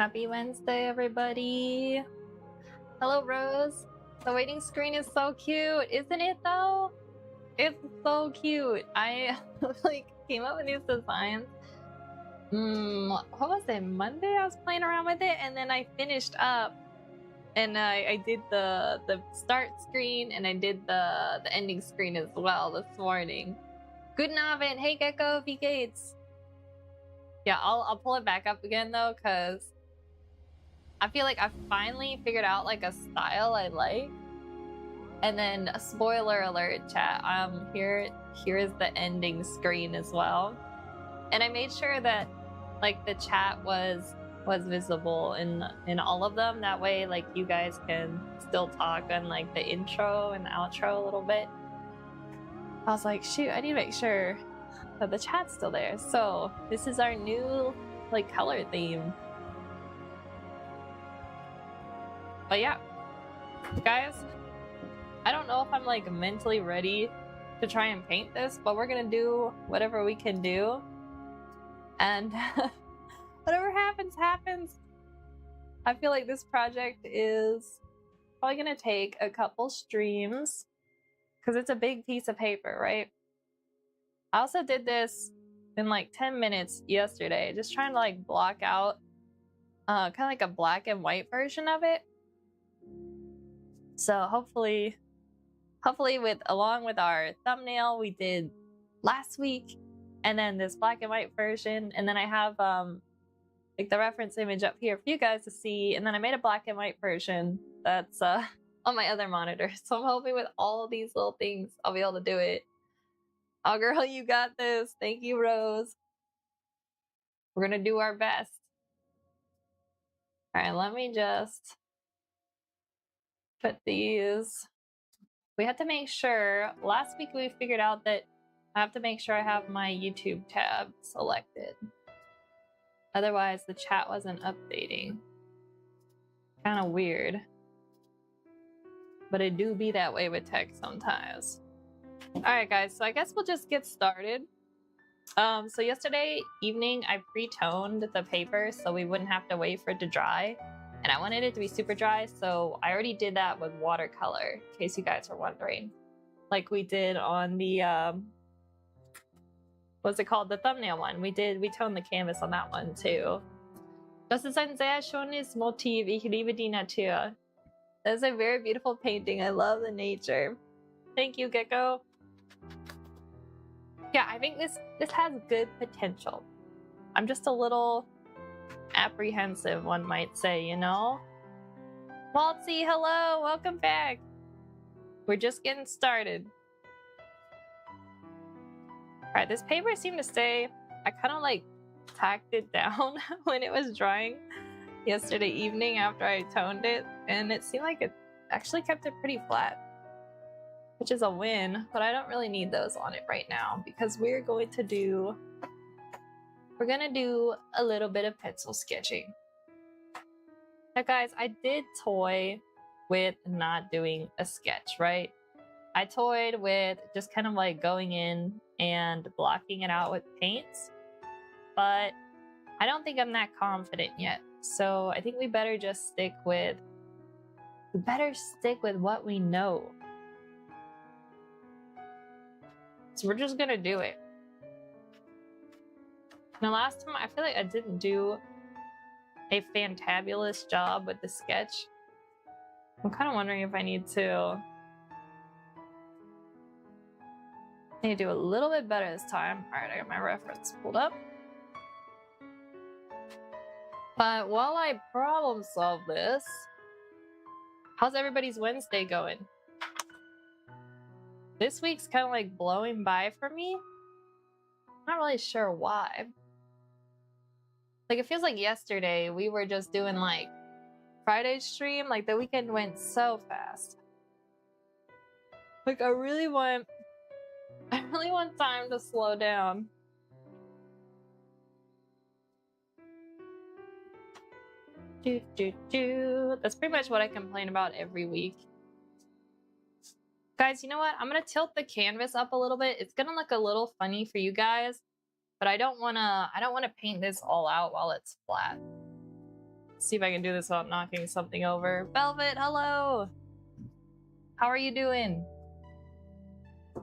Happy Wednesday, everybody. Hello, Rose. The waiting screen is so cute, isn't it though? It's so cute. I like came up with these designs. What was it? Monday I was playing around with it, and then I finished up and I did the start screen and I did the ending screen as well this morning. Good Abend. Hey Gecko, wie geht's? Yeah, I'll pull it back up again though, because I feel like I finally figured out like a style I like. And then a spoiler alert, chat. Here is the ending screen as well. And I made sure that like the chat was visible in all of them. That way, like you guys can still talk on like the intro and the outro a little bit. I was like, shoot, I need to make sure that the chat's still there. So this is our new like color theme. But yeah, guys, I don't know if I'm like mentally ready to try and paint this, but we're gonna do whatever we can do. And whatever happens, happens. I feel like this project is probably gonna take a couple streams because it's a big piece of paper, right? I also did this in like 10 minutes yesterday, just trying to like block out kind of like a black and white version of it. So hopefully along with our thumbnail we did last week, and then this black and white version, and then I have like the reference image up here for you guys to see, and then I made a black and white version that's on my other monitor. So I'm hoping with all these little things I'll be able to do it. Oh girl, you got this. Thank you, Rose. We're gonna do our best. All right, let me just put these. We have to make sure, last week we figured out that I have to make sure I have my YouTube tab selected. Otherwise the chat wasn't updating. Kind of weird. But it do be that way with tech sometimes. Alright guys, so I guess we'll just get started. So yesterday evening I pre-toned the paper so we wouldn't have to wait for it to dry. And I wanted it to be super dry, so I already did that with watercolor, in case you guys were wondering. Like we did on the, what's it called? The thumbnail one. We toned the canvas on that one too. Das ist ein sehr schönes Motiv. Ich liebe die Natur. That's a very beautiful painting. I love the nature. Thank you, Gecko. Yeah, I think this has good potential. I'm just a little apprehensive, one might say, you know? Maltzy, hello, welcome back. We're just getting started. All right, this paper seemed to stay, I kind of like tacked it down when it was drying yesterday evening after I toned it, and it seemed like it actually kept it pretty flat, which is a win, but I don't really need those on it right now because we're gonna do a little bit of pencil sketching. Now guys, I did toy with not doing a sketch, right? I toyed with just kind of like going in and blocking it out with paints, but I don't think I'm that confident yet. So I think we better just stick with what we know. So we're just gonna do it. Now last time I feel like I didn't do a fantabulous job with the sketch. I'm kind of wondering if I need to do a little bit better this time. All right, I got my reference pulled up. But while I problem solve this, how's everybody's Wednesday going? This week's kind of like blowing by for me. I'm not really sure why. Like it feels like yesterday we were just doing like Friday's stream, like the weekend went so fast. Like I really want time to slow down. That's pretty much what I complain about every week. Guys, you know what? I'm gonna tilt the canvas up a little bit. It's gonna look a little funny for you guys, but I don't wanna paint this all out while it's flat. see if I can do this without knocking something over. Velvet, hello! How are you doing?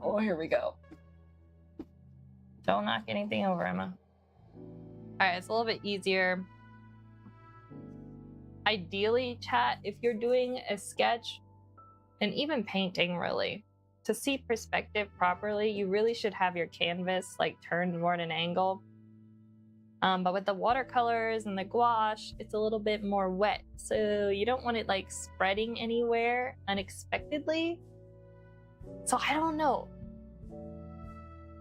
Oh, here we go. Don't knock anything over, Emma. Alright, it's a little bit easier. Ideally, chat, if you're doing a sketch, and even painting really, to see perspective properly, you really should have your canvas like turned more at an angle. But with the watercolors and the gouache, it's a little bit more wet. So you don't want it like spreading anywhere unexpectedly. So I don't know.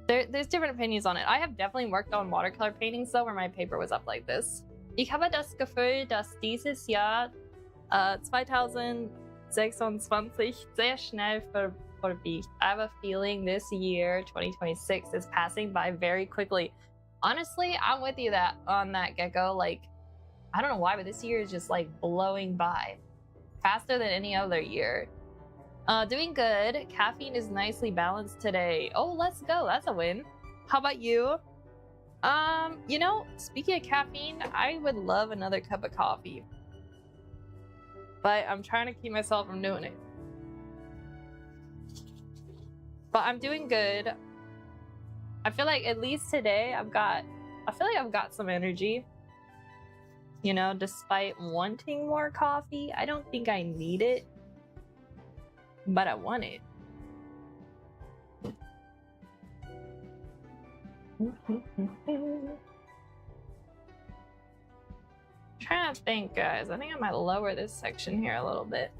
There's different opinions on it. I have definitely worked on watercolor paintings though, where my paper was up like this. Ich habe das Gefühl, dass dieses Jahr 2026 sehr schnell verbiegt. I have a feeling this year, 2026, is passing by very quickly. Honestly, I'm with you on that, Gecko. Like, I don't know why, but this year is just like blowing by. Faster than any other year. Doing good. Caffeine is nicely balanced today. Oh, let's go. That's a win. How about you? You know, speaking of caffeine, I would love another cup of coffee. But I'm trying to keep myself from doing it. But I'm doing good. I feel like at least today I feel like I've got some energy. You know, despite wanting more coffee, I don't think I need it. But I want it. Trying to think, guys. I think I might lower this section here a little bit.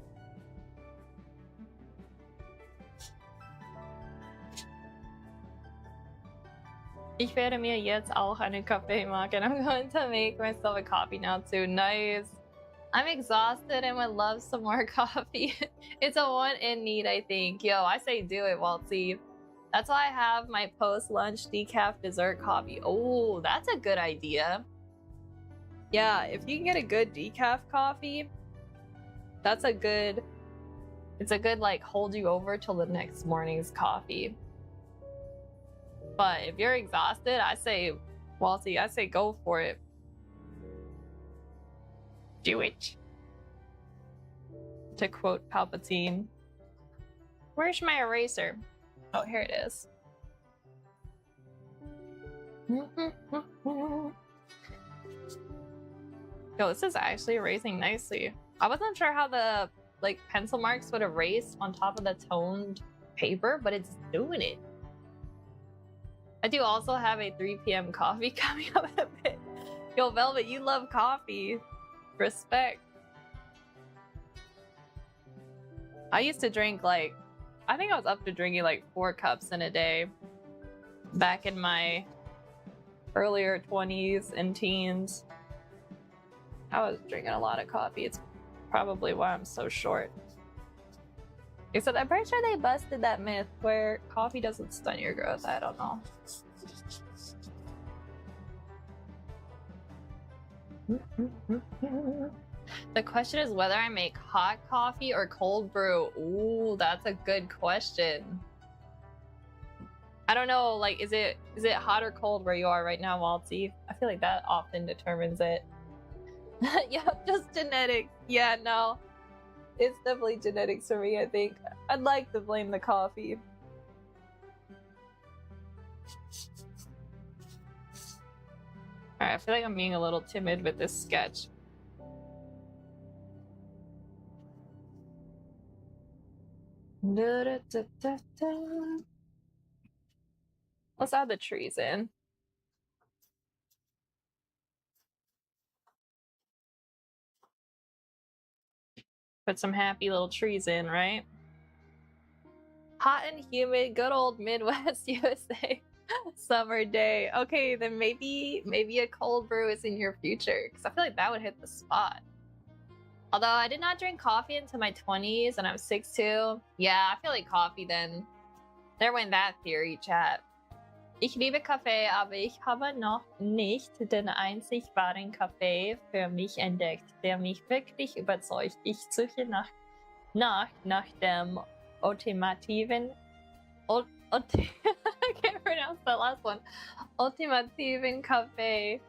Ich werde mir jetzt auch einen Kaffee machen. I'm going to make myself a coffee now too. Nice. I'm exhausted and would love some more coffee. It's a want and need, I think. Yo, I say do it, Waltzy. That's why I have my post-lunch decaf dessert coffee. Oh, that's a good idea. Yeah, if you can get a good decaf coffee, it's a good like hold you over till the next morning's coffee. But if you're exhausted, I say, Waltzy, I say go for it. Do it. To quote Palpatine. Where's my eraser? Oh, here it is. Yo, this is actually erasing nicely. I wasn't sure how the like pencil marks would erase on top of the toned paper, but it's doing it. I do also have a 3 p.m. coffee coming up in a bit. Yo, Velvet, you love coffee. Respect. I used to drink like, I think I was up to drinking like 4 cups in a day back in my earlier 20s and teens. I was drinking a lot of coffee. It's probably why I'm so short. Except I'm pretty sure they busted that myth where coffee doesn't stunt your growth. I don't know. The question is whether I make hot coffee or cold brew. Ooh, that's a good question. I don't know, like, is it hot or cold where you are right now, Waltzy? I feel like that often determines it. Yeah, just genetics. Yeah, no. It's definitely genetics for me, I think. I'd like to blame the coffee. Alright, I feel like I'm being a little timid with this sketch. Let's add the trees in. Put some happy little trees in, right? Hot and humid, good old Midwest USA summer day. Okay, then maybe a cold brew is in your future, because I feel like that would hit the spot. Although I did not drink coffee into my 20s and I'm 6'2". Yeah, I feel like coffee then. There went that theory, chat. Ich liebe Kaffee, aber ich habe noch nicht den einzig wahren Kaffee für mich entdeckt, der mich wirklich überzeugt. Ich suche nach dem ultimativen... I can't pronounce that last one. Ultimativen Kaffee.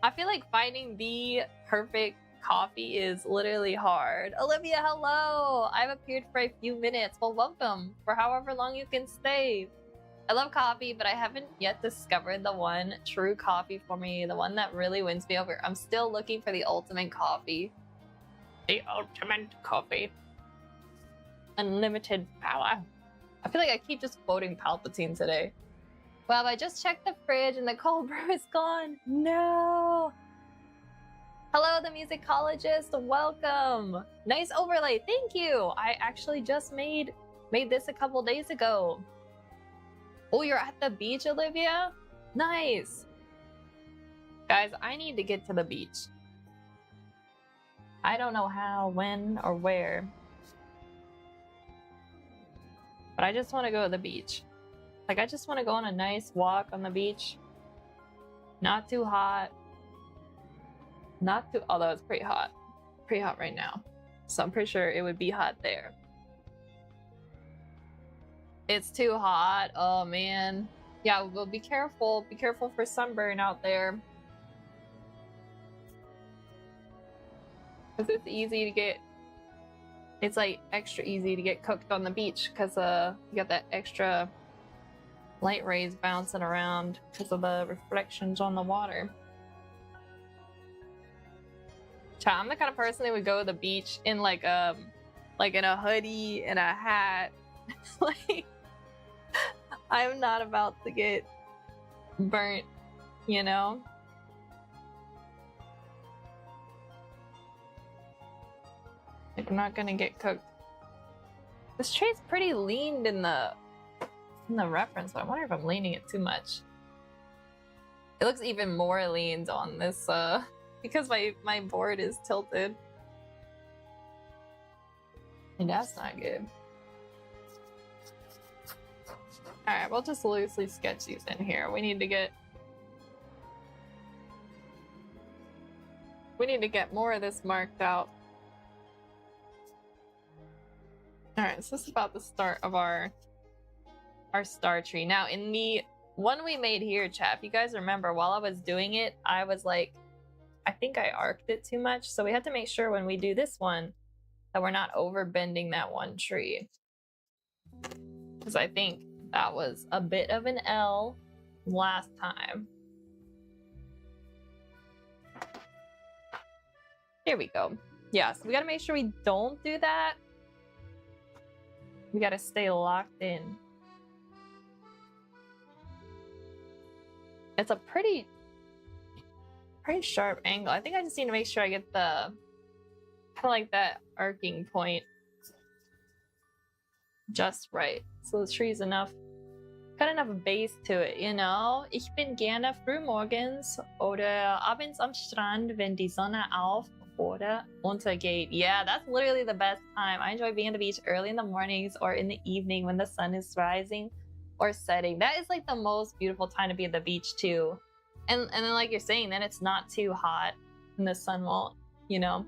I feel like finding the perfect coffee is literally hard. Olivia, hello! I've appeared for a few minutes. Well, welcome for however long you can stay. I love coffee, but I haven't yet discovered the one true coffee for me, the one that really wins me over. I'm still looking for the ultimate coffee. The ultimate coffee. Unlimited power. I feel like I keep just quoting Palpatine today. Well, I just checked the fridge and the cold brew is gone. No. Hello, the musicologist. Welcome. Nice overlay. Thank you. I actually just made this a couple days ago. Oh, you're at the beach, Olivia? Nice. Guys, I need to get to the beach. I don't know how, when, or where. But I just want to go to the beach. Like, I just want to go on a nice walk on the beach. Not too hot. Not too... Although it's pretty hot. Pretty hot right now. So I'm pretty sure it would be hot there. It's too hot. Oh, man. Yeah, well, be careful. Be careful for sunburn out there. Because it's easy to get... It's, like, extra easy to get cooked on the beach. Because you got that extra... light rays bouncing around because of the reflections on the water. I'm the kind of person that would go to the beach in like in a hoodie and a hat. Like, I'm not about to get burnt, you know? Like, I'm not gonna get cooked. This tree's pretty leaned in the reference, but I wonder if I'm leaning it too much. It looks even more leaned on this because my board is tilted. And that's not good. Alright, we'll just loosely sketch these in here. We need to get more of this marked out. Alright, so this is about the start of our star tree. Now, in the one we made here, chat, if you guys remember, while I was doing it, I was like, I think I arced it too much. So we had to make sure when we do this one that we're not over bending that one tree. Because I think that was a bit of an L last time. Here we go. Yeah, so we gotta make sure we don't do that. We gotta stay locked in. It's a pretty sharp angle. I think I just need to make sure I get the kind of like that arcing point just right. So the tree's got enough base to it, you know? Ich bin gerne frühmorgens oder abends am Strand, wenn die Sonne auf oder untergeht. Yeah, that's literally the best time. I enjoy being at the beach early in the mornings or in the evening when the sun is rising or setting. That is like the most beautiful time to be at the beach too. And then like you're saying, then it's not too hot and the sun won't, you know.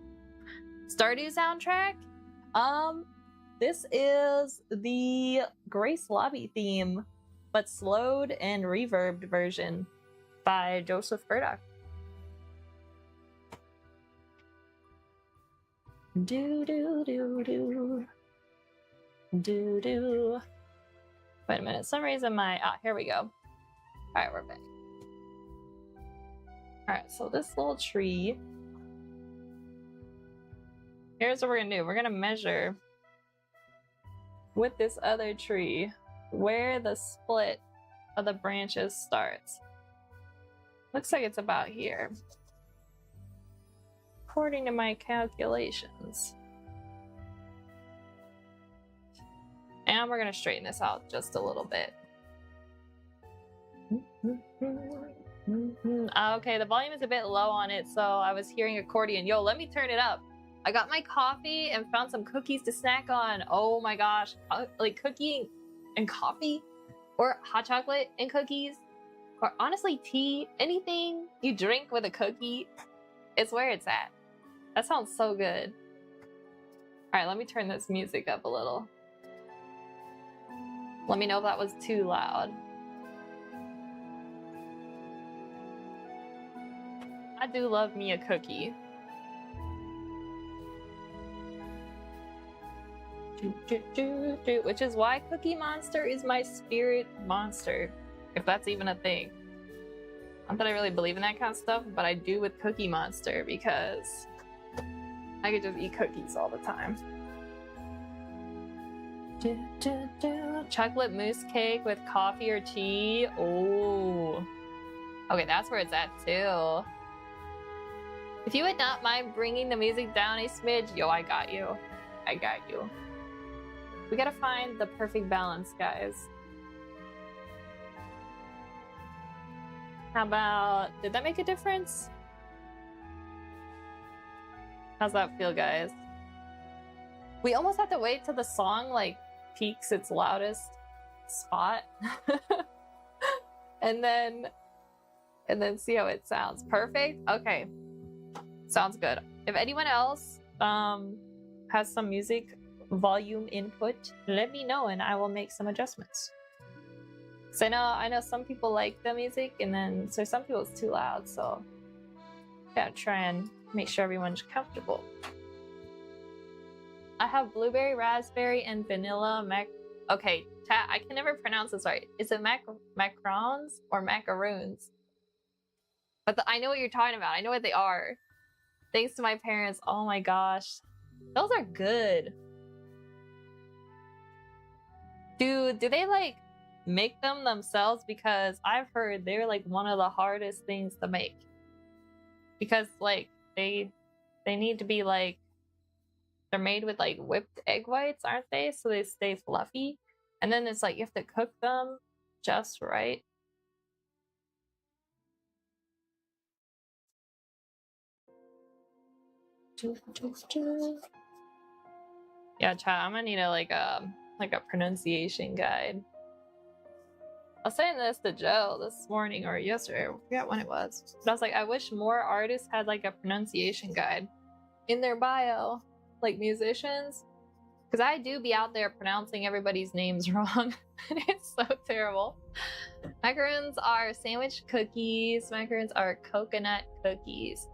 Stardew soundtrack? This is the Grace Lobby theme, but slowed and reverbed version by Joseph Burdock. Do do do do do do. Wait a minute. Some reason here we go. All right, we're back. All right, so this little tree. Here's what we're gonna do. We're gonna measure with this other tree where the split of the branches starts. Looks like it's about here, according to my calculations. And we're gonna straighten this out just a little bit. Okay, the volume is a bit low on it, so I was hearing accordion. Yo, let me turn it up. I got my coffee and found some cookies to snack on. Oh my gosh, like cookie and coffee, or hot chocolate and cookies, or honestly tea. Anything you drink with a cookie, it's where it's at. That sounds so good. All right, let me turn this music up a little. Let me know if that was too loud. I do love me a cookie. Which is why Cookie Monster is my spirit monster, if that's even a thing. Not that I really believe in that kind of stuff, but I do with Cookie Monster because I could just eat cookies all the time. Chocolate mousse cake with coffee or tea. Oh, okay, that's where it's at too. If you would not mind bringing the music down a smidge, yo, I got you. I got you. We gotta find the perfect balance, guys. How about, did that make a difference? How's that feel, guys? We almost have to wait till the song like peaks its loudest spot. and then see how it sounds. Perfect? Okay. Sounds good. If anyone else has some music volume input, let me know and I will make some adjustments. Cause I know some people like the music, and then so some people it's too loud, so gotta try and make sure everyone's comfortable. I have blueberry, raspberry, and vanilla okay, chat, I can never pronounce this right. Is it macarons or macaroons? But I know what you're talking about. I know what they are. Thanks to my parents. Oh my gosh. Those are good. Do they like make them themselves? Because I've heard they're like one of the hardest things to make. Because like they need to be like, they're made with like whipped egg whites, aren't they? So they stay fluffy. And then it's like you have to cook them just right. Yeah, chat, I'm gonna need a like a pronunciation guide. I was saying this to Joe this morning or yesterday, I forgot when it was. But I was like, I wish more artists had like a pronunciation guide in their bio, like musicians. Because I do be out there pronouncing everybody's names wrong. And it's so terrible. Macaroons are sandwich cookies. Macaroons are coconut cookies.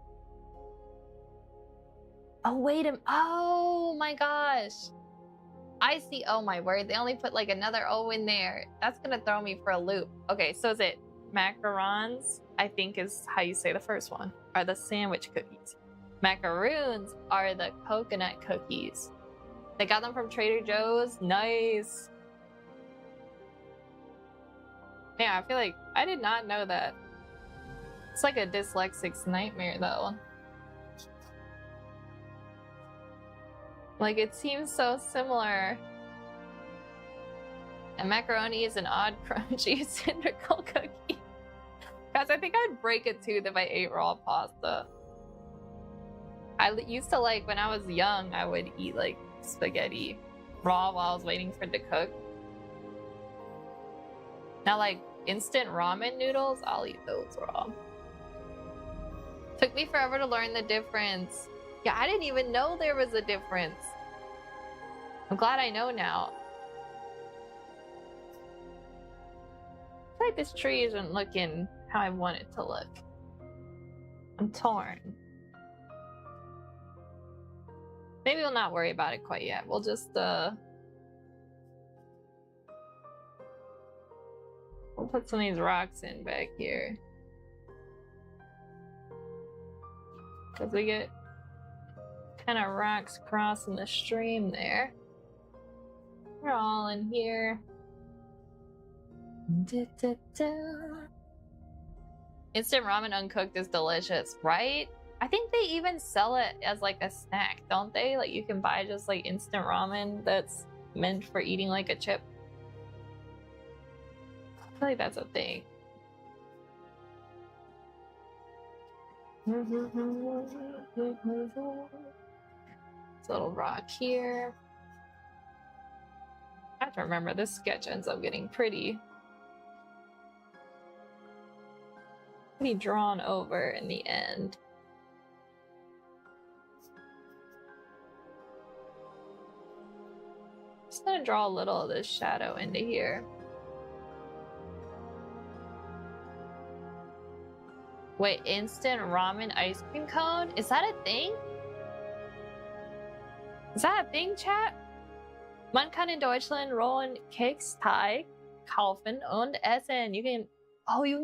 Oh, wait a minute. Oh my gosh. I see. Oh my word. They only put like another O in there. That's going to throw me for a loop. Okay, so is it macarons? I think is how you say the first one. Are the sandwich cookies. Macaroons are the coconut cookies. They got them from Trader Joe's. Nice. Yeah, I feel like I did not know that. It's like a dyslexic's nightmare though. Like, it seems so similar. And macaroni is an odd, crunchy, cylindrical cookie. Guys, I think I'd break a tooth if I ate raw pasta. I used to, like, when I was young, I would eat, like, spaghetti raw while I was waiting for it to cook. Now, like, instant ramen noodles, I'll eat those raw. Took me forever to learn the difference. Yeah, I didn't even know there was a difference. I'm glad I know now. I feel like this tree isn't looking how I want it to look. I'm torn. Maybe we'll not worry about it quite yet. We'll just, we'll put some of these rocks in back here. Because we get kind of rocks crossing the stream there. We're all in here. Instant ramen uncooked is delicious, right? I think they even sell it as like a snack, don't they? Like you can buy just like instant ramen that's meant for eating like a chip. I feel like that's a thing. This little rock here. I have to remember this sketch ends up getting pretty drawn over in the end. Just gonna draw a little of this shadow into here. Wait, instant ramen ice cream cone? Is that a thing? Is that a thing, chat? Man kann in Deutschland rohen Keksteig kaufen und essen. You can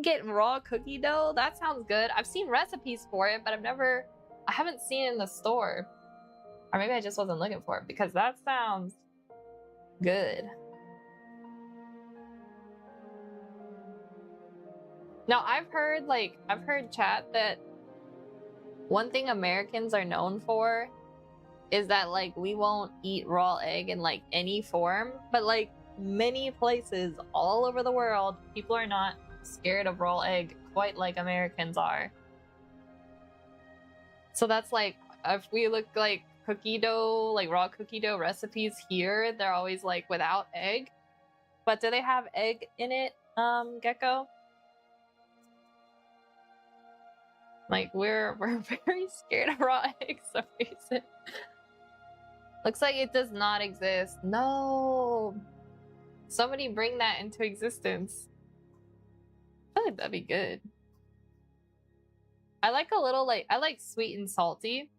get raw cookie dough? That sounds good. I've seen recipes for it, but I haven't seen it in the store. Or maybe I just wasn't looking for it because that sounds good. Now I've heard chat that one thing Americans are known for is that like we won't eat raw egg in like any form, but like many places all over the world, people are not scared of raw egg quite like Americans are. So that's like, if we look like cookie dough, like raw cookie dough recipes here, they're always like without egg. But do they have egg in it, Gecko? Like we're very scared of raw eggs for some reason. Looks like it does not exist. No. Somebody bring that into existence. I feel like that'd be good. I like a little I like sweet and salty.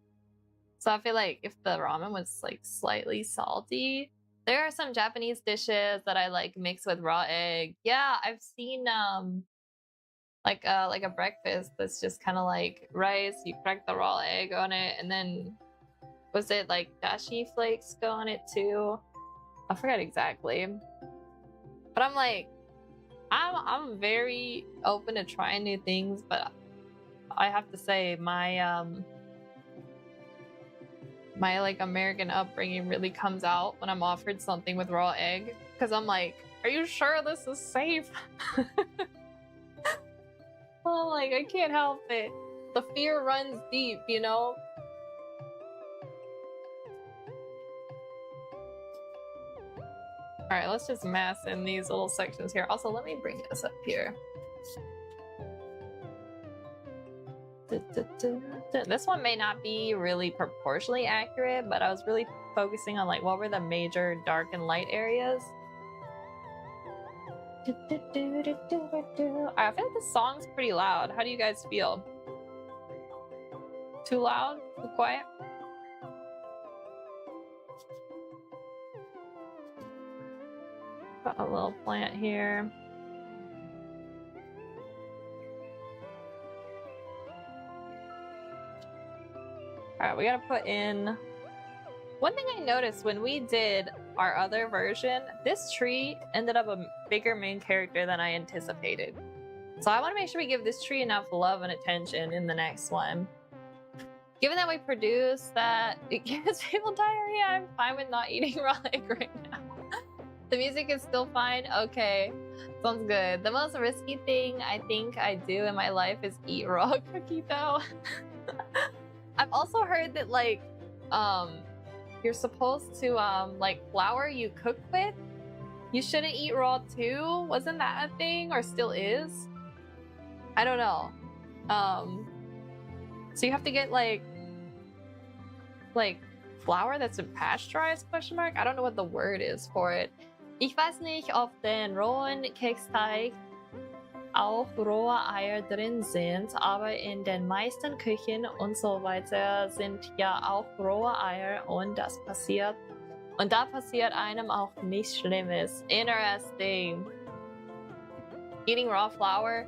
So I feel like if the ramen was like slightly salty, there are some Japanese dishes that I like mix with raw egg. Yeah, I've seen like a breakfast that's just kind of like rice, you crack the raw egg on it, and then was it like dashi flakes go on it too? I forgot exactly. But I'm like, I'm very open to trying new things, but I have to say my my like American upbringing really comes out when I'm offered something with raw egg, because I'm like, are you sure this is safe? Oh, like I can't help it. The fear runs deep, you know? Alright, let's just mass in these little sections here. Also, let me bring this up here. This one may not be really proportionally accurate, but I was really focusing on like what were the major dark and light areas. I feel like this song's pretty loud. How do you guys feel? Too loud? Too quiet? Got a little plant here. Alright, we gotta put in... One thing I noticed when we did our other version, this tree ended up a bigger main character than I anticipated. So I want to make sure we give this tree enough love and attention in the next one. Given that we produce that it gives people diarrhea, I'm fine with not eating raw egg right now. The music is still fine? Okay, sounds good. The most risky thing I think I do in my life is eat raw cookie dough. I've also heard that like you're supposed to like flour you cook with, you shouldn't eat raw too. Wasn't that a thing, or still is? I don't know. So you have to get like flour that's been pasteurized, question mark? I don't know what the word is for it. Ich weiß nicht, ob den rohen Keksteig auch rohe Eier drin sind, aber in den meisten Küchen und so weiter sind ja auch rohe Eier, und da passiert einem auch nichts Schlimmes. Interesting. Eating raw flour?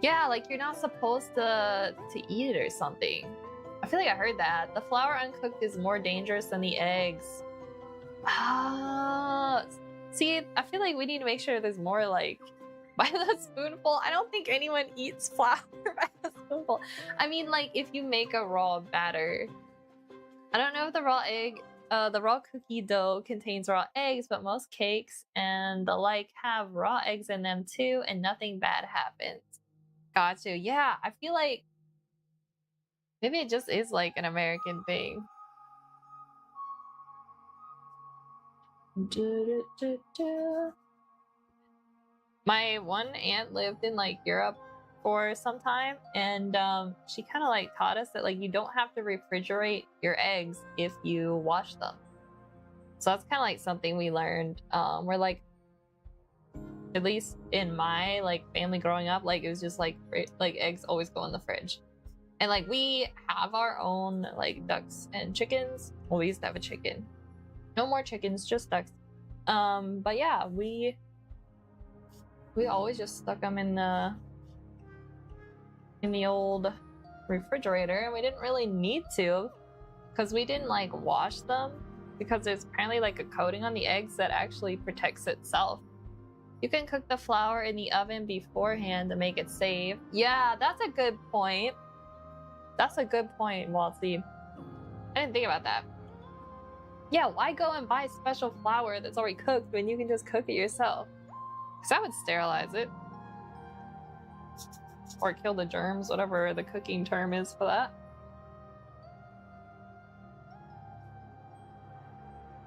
Yeah, like you're not supposed to eat it or something. I feel like I heard that. The flour uncooked is more dangerous than the eggs. See, I feel like we need to make sure there's more like by the spoonful. I don't think anyone eats flour by the spoonful. I mean, like if you make a raw batter, I don't know if the raw cookie dough contains raw eggs, but most cakes and the like have raw eggs in them too, and nothing bad happens. Got you. Yeah, I feel like maybe it just is like an American thing. My one aunt lived in like Europe for some time, and she kind of like taught us that like you don't have to refrigerate your eggs if you wash them. So that's kind of like something we learned. We're like, At least in my like family growing up, like it was just like eggs always go in the fridge. And like we have our own like ducks and chickens. Well, we used to have a chicken. No more chickens, just ducks. But yeah, we always just stuck them in the old refrigerator, and we didn't really need to because we didn't like wash them, because there's apparently like a coating on the eggs that actually protects itself. You can cook the flour in the oven beforehand to make it safe. Yeah, that's a good point. That's a good point, Waltzy. I didn't think about that. Yeah, why go and buy special flour that's already cooked when you can just cook it yourself? Because I would sterilize it. Or kill the germs, whatever the cooking term is for that.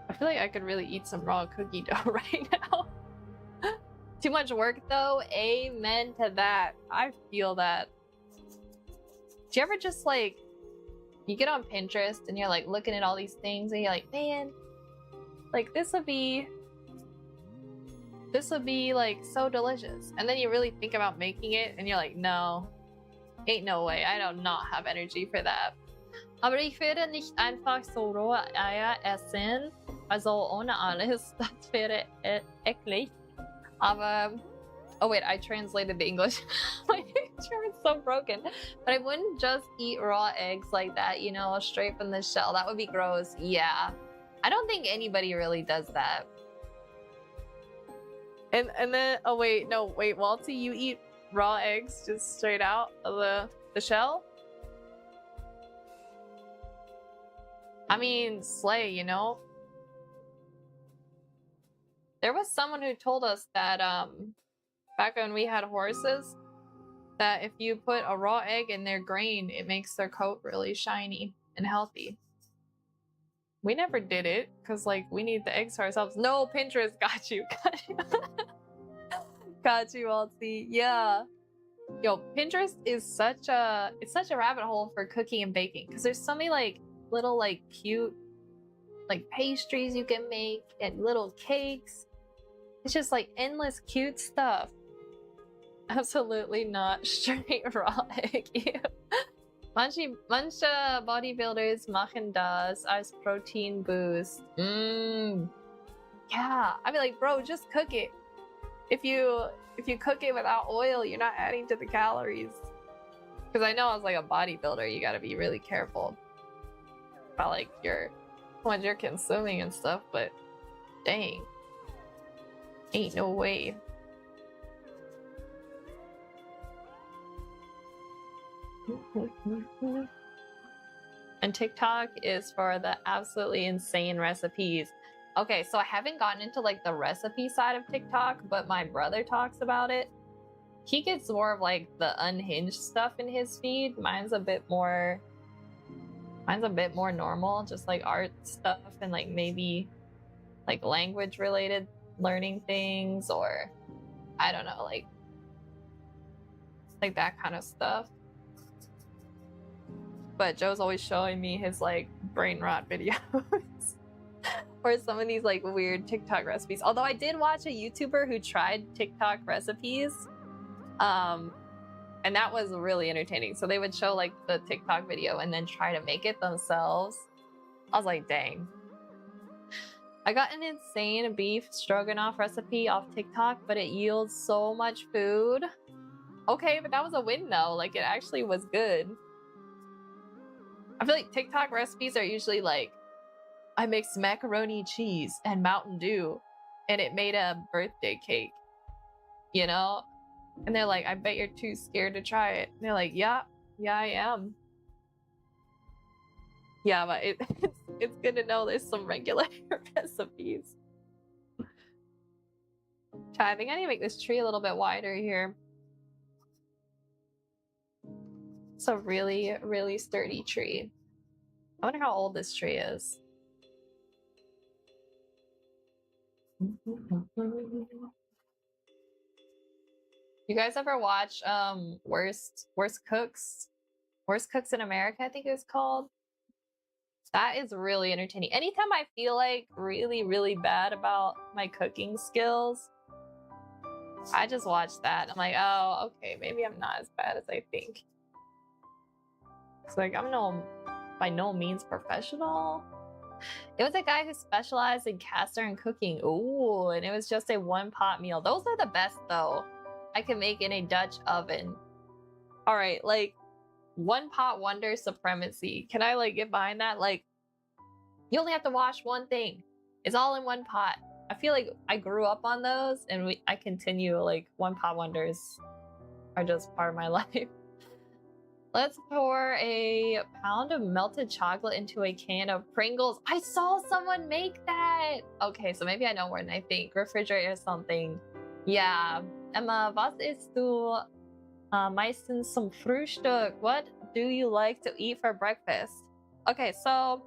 I feel like I could really eat some raw cookie dough right now. Too much work though? Amen to that. I feel that. Do you ever just like, you get on Pinterest and you're like looking at all these things and you're like, man, like this would be like so delicious. And then you really think about making it and you're like, no, ain't no way. I do not have energy for that. Aber ich werde nicht einfach so rohe Eier essen. Also ohne alles. Das wäre eklig. Aber, oh wait, I translated the English. My German's so broken. But I wouldn't just eat raw eggs like that, you know, straight from the shell. That would be gross. Yeah. I don't think anybody really does that. And then, oh wait, no, wait, Walty, you eat raw eggs just straight out of the shell? I mean, slay, you know? There was someone who told us that, back when we had horses, that if you put a raw egg in their grain, it makes their coat really shiny and healthy. We never did it, because, like, we need the eggs for ourselves. No, Pinterest, got you. Got you, Walty. Yeah. Yo, Pinterest is such a rabbit hole for cooking and baking, because there's so many, like, little, like, cute, like, pastries you can make, and little cakes. It's just, like, endless cute stuff. Absolutely not straight raw egg. Manche bodybuilders machen das als protein boost. Yeah, I mean, like, bro, just cook it. If you cook it without oil, you're not adding to the calories. Because I know as like a bodybuilder, you gotta be really careful about like what you're consuming and stuff, but dang, ain't no way. And TikTok is for the absolutely insane recipes. Okay, so I haven't gotten into like the recipe side of TikTok, but my brother talks about it. He gets more of like the unhinged stuff in his feed. Mine's a bit more normal, just like art stuff and like maybe like language related learning things, or I don't know, like that kind of stuff. But Joe's always showing me his like brain rot videos. Or some of these like weird TikTok recipes. Although I did watch a YouTuber who tried TikTok recipes. And that was really entertaining. So they would show like the TikTok video and then try to make it themselves. I was like, dang. I got an insane beef stroganoff recipe off TikTok, but it yields so much food. Okay, but that was a win though. Like it actually was good. I feel like TikTok recipes are usually like, I mixed macaroni cheese and Mountain Dew and it made a birthday cake, you know? And they're like, I bet you're too scared to try it. And they're like, yeah, I am. Yeah, but it's good to know there's some regular recipes. I think I need to make this tree a little bit wider here. It's a really, really sturdy tree. I wonder how old this tree is. You guys ever watch Worst Cooks in America, I think it was called? That is really entertaining. Anytime I feel like really, really bad about my cooking skills, I just watched that. I'm like, oh, okay, maybe I'm not as bad as I think. It's like, I'm by no means professional. It was a guy who specialized in cast iron cooking. Ooh, and it was just a one-pot meal. Those are the best, though. I can make in a Dutch oven. All right, like, one-pot wonder supremacy. Can I, like, get behind that? Like, you only have to wash one thing. It's all in one pot. I feel like I grew up on those, and I continue, like, one-pot wonders are just part of my life. Let's pour a pound of melted chocolate into a can of Pringles. I saw someone make that! Okay, so maybe I know more than I think. Refrigerator or something. Yeah. Emma, was isst du meistens zum Frühstück? What do you like to eat for breakfast? Okay, so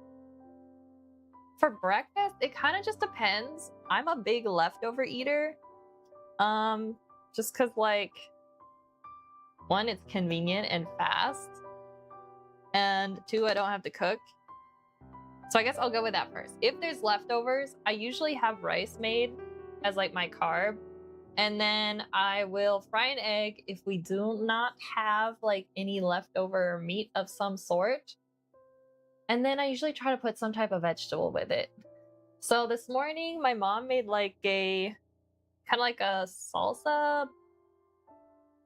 for breakfast, it kind of just depends. I'm a big leftover eater. Just because, like, one, it's convenient and fast, and two, I don't have to cook. So I guess I'll go with that first. If there's leftovers, I usually have rice made as like my carb, and then I will fry an egg if we do not have like any leftover meat of some sort. And then I usually try to put some type of vegetable with it. So this morning, my mom made like a kind of like a salsa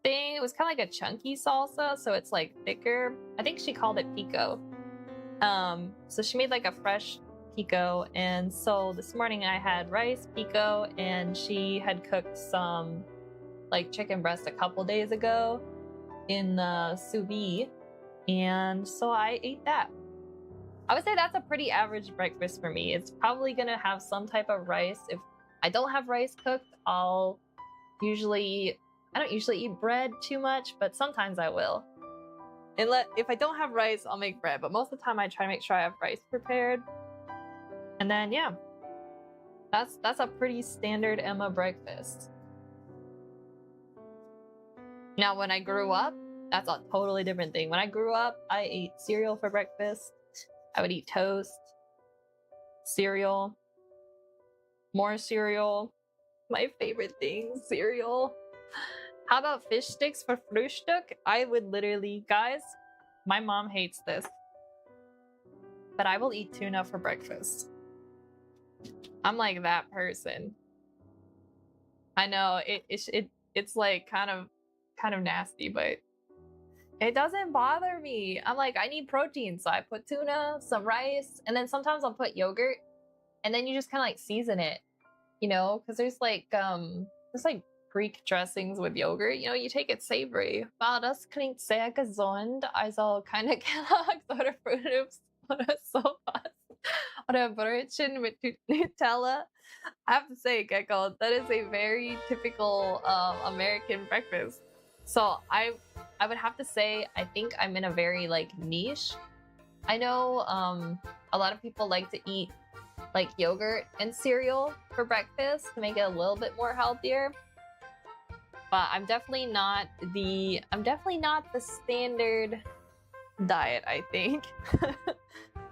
thing. It was kind of like a chunky salsa, so it's like thicker. I think she called it pico. So she made like a fresh pico, and so this morning I had rice, pico, and she had cooked some like chicken breast a couple days ago in the sous vide, and so I ate that. I would say that's a pretty average breakfast for me. It's probably gonna have some type of rice. If I don't have rice cooked, I don't usually eat bread too much, but sometimes I will. If I don't have rice, I'll make bread, but most of the time I try to make sure I have rice prepared. And then yeah, that's a pretty standard Emma breakfast. Now when I grew up, that's a totally different thing. When I grew up, I ate cereal for breakfast. I would eat toast, cereal, more cereal. My favorite thing, cereal. How about fish sticks for Frühstück? I would literally, guys, my mom hates this, but I will eat tuna for breakfast. I'm like that person. I know it's like kind of nasty, but it doesn't bother me. I'm like, I need protein, so I put tuna, some rice, and then sometimes I'll put yogurt, and then you just kind of like season it, you know, because there's like Greek dressings with yogurt. You know, you take it savory. Wow, das klingt sehr gesund. Also keine Kelloggs oder Fruit Loops oder sowas. Oder Brötchen mit Nutella. I have to say, Gecko, that is a very typical American breakfast. So I would have to say, I think I'm in a very like niche. I know a lot of people like to eat like yogurt and cereal for breakfast to make it a little bit more healthier. But I'm definitely not the standard diet, I think.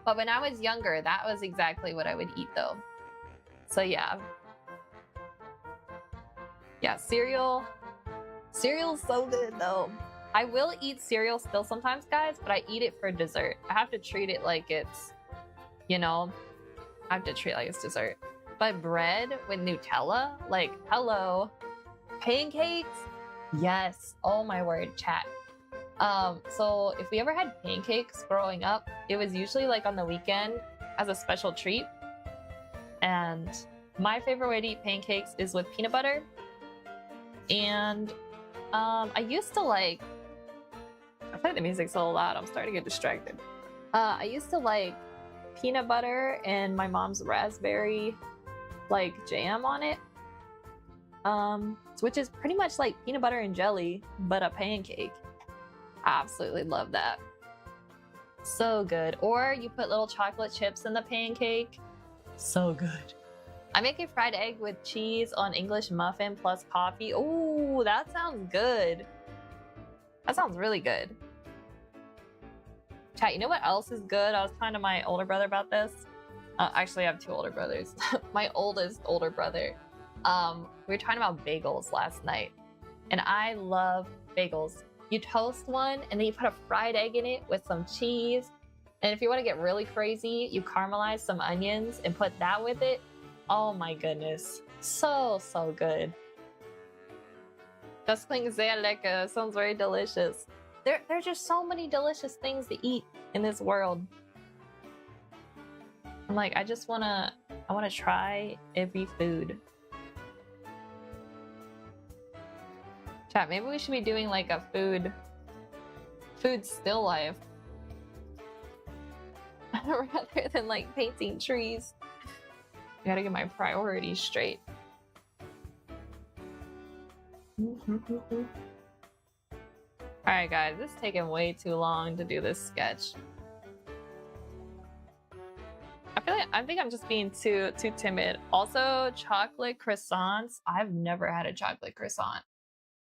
But when I was younger, that was exactly what I would eat though. So yeah. Yeah, cereal. Cereal's so good though. I will eat cereal still sometimes, guys, but I eat it for dessert. I have to treat it like it's, you know, I have to treat it like it's dessert. But bread with Nutella, like, hello. Pancakes? Yes. Oh my word, chat. So if we ever had pancakes growing up, it was usually like on the weekend as a special treat. And my favorite way to eat pancakes is with peanut butter. And I used to like, I feel like the music's so loud, I'm starting to get distracted. I used to like peanut butter and my mom's raspberry like jam on it. Which is pretty much like peanut butter and jelly, but a pancake. I absolutely love that. So good. Or you put little chocolate chips in the pancake. So good. I make a fried egg with cheese on English muffin plus coffee. Ooh, that sounds good. That sounds really good. Chat, you know what else is good? I was talking to my older brother about this. Actually, I have two older brothers. My oldest older brother. We were talking about bagels last night, and I love bagels. You toast one, and then you put a fried egg in it with some cheese. And if you want to get really crazy, you caramelize some onions and put that with it. Oh my goodness. So good. Das klingt sehr lecker. Sounds very delicious. There are just so many delicious things to eat in this world. I'm like, I wanna try every food. Chat, maybe we should be doing like a food still life. Rather than like painting trees. I gotta get my priorities straight. Alright guys, this is taking way too long to do this sketch. I think I'm just being too timid. Also, chocolate croissants. I've never had a chocolate croissant.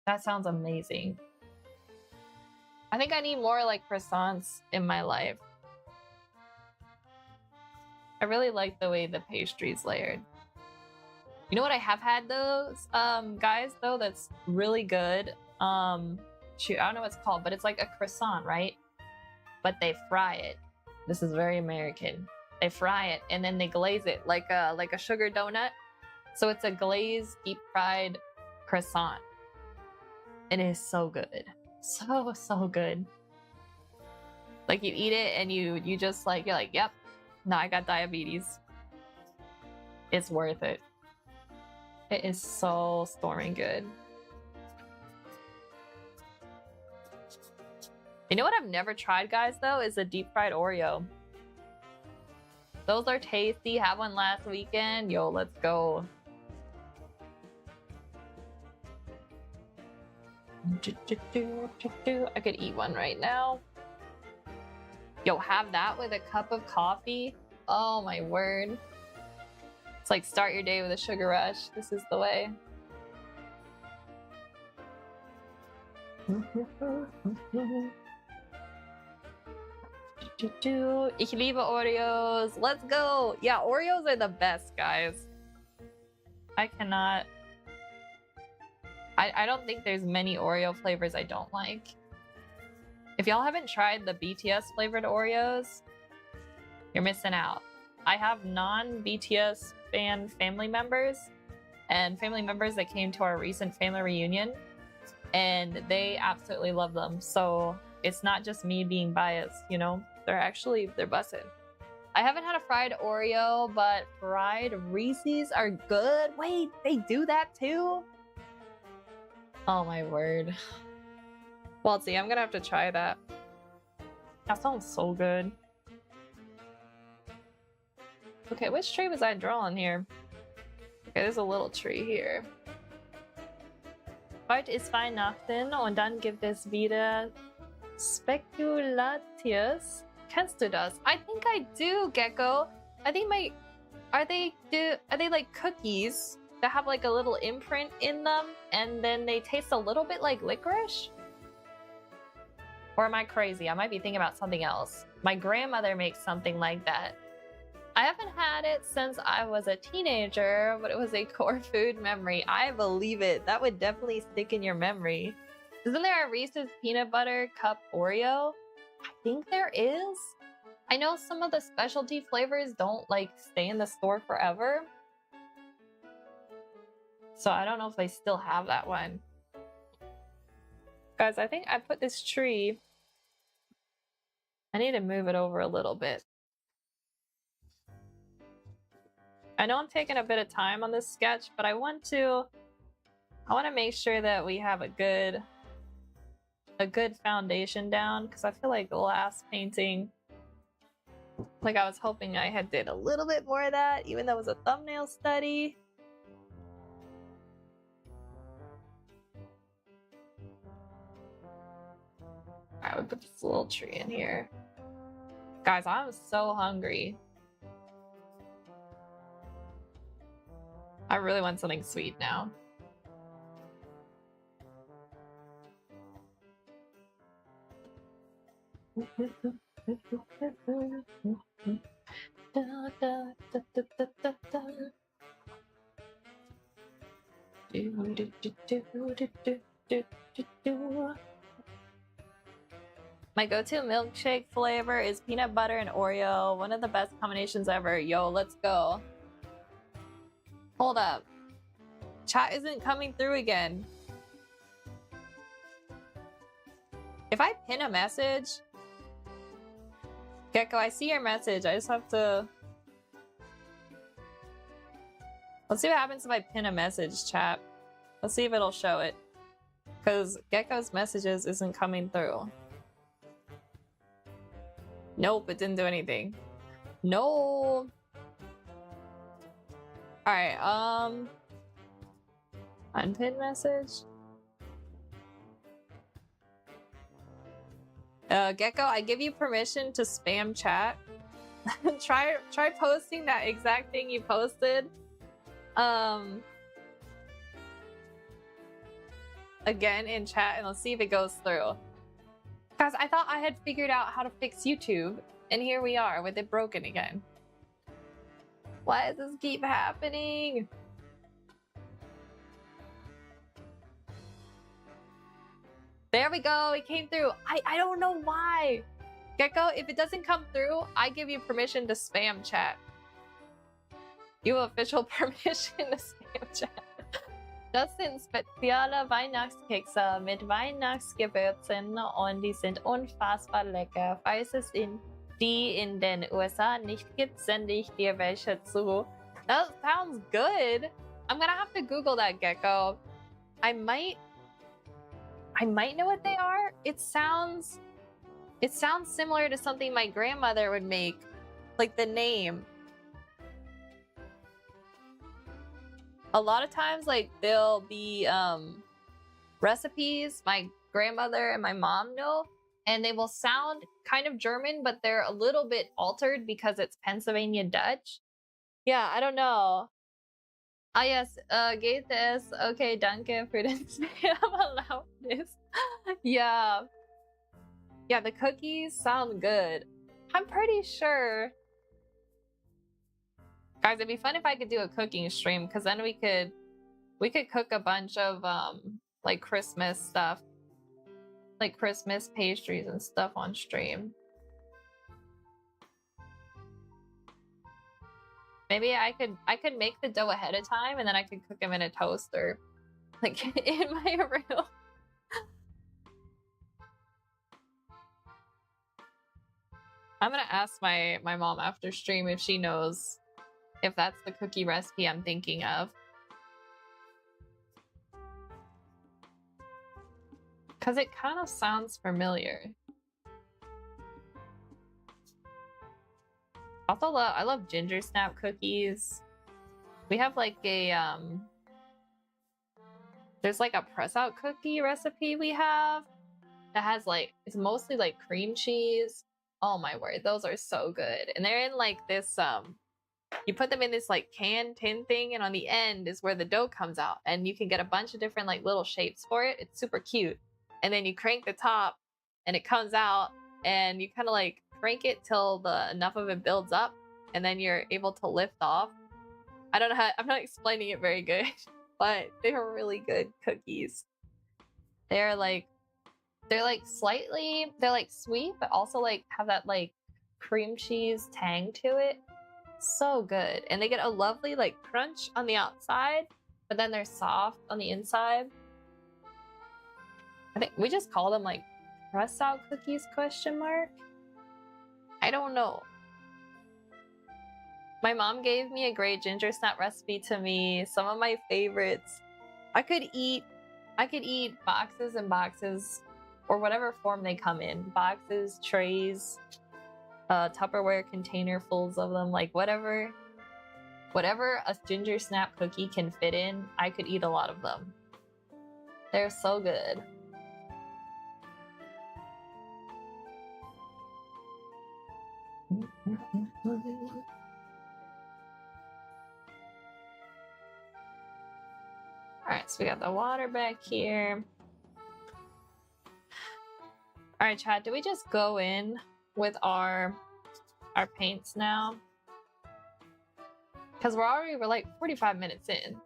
That sounds amazing. I think I need more like croissants in my life. I really like the way the pastry's layered. You know what I have had those, guys, though, that's really good? Shoot, I don't know what it's called, but it's like a croissant, right? But they fry it. This is very American. They fry it and then they glaze it like a sugar donut. So it's a glazed, deep fried croissant. It is so good. So good. Like you eat it and you just like, you're like, yep, no, I got diabetes. It's worth it. It is so storming good. You know what I've never tried, guys, though, is a deep fried Oreo. Those are tasty. Had one last weekend. Yo, let's go. I could eat one right now. Yo, have that with a cup of coffee. Oh my word. It's like start your day with a sugar rush. This is the way. Ich liebe Oreos. Let's go. Yeah, Oreos are the best, guys. I cannot. I don't think there's many Oreo flavors I don't like. If y'all haven't tried the BTS flavored Oreos, you're missing out. I have non-BTS fan family members and family members that came to our recent family reunion, and they absolutely love them. So it's not just me being biased, you know? They're busted. I haven't had a fried Oreo, but fried Reese's are good. Wait, they do that too? Oh my word. Well, see, I'm gonna have to try that. That sounds so good. Okay, which tree was I drawing here? Okay, there's a little tree here. Heute ist Weihnachten und dann gibt es wieder Spekulatius. Kennst du das? I think I do, Gecko. I think are they like cookies that have like a little imprint in them and then they taste a little bit like licorice? Or am I crazy? I might be thinking about something else. My grandmother makes something like that. I haven't had it since I was a teenager, but it was a core food memory. I believe it. That would definitely stick in your memory. Isn't there a Reese's Peanut Butter Cup Oreo? I think there is. I know some of the specialty flavors don't like stay in the store forever. So I don't know if they still have that one. Guys, I think I put this tree. I need to move it over a little bit. I know I'm taking a bit of time on this sketch, but I want to make sure that we have a good foundation down, because I feel like the last painting, like I was hoping I had did a little bit more of that, even though it was a thumbnail study. Alright, we put this little tree in here. Guys, I'm so hungry. I really want something sweet now. My go-to milkshake flavor is peanut butter and Oreo. One of the best combinations ever. Yo, let's go. Hold up. Chat isn't coming through again. If I pin a message... Gecko, I see your message. I just have to... Let's see what happens if I pin a message, chat. Let's see if it'll show it. Because Gecko's messages isn't coming through. Nope, it didn't do anything. No. Alright, unpin message. Gecko, I give you permission to spam chat. try posting that exact thing you posted. Again in chat, and let's see if it goes through. Guys, I thought I had figured out how to fix YouTube, and here we are with it broken again. Why does this keep happening? There we go, it came through. I don't know why. Gecko, if it doesn't come through, I give you permission to spam chat. You have official permission to spam chat. Das sind spezielle Weihnachtskekse mit Weihnachtsgewürzen und die sind unfassbar lecker. Falls es die in den USA nicht gibt, sende ich dir welche zu. That sounds good. I'm gonna have to Google that, Gecko. I might know what they are. It sounds similar to something my grandmother would make, like the name. A lot of times, like, there'll be recipes my grandmother and my mom know, and they will sound kind of German, but they're a little bit altered because it's Pennsylvania Dutch. Yeah, I don't know. Ah, yes, geht es. Okay, danke für den Spam-Erlaubnis. Yeah. Yeah, the cookies sound good. I'm pretty sure... Guys, it'd be fun if I could do a cooking stream, because then we could cook a bunch of like Christmas stuff, like Christmas pastries and stuff on stream. Maybe I could make the dough ahead of time, and then I could cook them in a toaster, like in my room. I'm gonna ask my mom after stream if she knows if that's the cookie recipe I'm thinking of. Because it kind of sounds familiar. Also, I love ginger snap cookies. We have like a, there's like a press out cookie recipe we have that has like, it's mostly like cream cheese. Oh my word, those are so good. And they're in like this, you put them in this like can tin thing, and on the end is where the dough comes out, and you can get a bunch of different like little shapes for it. It's super cute. And then you crank the top and it comes out, and you kind of like crank it till enough of it builds up, and then you're able to lift off. I don't know how, I'm not explaining it very good, but they're really good cookies. They're like slightly, they're like sweet, but also like have that like cream cheese tang to it. So good. And they get a lovely like crunch on the outside, but then they're soft on the inside. I think we just call them like press out cookies ? I don't know. My mom gave me a great ginger snap recipe to me. Some of my favorites. I could eat boxes and boxes, or whatever form they come in. Boxes, trays, Tupperware container fulls of them, like whatever a ginger snap cookie can fit in, I could eat a lot of them. They're so good. Alright, so we got the water back here. Alright, chat, do we just go in with our paints now? Because we're like 45 minutes in.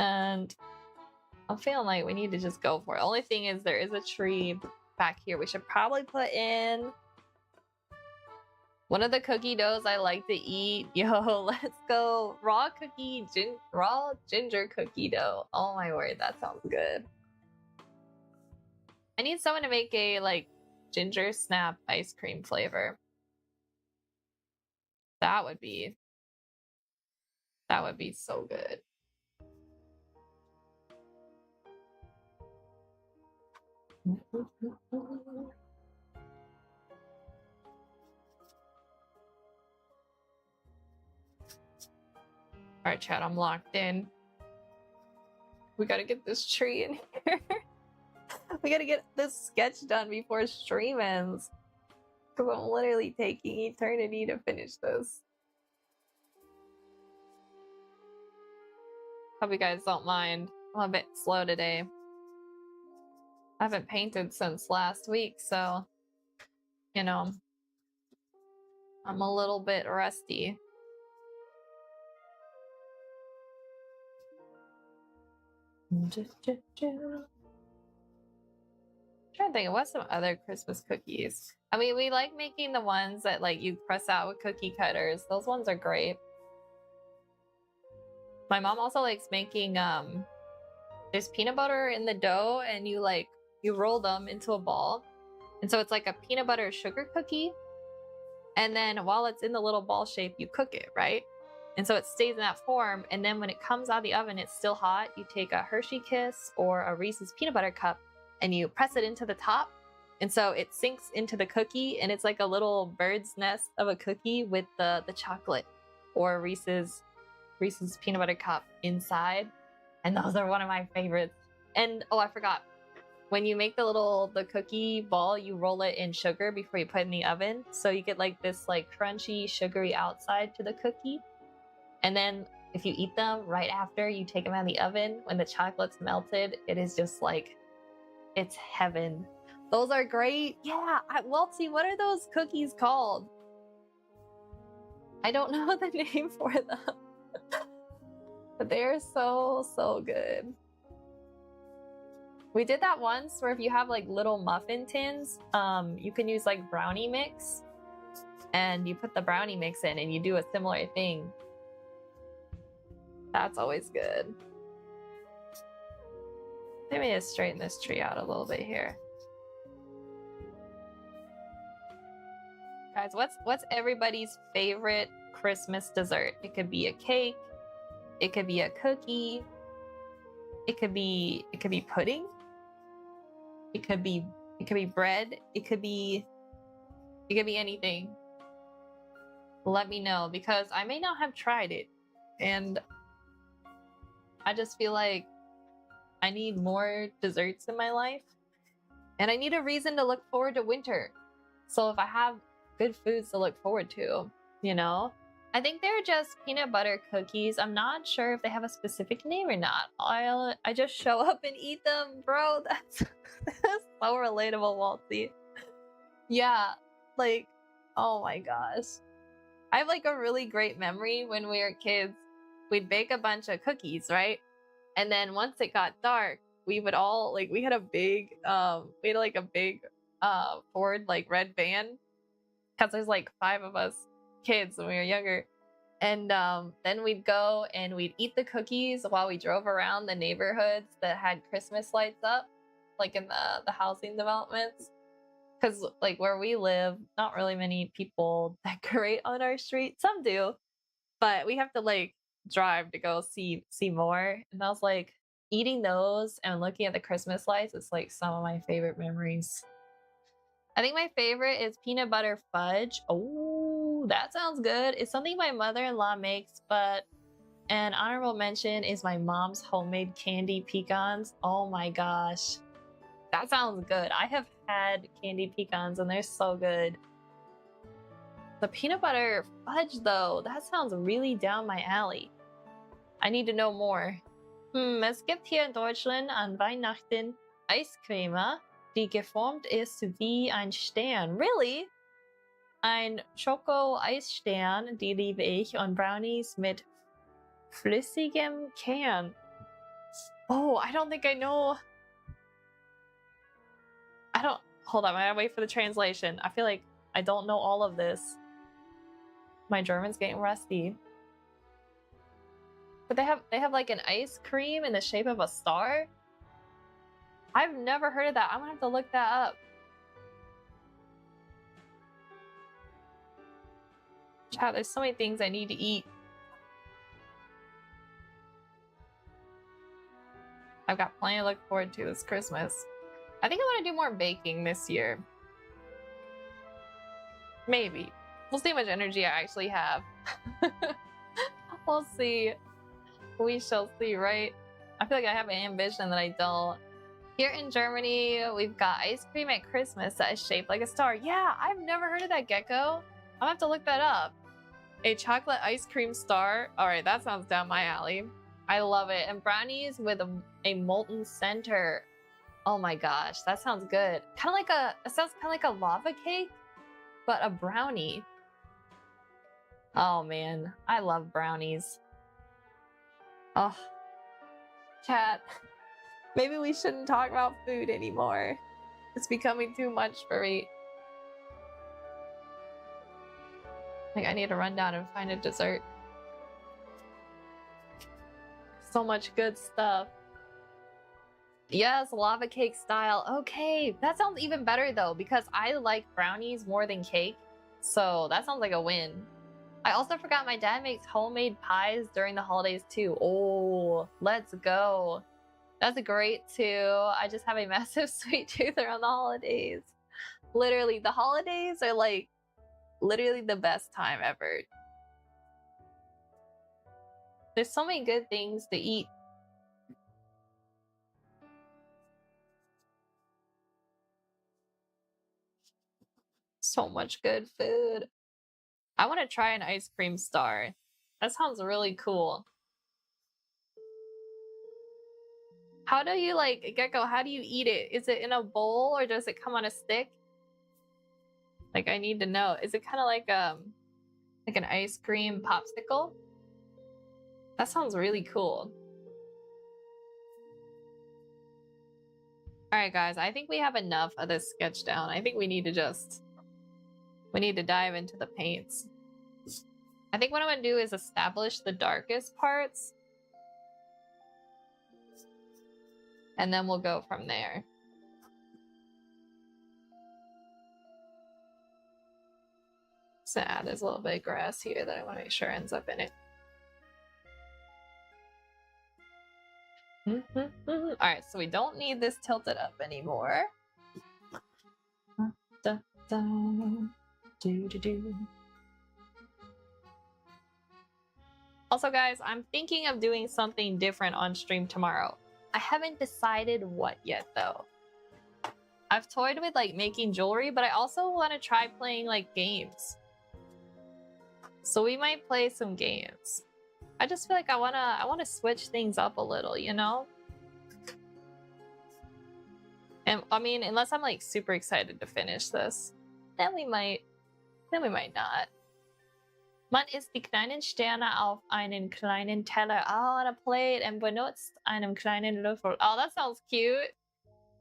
And I'm feeling like we need to just go for it. Only thing is there is a tree back here. We should probably put in one of the cookie doughs I like to eat. Yo, let's go. Raw ginger cookie dough. Oh my word, that sounds good. I need someone to make a like ginger snap ice cream flavor. That would be so good. Alright, chat, I'm locked in. We gotta get this tree in here. We gotta get this sketch done before stream ends. Because I'm literally taking eternity to finish this. Hope you guys don't mind. I'm a bit slow today. I haven't painted since last week, so, you know, I'm a little bit rusty. Trying to think of what's some other Christmas cookies. I mean, we like making the ones that like you press out with cookie cutters. Those ones are great. My mom also likes making there's peanut butter in the dough, and you roll them into a ball, and so it's like a peanut butter sugar cookie. And then while it's in the little ball shape, you cook it, right? And so it stays in that form. And then when it comes out of the oven, it's still hot. You take a Hershey Kiss or a Reese's peanut butter cup and you press it into the top. And so it sinks into the cookie, and it's like a little bird's nest of a cookie with the chocolate or Reese's peanut butter cup inside. And those are one of my favorites. And oh, I forgot. When you make the cookie ball, you roll it in sugar before you put it in the oven. So you get like this like crunchy, sugary outside to the cookie. And then if you eat them right after you take them out of the oven, when the chocolate's melted, it is just like, it's heaven. Those are great. Yeah, Welty, what are those cookies called? I don't know the name for them. But they're so, so good. We did that once where if you have like little muffin tins, you can use like brownie mix, and you put the brownie mix in and you do a similar thing. That's always good. Let me just straighten this tree out a little bit here. Guys, what's everybody's favorite Christmas dessert? It could be a cake, it could be a cookie, it could be pudding, it could be bread, it could be anything. Let me know, because I may not have tried it, and I just feel like I need more desserts in my life, and I need a reason to look forward to winter. So if I have good foods to look forward to, you know? I think they're just peanut butter cookies. I'm not sure if they have a specific name or not. I just show up and eat them, bro. That's so relatable, Waltzy. Yeah, like, oh my gosh. I have like a really great memory when we were kids. We'd bake a bunch of cookies, right? And then once it got dark, we would all like, we had a big Ford like red van, because there's like 5 of us kids when we were younger. And then we'd go and we'd eat the cookies while we drove around the neighborhoods that had Christmas lights up, like in the housing developments. Because like where we live, not really many people decorate on our street. Some do, but we have to like drive to go see more. And I was like, eating those and looking at the Christmas lights, it's like some of my favorite memories. I think my favorite is peanut butter fudge. Oh, that sounds good. It's something my mother-in-law makes, but an honorable mention is my mom's homemade candy pecans. Oh my gosh. That sounds good. I have had candy pecans and they're so good. The peanut butter fudge though, that sounds really down my alley. I need to know more. Es gibt hier in Deutschland an Weihnachten Eiscreme, die geformt ist wie ein Stern. Really? Ein Schoko-Eisstern, die liebe ich, und Brownies mit flüssigem Kern. Oh, I don't think I know. Hold on, I gotta wait for the translation. I feel like I don't know all of this. My German's getting rusty. But they have like an ice cream in the shape of a star? I've never heard of that. I'm gonna have to look that up. Chat, there's so many things I need to eat. I've got plenty to look forward to this Christmas. I think I want to do more baking this year. Maybe. We'll see how much energy I actually have. We'll see. We shall see, right? I feel like I have an ambition that I don't. Here in Germany, we've got ice cream at Christmas that is shaped like a star. Yeah, I've never heard of that, Gecko. I'm gonna have to look that up. A chocolate ice cream star. All right, that sounds down my alley. I love it. And brownies with a molten center. Oh my gosh, that sounds good. It sounds kind of like a lava cake, but a brownie. Oh man, I love brownies. Oh, chat. Maybe we shouldn't talk about food anymore. It's becoming too much for me. Like, I need to run down and find a dessert. So much good stuff. Yes, lava cake style. Okay, that sounds even better though, because I like brownies more than cake. So that sounds like a win. I also forgot my dad makes homemade pies during the holidays too. Oh, let's go. That's great too. I just have a massive sweet tooth around the holidays. Literally, the holidays are like literally the best time ever. There's so many good things to eat. So much good food. I want to try an ice cream star. That sounds really cool. How do you Gecko, how do you eat it? Is it in a bowl or does it come on a stick? Like, I need to know. Is it kind of like an ice cream popsicle? That sounds really cool. All right, guys, I think we have enough of this sketch down. I think we need to dive into the paints. I think what I'm gonna do is establish the darkest parts. And then we'll go from there. So there's a little bit of grass here that I want to make sure ends up in it. All right, so we don't need this tilted up anymore. Also, guys, I'm thinking of doing something different on stream tomorrow. I haven't decided what yet, though. I've toyed with making jewelry, but I also want to try playing games. So we might play some games. I just feel like I wanna switch things up a little, you know? And I mean, unless I'm super excited to finish this, then we might not. Man isst die kleinen Sterne auf einen kleinen Teller on a plate and benutzt einen kleinen Löffel. Oh, that sounds cute.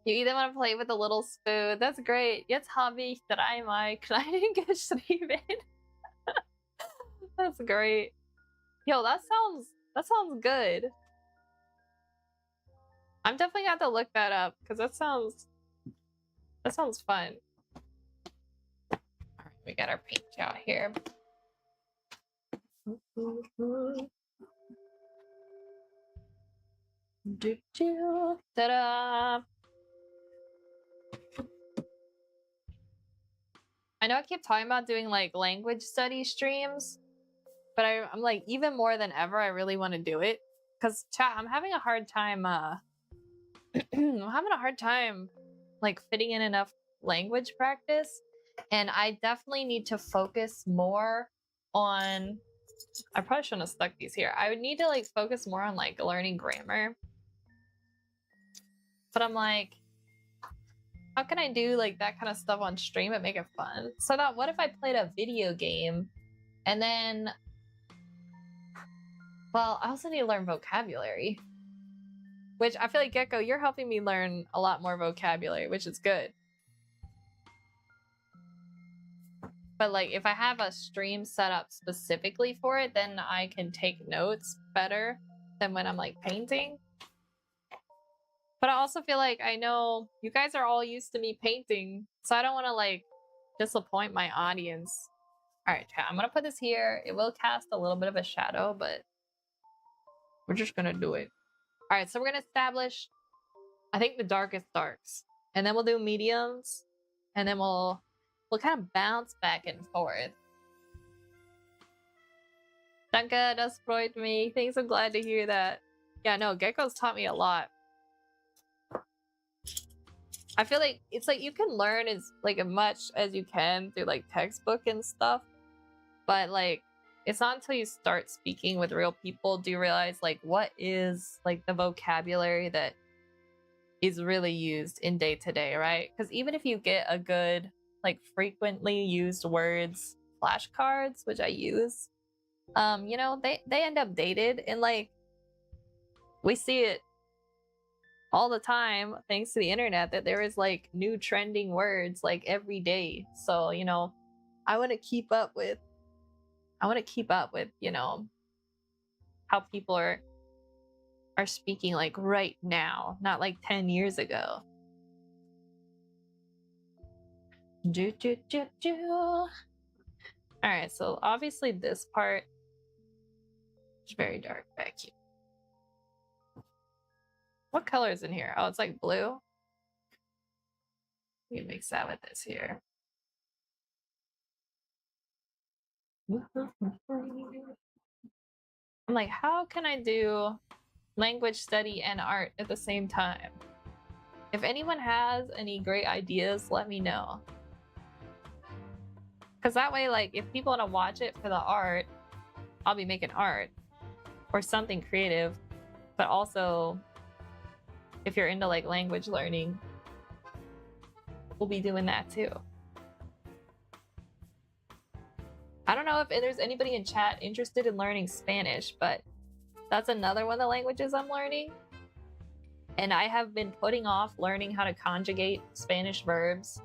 You either want to play with a little spoon. That's great. Jetzt habe ich dreimal kleinen geschrieben. That's great. Yo, that sounds good. I'm definitely gonna have to look that up because that sounds fun. All right, we got our paint out here. Ta-da! I know I keep talking about doing language study streams, but I'm even more than ever, I really want to do it. Because chat, I'm having a hard time fitting in enough language practice. And I definitely need to focus more on I probably shouldn't have stuck these here. I would need to focus more on learning grammar. But I'm how can I do that kind of stuff on stream and make it fun? So that what if I played a video game and then, well, I also need to learn vocabulary. Which I feel like, Gecko, you're helping me learn a lot more vocabulary, which is good. But like, if I have a stream set up specifically for it, then I can take notes better than when I'm like painting. But I also feel like I know you guys are all used to me painting, so I don't want to like disappoint my audience. All right, chat, I'm gonna put this here. It will cast a little bit of a shadow, but we're just gonna do it. All right, so we're gonna establish, I think, the darkest darks, and then we'll do mediums, and then we'll kind of bounce back and forth. Danke, das freut mich. Thanks, I'm glad to hear that. Yeah, no, Gecko's taught me a lot. I feel like it's like you can learn as much as you can through like textbook and stuff, but like it's not until you start speaking with real people do you realize like what is like the vocabulary that is really used in day to day, right? Because even if you get a good like frequently used words flashcards, which I use, you know, they end up dated, and like we see it all the time thanks to the internet that there is like new trending words like every day. So, you know, I want to keep up with you know, how people are speaking like right now, not like 10 years ago. All right, so obviously this part is very dark back here. What color is in here? Oh, it's like blue. We can mix that with this here. I'm like, how can I do language study and art at the same time? If anyone has any great ideas, let me know. Because that way, like, if people want to watch it for the art, I'll be making art or something creative. But also, if you're into like language learning, we'll be doing that too. I don't know if there's anybody in chat interested in learning Spanish, but that's another one of the languages I'm learning. And I have been putting off learning how to conjugate Spanish verbs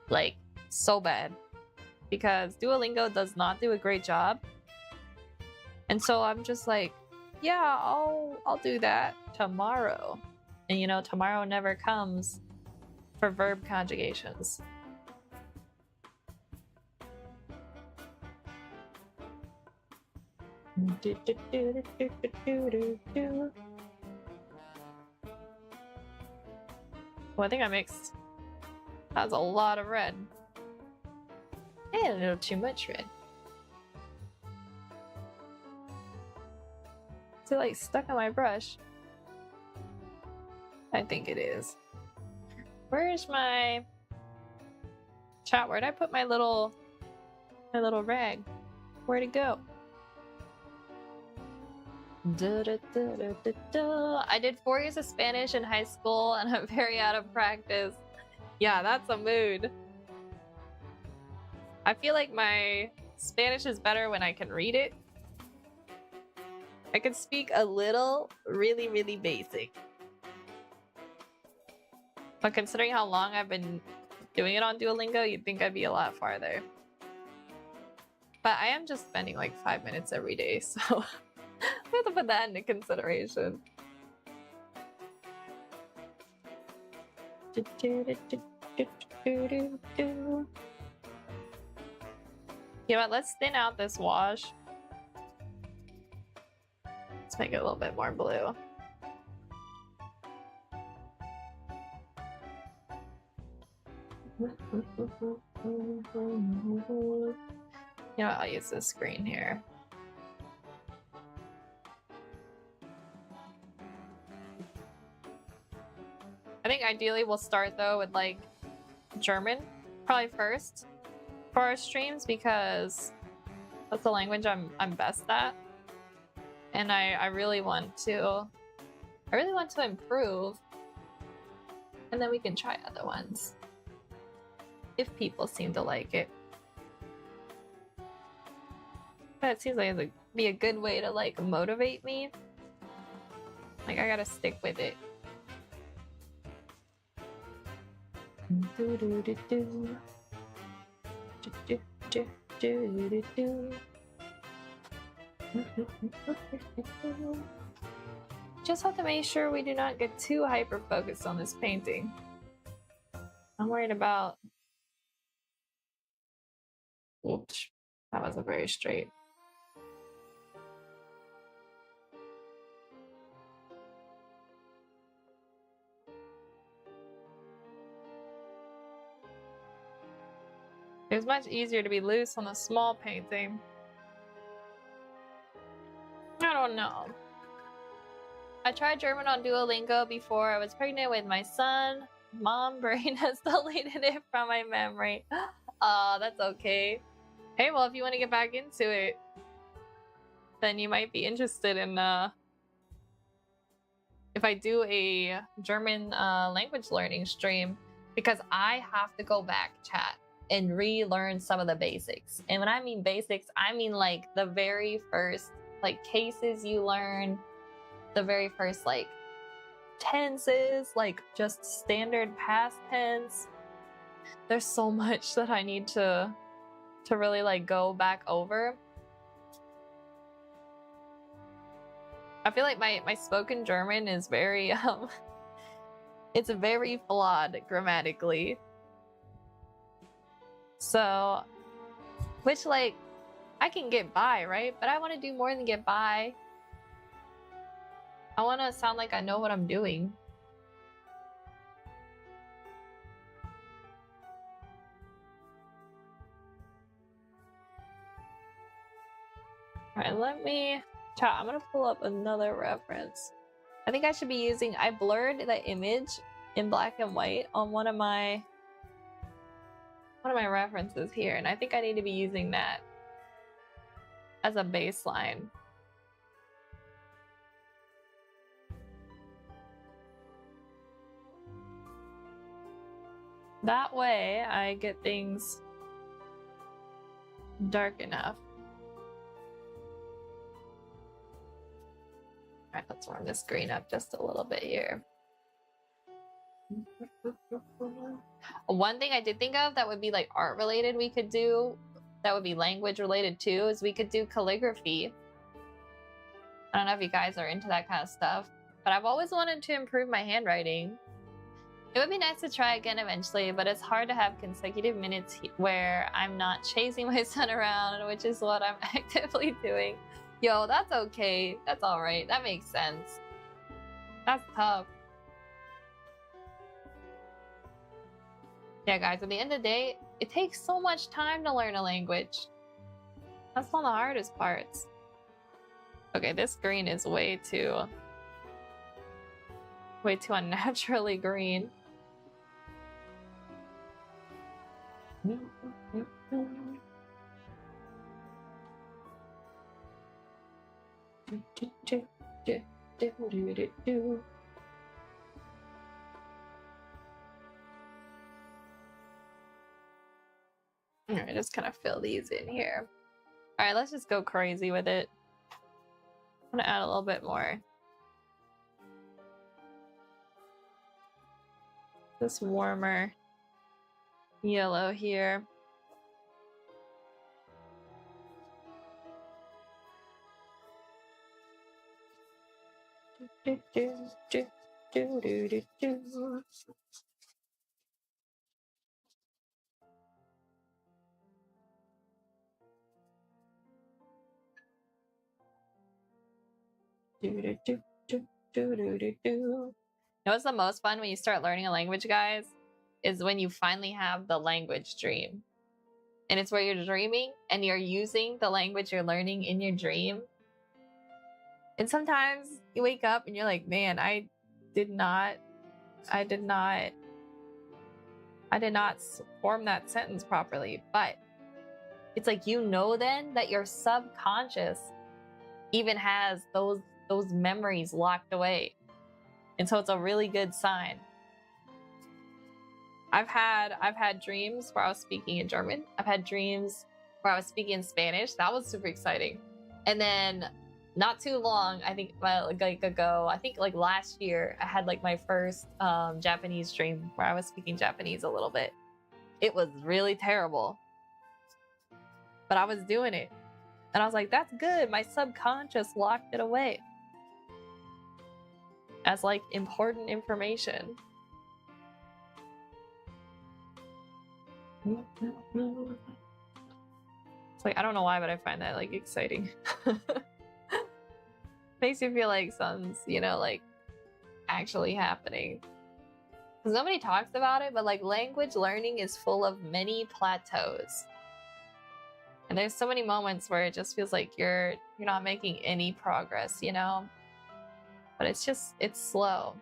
like so bad because Duolingo does not do a great job. And so I'm just like, yeah, I'll do that tomorrow. And you know, tomorrow never comes for verb conjugations. Well, I think I mixed. That's a lot of red. And a little too much red. Is it like stuck on my brush? I think it is. Where's my chat? Where'd I put my little rag? Where'd it go? I did 4 years of Spanish in high school and I'm very out of practice. Yeah, that's a mood. I feel like my Spanish is better when I can read it. I can speak a little, really, really basic. But considering how long I've been doing it on Duolingo, you'd think I'd be a lot farther. But I am just spending like 5 minutes every day, so I have to put that into consideration. You know what, let's thin out this wash. Let's make it a little bit more blue. You know what, I'll use this screen here. I think ideally we'll start though with like German, probably first for our streams because that's the language I'm best at, and I really want to improve, and then we can try other ones if people seem to like it. But it seems like it'd be a good way to like motivate me. Like, I gotta stick with it. Just have to make sure we do not get too hyper focused on this painting. I'm worried about. Oops, that wasn't very straight. It was much easier to be loose on a small painting. I don't know. I tried German on Duolingo before I was pregnant with my son. Mom brain has deleted it from my memory. That's okay. Hey, well, if you want to get back into it, then you might be interested in if I do a German language learning stream, because I have to go back, chat, and relearn some of the basics. And when I mean basics, I mean like the very first like cases you learn, the very first like tenses, like just standard past tense. There's so much that I need to really like go back over. I feel like my spoken German is very it's very flawed grammatically. So, which like I can get by, right? But I want to do more than get by. I want to sound like I know what I'm doing. All right, let me chat. I'm gonna pull up another reference. I think I should be using. I blurred the image in black and white on one of my references here, and I think I need to be using that as a baseline. That way, I get things dark enough. All right, let's warm this green up just a little bit here. One thing I did think of that would be like art related we could do, that would be language related too, is we could do calligraphy. I don't know if you guys are into that kind of stuff, but I've always wanted to improve my handwriting. It would be nice to try again eventually, but it's hard to have consecutive minutes where I'm not chasing my son around, which is what I'm actively doing. Yo, that's okay. That's all right. That makes sense. That's tough. Yeah, guys, at the end of the day, it takes so much time to learn a language. That's one of the hardest parts. Okay, this green is way too unnaturally green. All right, just kind of fill these in here. All right, let's just go crazy with it. I'm gonna add a little bit more. This warmer yellow here. You know what's the most fun when you start learning a language, guys? Is when you finally have the language dream. And it's where you're dreaming and you're using the language you're learning in your dream. And sometimes you wake up and you're like, man, I did not form that sentence properly. But it's like, you know, then that your subconscious even has those memories locked away. And so it's a really good sign. I've had dreams where I was speaking in German. I've had dreams where I was speaking in Spanish. That was super exciting. And then not too long, I think like ago, I think like last year, I had like my first Japanese stream where I was speaking Japanese a little bit. It was really terrible, but I was doing it. And I was like, that's good. My subconscious locked it away as like important information. It's like, I don't know why, but I find that like exciting. Makes you feel like something's, you know, like actually happening. Because nobody talks about it, but like language learning is full of many plateaus. And there's so many moments where it just feels like you're not making any progress, you know? But it's slow.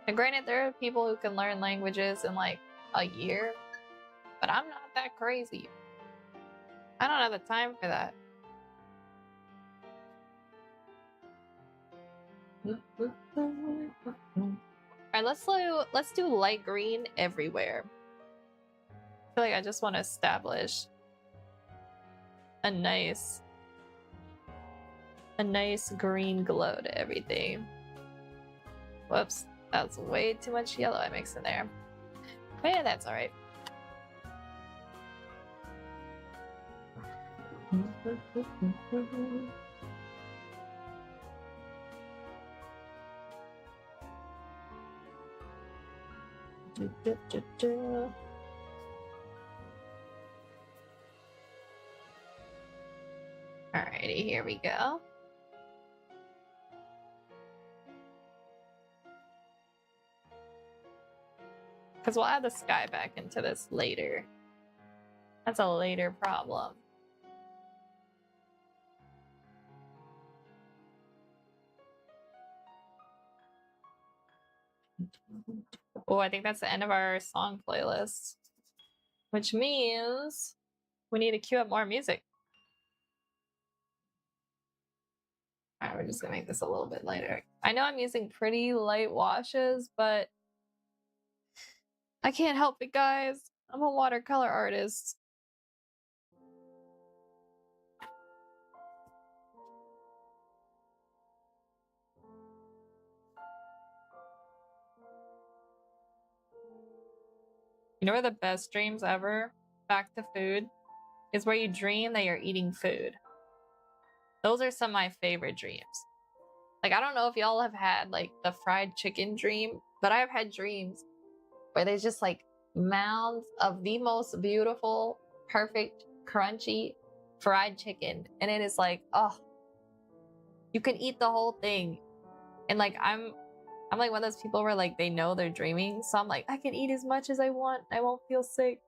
And granted, there are people who can learn languages in like a year, but I'm not that crazy. I don't have the time for that. Alright, let's do light green everywhere. I feel like I just want to establish a nice green glow to everything. Whoops, that's way too much yellow I mixed in there. But yeah, that's alright. Alrighty, here we go. Because we'll add the sky back into this later. That's a later problem. Oh, I think that's the end of our song playlist. Which means we need to queue up more music. Alright, we're just gonna make this a little bit lighter. I know I'm using pretty light washes, but I can't help it, guys. I'm a watercolor artist. You know where the best dreams ever, back to food, is where you dream that you're eating food. Those are some of my favorite dreams. Like, I don't know if y'all have had like the fried chicken dream, but I've had dreams where there's just like mounds of the most beautiful, perfect, crunchy fried chicken. And it is like, oh, you can eat the whole thing. And like, I'm like one of those people where like they know they're dreaming. So I'm like, I can eat as much as I want. I won't feel sick.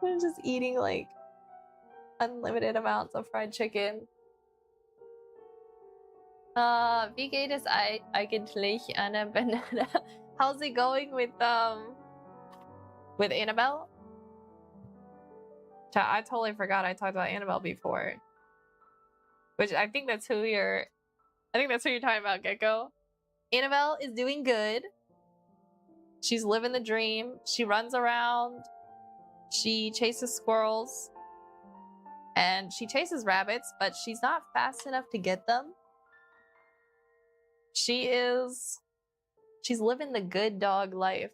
I'm just eating like unlimited amounts of fried chicken. Wie geht es eigentlich, Anna Banana? How's it going with Annabelle? I totally forgot I talked about Annabelle before. Which I think that's who you're talking about, Gecko. Annabelle is doing good. She's living the dream. She runs around. She chases squirrels. And she chases rabbits, but she's not fast enough to get them. She's living the good dog life.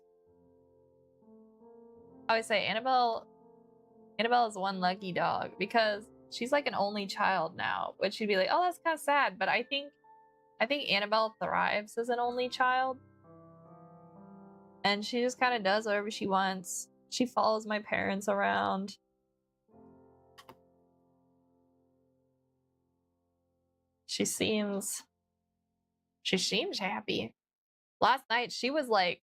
I always say Annabelle is one lucky dog because she's like an only child now, which you'd be like, oh, that's kind of sad. But I think Annabelle thrives as an only child. And she just kind of does whatever she wants. She follows my parents around. She seems happy. Last night, she was like,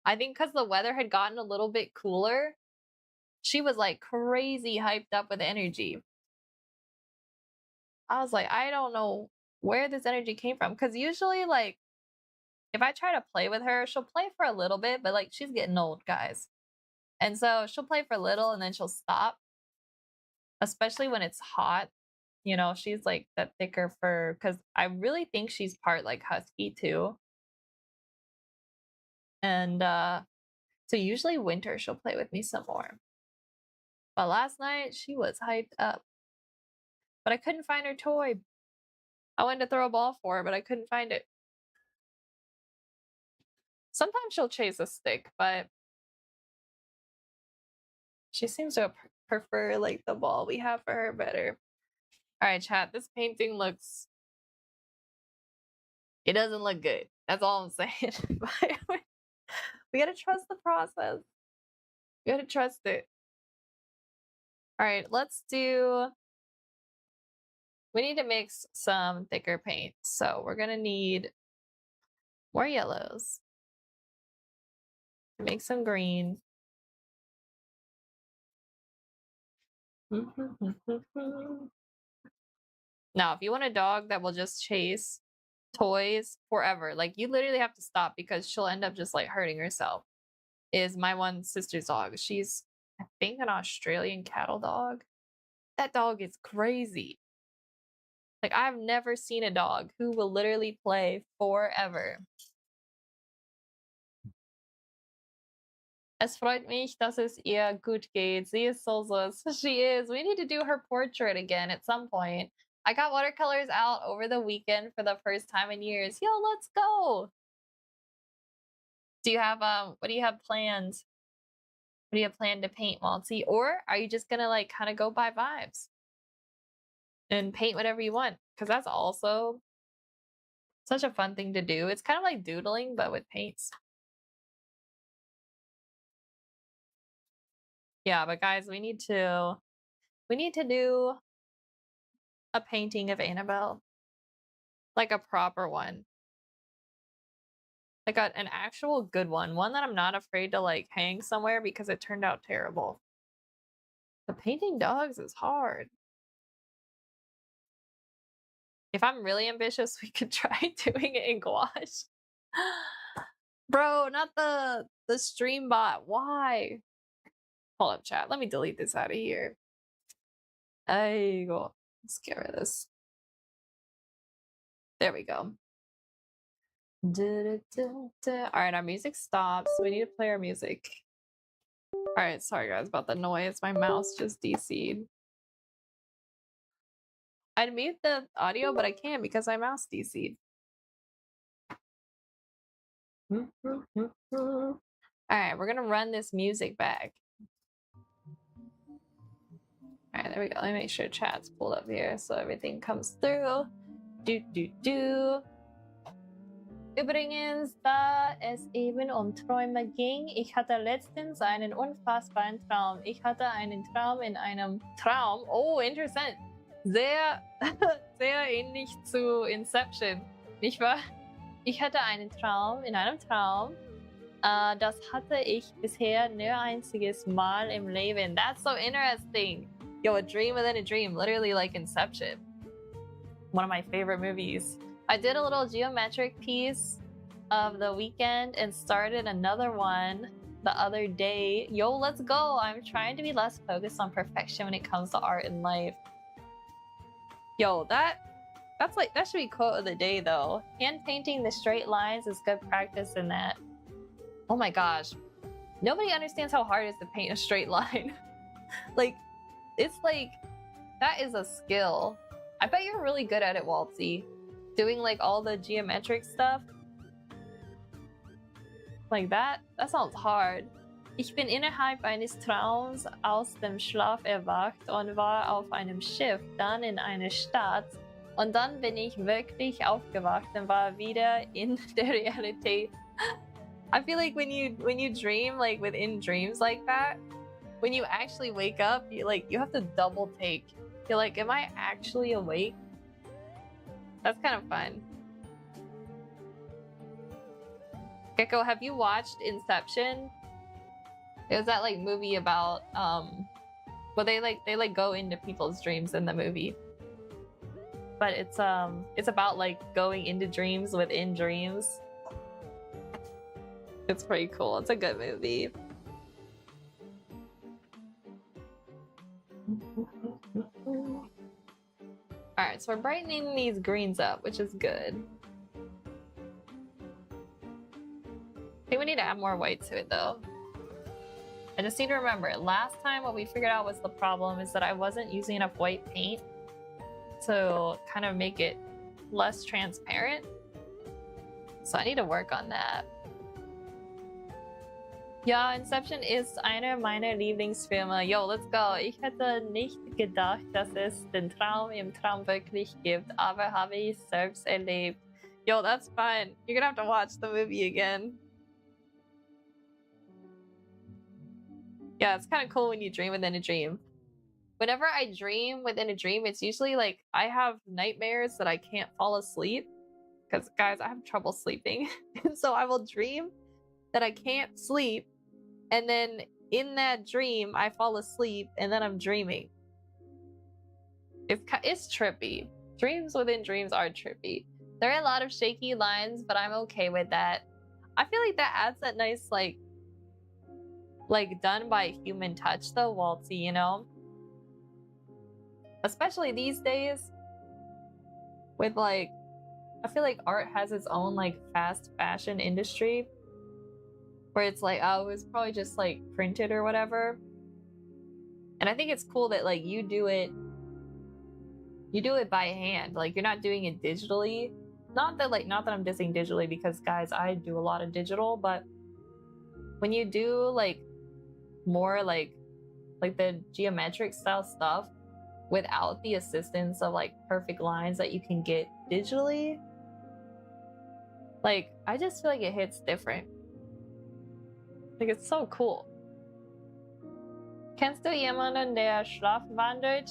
I think because the weather had gotten a little bit cooler, she was like crazy hyped up with energy. I was like, I don't know where this energy came from. Because usually, like, if I try to play with her, she'll play for a little bit, but like, she's getting old, guys. And so she'll play for a little and then she'll stop. Especially when it's hot. You know, she's like that thicker fur. Because I really think she's part like husky too. And so usually winter she'll play with me some more. But last night she was hyped up. But I couldn't find her toy. I wanted to throw a ball for her, but I couldn't find it. Sometimes she'll chase a stick, but she seems to prefer like the ball we have for her better. All right, chat. This painting looks. It doesn't look good. That's all I'm saying. We gotta trust the process. We gotta trust it. All right, let's do. We need to mix some thicker paint, so we're gonna need more yellows. Make some green. Now, if you want a dog that will just chase toys forever, like you literally have to stop because she'll end up just like hurting herself, is my one sister's dog. She's, I think, an Australian cattle dog. That dog is crazy. Like, I've never seen a dog who will literally play forever. Es freut mich, dass es ihr gut geht. Sie ist so süß. She is. We need to do her portrait again at some point. I got watercolors out over the weekend for the first time in years. Yo, let's go. Do you have what do you have planned? What do you have planned to paint, Malty? Or are you just gonna like kind of go by vibes and paint whatever you want? Because that's also such a fun thing to do. It's kind of like doodling, but with paints. Yeah, but guys, we need to do a painting of Annabelle. Like a proper one. Like an actual good one. One that I'm not afraid to like hang somewhere because it turned out terrible. But painting dogs is hard. If I'm really ambitious, we could try doing it in gouache. Bro, not the stream bot. Why? Hold up, chat. Let me delete this out of here. There you go. Let's get rid of this. There we go. Alright, our music stops. We need to play our music. Alright, sorry guys about the noise. My mouse just DC'd. I'd mute the audio, but I can't because my mouse DC'd. Alright, we're gonna run this music back. Alright, there we go. Let me make sure chat's pulled up here so everything comes through. Übrigens, da es eben Träume ging, ich hatte letztens einen unfassbaren Traum. Ich hatte einen Traum in einem Traum. Oh, interessant. Sehr, sehr ähnlich zu Inception, nicht wahr? Ich hatte einen Traum in einem Traum. Das hatte ich bisher nur einziges Mal im Leben. That's so interesting. Yo, a dream within a dream. Literally like Inception. One of my favorite movies. I did a little geometric piece of the weekend and started another one the other day. Yo, let's go. I'm trying to be less focused on perfection when it comes to art and life. Yo, that's like, that should be quote of the day though. Hand painting the straight lines is good practice in that. Oh my gosh. Nobody understands how hard it is to paint a straight line. Like, it's like, that is a skill. I bet you're really good at it, Waltzy. Doing like all the geometric stuff. Like that sounds hard. Ich bin innerhalb eines Traums aus dem Schlaf erwacht und war auf einem Schiff, dann in einer Stadt. Und dann bin ich wirklich aufgewacht und war wieder in der Realität. I feel like when you dream like within dreams like that, when you actually wake up, you have to double take. You're like, am I actually awake? That's kind of fun. Gecko, have you watched Inception? It was that like movie about well they go into people's dreams in the movie. But it's about like going into dreams within dreams. It's pretty cool. It's a good movie. Alright, so we're brightening these greens up, which is good. I think we need to add more white to it though. I just need to remember, last time what we figured out was the problem is that I wasn't using enough white paint. to kind of make it less transparent. So I need to work on that. Ja, Inception ist einer meiner Lieblingsfilme. Yo, let's go. Ich hätte nicht gedacht, dass es den Traum im Traum wirklich gibt, aber habe ich selbst erlebt. Yo, that's fine. You're gonna have to watch the movie again. Yeah, it's kind of cool when you dream within a dream. Whenever I dream within a dream, it's usually like I have nightmares that I can't fall asleep. Because, guys, I have trouble sleeping. So I will dream that I can't sleep. And then in that dream, I fall asleep and then I'm dreaming. It's trippy. Dreams within dreams are trippy. There are a lot of shaky lines, but I'm okay with that. I feel like that adds that nice, like done by human touch though, Waltzy, you know? Especially these days with like, I feel like art has its own like fast fashion industry where it's like, oh, it was probably just like printed or whatever. And I think it's cool that like you do it by hand. Like you're not doing it digitally. Not that I'm dissing digitally, because guys, I do a lot of digital, but when you do like more like the geometric style stuff without the assistance of like perfect lines that you can get digitally, like I just feel like it hits different. Like it's so cool. Kennst du jemanden, der schlafwandelt?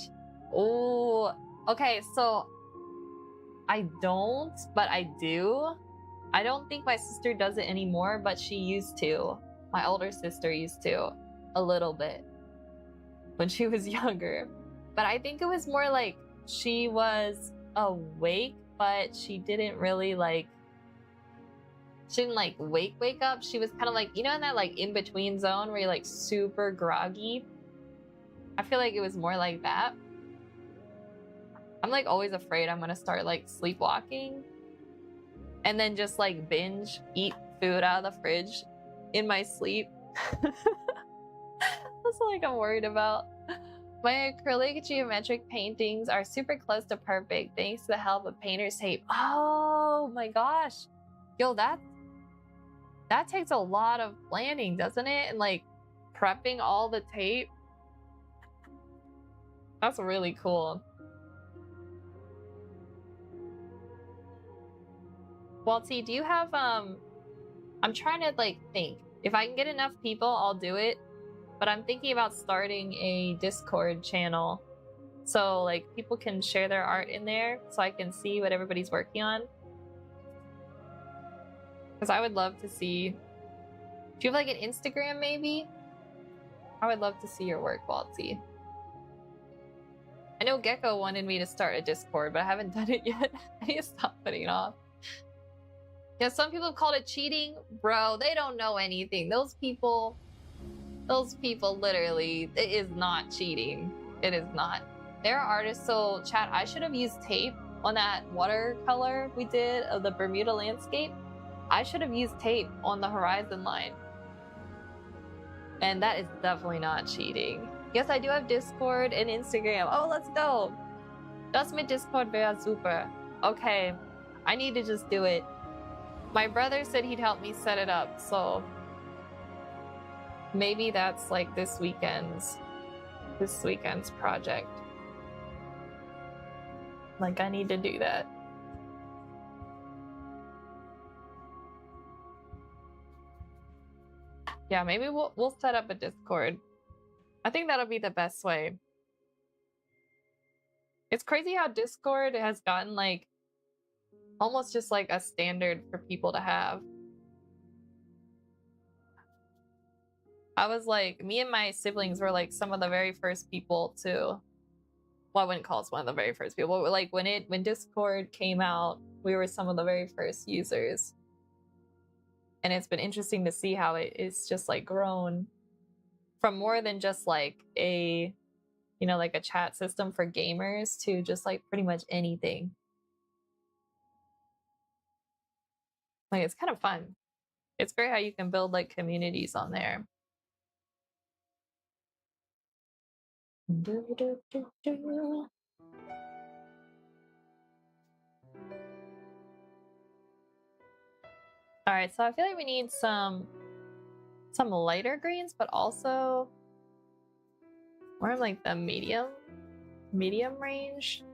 Oh, okay, so I don't, but I do. I don't think my sister does it anymore, but she used to. My older sister used to a little bit when she was younger. But I think it was more like she was awake, but she didn't really like, she didn't like wake up. She was kind of like, you know, in that like in between zone where you're like super groggy. I feel like it was more like that. I'm like always afraid I'm gonna start like sleepwalking and then just like binge eat food out of the fridge in my sleep. That's like I'm worried about. My acrylic geometric paintings are super close to perfect thanks to the help of painter's tape. Oh my gosh. Yo, that takes a lot of planning, doesn't it? And like prepping all the tape. That's really cool. Waltzy, do you have I'm trying to like think. If I can get enough people, I'll do it. But I'm thinking about starting a Discord channel. So like people can share their art in there so I can see what everybody's working on. Because I would love to see. Do you have like an Instagram maybe? I would love to see your work, Waltzy. I know Gecko wanted me to start a Discord, but I haven't done it yet. I need to stop putting it off. Yeah, some people have called it cheating. Bro, they don't know anything. Those people literally, it is not cheating. It is not. There are artists, so chat, I should have used tape on that watercolor we did of the Bermuda landscape. I should have used tape on the horizon line. And that is definitely not cheating. Yes, I do have Discord and Instagram. Oh, let's go. Das mit Discord wäre super. Okay, I need to just do it. My brother said he'd help me set it up, so maybe that's like this weekend's project. Like I need to do that. Yeah, maybe we'll set up a Discord. I think that'll be the best way. It's crazy how Discord has gotten like almost just like a standard for people to have. I was like, me and my siblings were like some of the very first people to, well, I wouldn't call us one of the very first people, but like when Discord came out, we were some of the very first users. And it's been interesting to see how it's just like grown from more than just like a, you know, like a chat system for gamers to just like pretty much anything. Like it's kind of fun. It's great how you can build like communities on there. All right, so I feel like we need some lighter greens, but also more of like the medium range.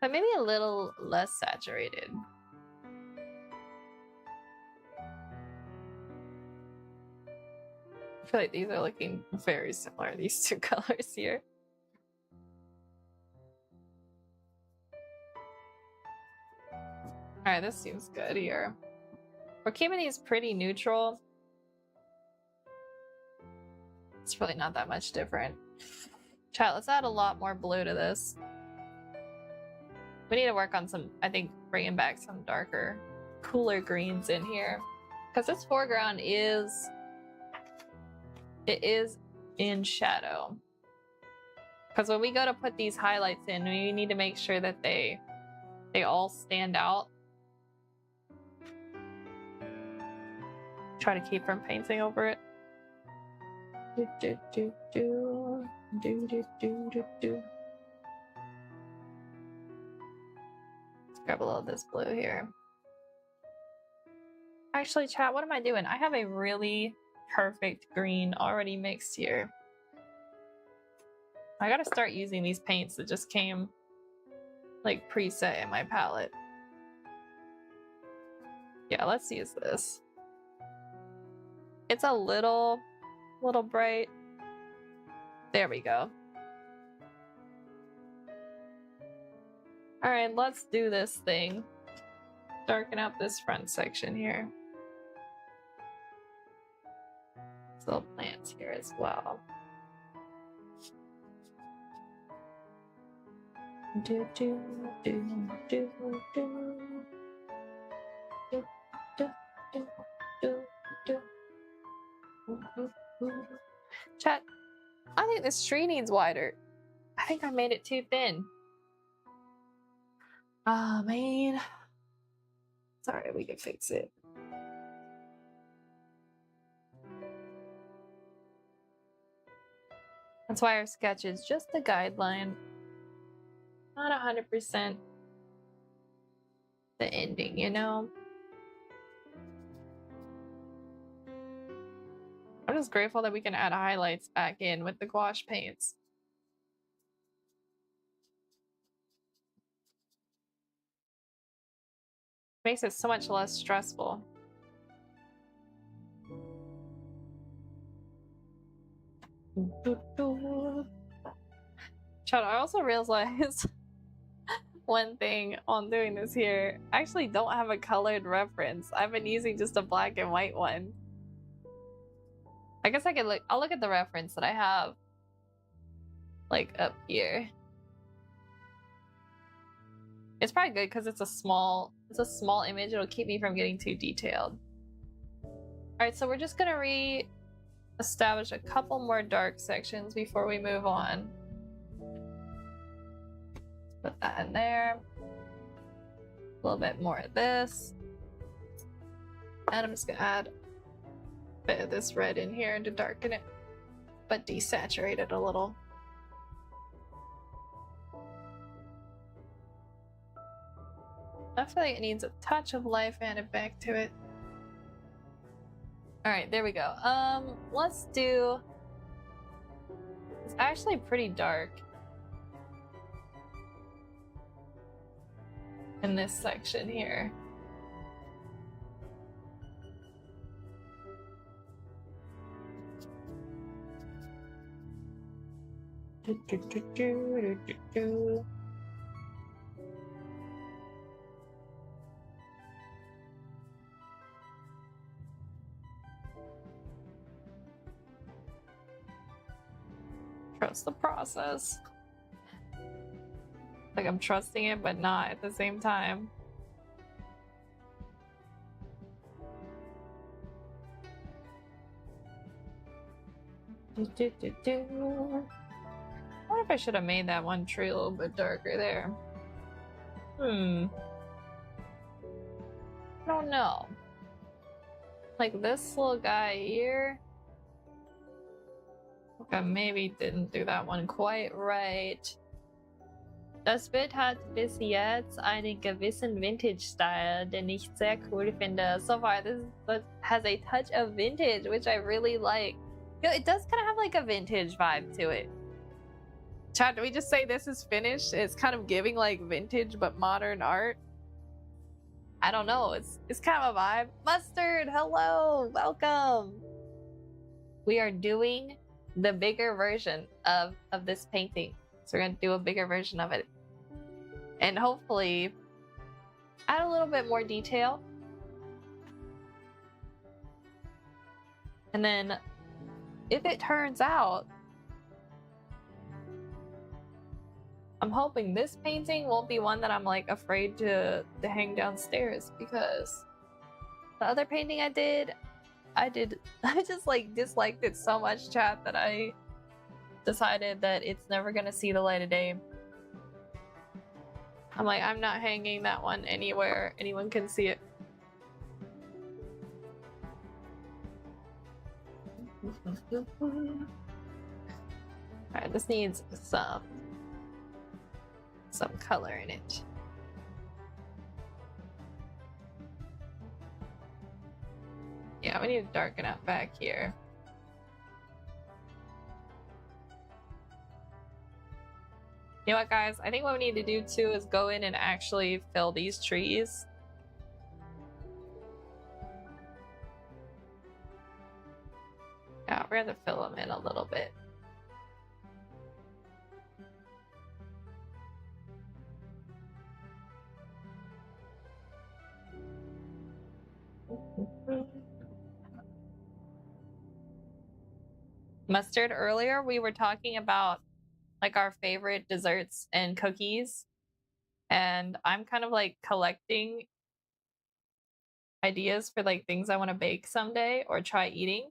But maybe a little less saturated. I feel like these are looking very similar, these two colors here. All right, this seems good here. We're keeping these pretty neutral. It's really not that much different. Chat, let's add a lot more blue to this. We need to work on some, I think, bringing back some darker, cooler greens in here. Because this foreground is in shadow. Because when we go to put these highlights in, we need to make sure that they all stand out. Try to keep from painting over it. Let's grab a little of this blue here. Actually, chat, what am I doing? I have a really perfect green already mixed here. I gotta start using these paints that just came like preset in my palette. Yeah, let's use this. It's a little bright. There we go. All right, let's do this thing. Darken up this front section here. Little plants here as well. Do, do, do, do, do. Do, do, do, do, do. Chat, I think this tree needs wider. I think I made it too thin. Ah, man. Sorry, we can fix it. That's why our sketch is just a guideline. Not 100% the ending, you know? I'm just grateful that we can add highlights back in with the gouache paints. Makes it so much less stressful. Chad, I also realized one thing on doing this here. I actually don't have a colored reference. I've been using just a black and white one. I guess I could look. I'll look at the reference that I have, like up here. It's probably good because it's a small image. It'll keep me from getting too detailed. All right, so we're just gonna re-establish a couple more dark sections before we move on. Put that in there. A little bit more of this. And I'm just gonna add a bit of this red in here to darken it, but desaturate it a little. I feel like it needs a touch of life added back to it. All right, there we go. Let's do. It's actually pretty dark in this section here. Trust the process. Like I'm trusting it, but not at the same time. I wonder if I should have made that one tree a little bit darker there. I don't know. Like this little guy here. I maybe didn't do that one quite right. Das Bild hat bis jetzt einen gewissen Vintage-Style, den ich sehr cool finde. So far, this has a touch of vintage, which I really like. You know, it does kind of have like a vintage vibe to it. Chat, do we just say this is finished? It's kind of giving like vintage but modern art. I don't know. It's kind of a vibe. Mustard, hello, welcome. We are doing the bigger version of this painting. So we're gonna do a bigger version of it. And hopefully add a little bit more detail. And then if it turns out, I'm hoping this painting won't be one that I'm like afraid to hang downstairs, because the other painting I just like disliked it so much, chat, that I decided that it's never gonna see the light of day. I'm like, I'm not hanging that one anywhere anyone can see it. Alright, this needs some color in it. Yeah, we need to darken up back here. You know what, guys? I think what we need to do too is go in and actually fill these trees. Yeah, we're gonna fill them in a little bit. Mustard, earlier we were talking about like our favorite desserts and cookies, and I'm kind of like collecting ideas for like things I want to bake someday or try eating.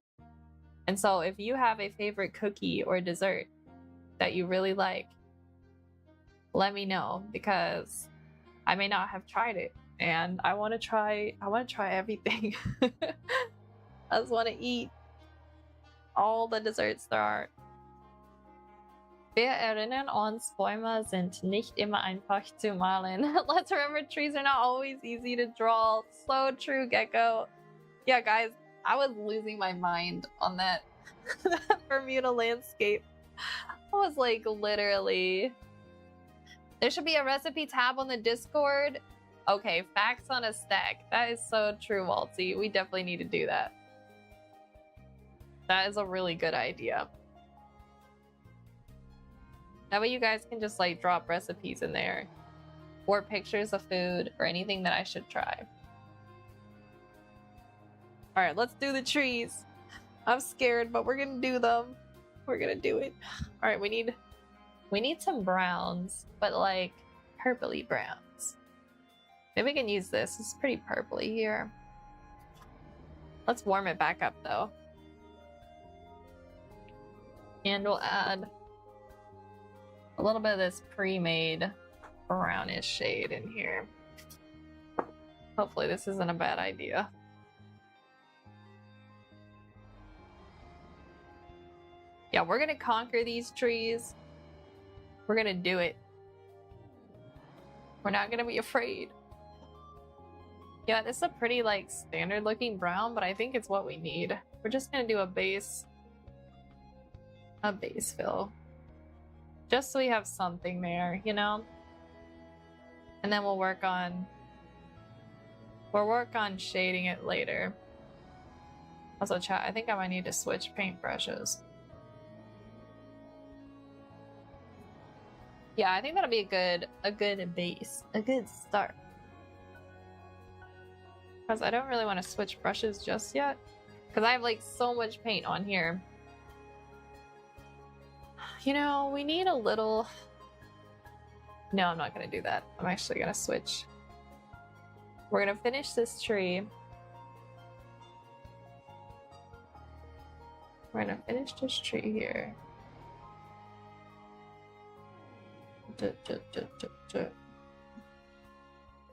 And so if you have a favorite cookie or dessert that you really like, let me know, because I may not have tried it and I want to try everything. I just want to eat all the desserts there are. Wir erinnern uns, Bäume sind nicht immer einfach zu malen. Let's remember, trees are not always easy to draw. So true, Gecko. Yeah, guys, I was losing my mind on that Bermuda landscape. I was like, literally. There should be a recipe tab on the Discord. Okay, facts on a stack. That is so true, Walty. We definitely need to do that. That is a really good idea. That way you guys can just like drop recipes in there, or pictures of food, or anything that I should try. All right, let's do the trees. I'm scared, but we're gonna do them. We're gonna do it. All right, we need some browns, but like purpley browns. Maybe we can use this. It's pretty purpley here. Let's warm it back up though. And we'll add a little bit of this pre-made brownish shade in here. Hopefully this isn't a bad idea. Yeah, we're gonna conquer these trees. We're gonna do it. We're not gonna be afraid. Yeah, this is a pretty like standard looking brown, but I think it's what we need. We're just gonna do a base fill. Just so we have something there, you know? And then we'll work on shading it later. Also, chat, I think I might need to switch paintbrushes. Yeah, I think that'll be a good base, a good start. Because I don't really want to switch brushes just yet, because I have like so much paint on here. You know, we need a little... No, I'm not going to do that. I'm actually going to switch. We're going to finish this tree. We're going to finish this tree here.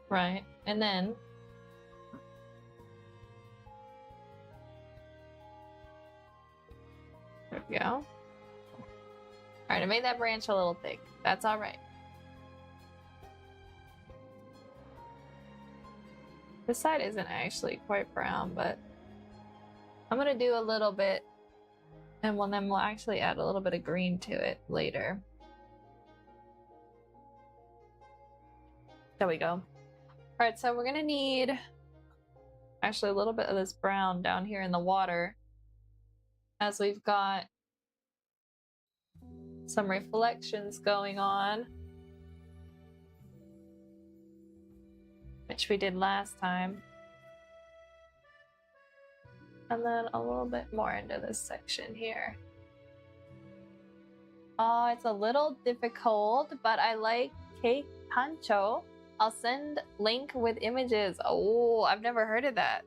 Right, and then... There we go. Alright, I made that branch a little thick. That's alright. This side isn't actually quite brown, but I'm gonna do a little bit, and then we'll actually add a little bit of green to it later. There we go. All right, so we're gonna need actually a little bit of this brown down here in the water, as we've got some reflections going on, which we did last time. And then a little bit more into this section here. Oh, it's a little difficult, but I like cake pancho. I'll send link with images. Oh, I've never heard of that.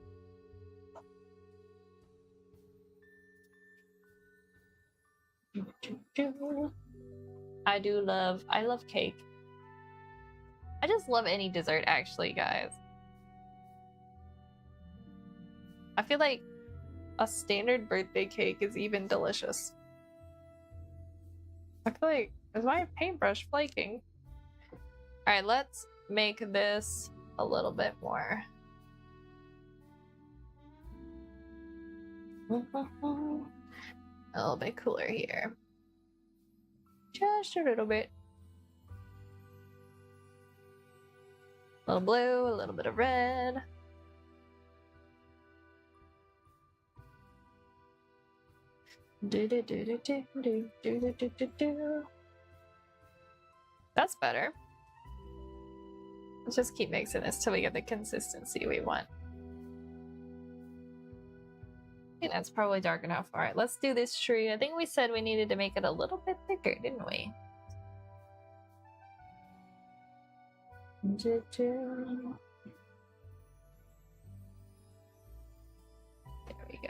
I love cake. I just love any dessert, actually, guys. I feel like a standard birthday cake is even delicious. I feel like, is my paintbrush flaking? All right, let's make this a little bit more. A little bit cooler here. Just a little bit. A little blue, a little bit of red. That's better. Let's just keep mixing this till we get the consistency we want. I think that's probably dark enough. All right, let's do this tree. I think we said we needed to make it a little bit thicker, didn't we? There we go.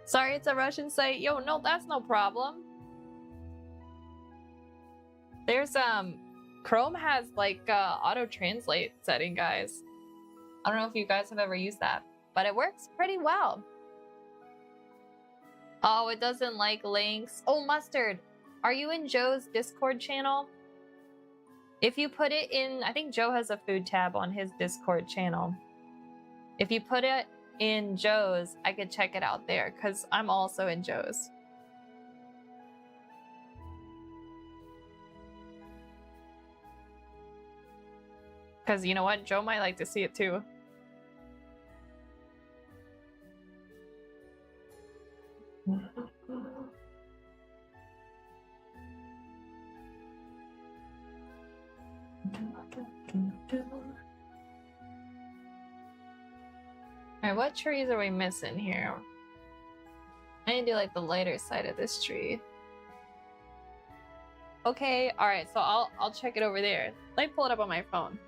Sorry, it's a Russian site. Yo, no, that's no problem. There's Chrome has like auto translate setting, guys. I don't know if you guys have ever used that, but it works pretty well. Oh, it doesn't like links. Oh, Mustard, are you in Joe's Discord channel? If you put it in, I think Joe has a food tab on his Discord channel. If you put it in Joe's, I could check it out there because I'm also in Joe's. Because you know what? Joe might like to see it too. Alright, what trees are we missing here? I need to do like the lighter side of this tree. Okay, alright, so I'll check it over there. Let me pull it up on my phone.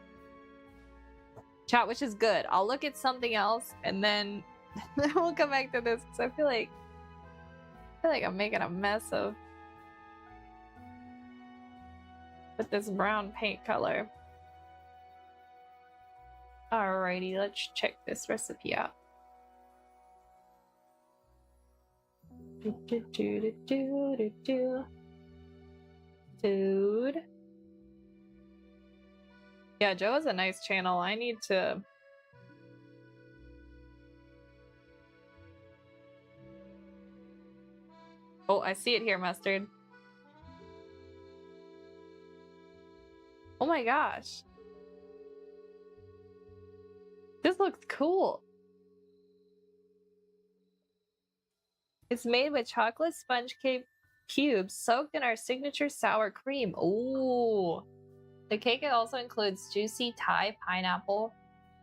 Chat, which is good. I'll look at something else and then we'll come back to this because I feel like I'm making a mess of with this brown paint color. Alrighty, let's check this recipe out. Food. Yeah, Joe has a nice channel. I need to... Oh, I see it here, Mustard. Oh my gosh. This looks cool. It's made with chocolate sponge cake cubes soaked in our signature sour cream. Ooh. The cake also includes juicy Thai pineapple,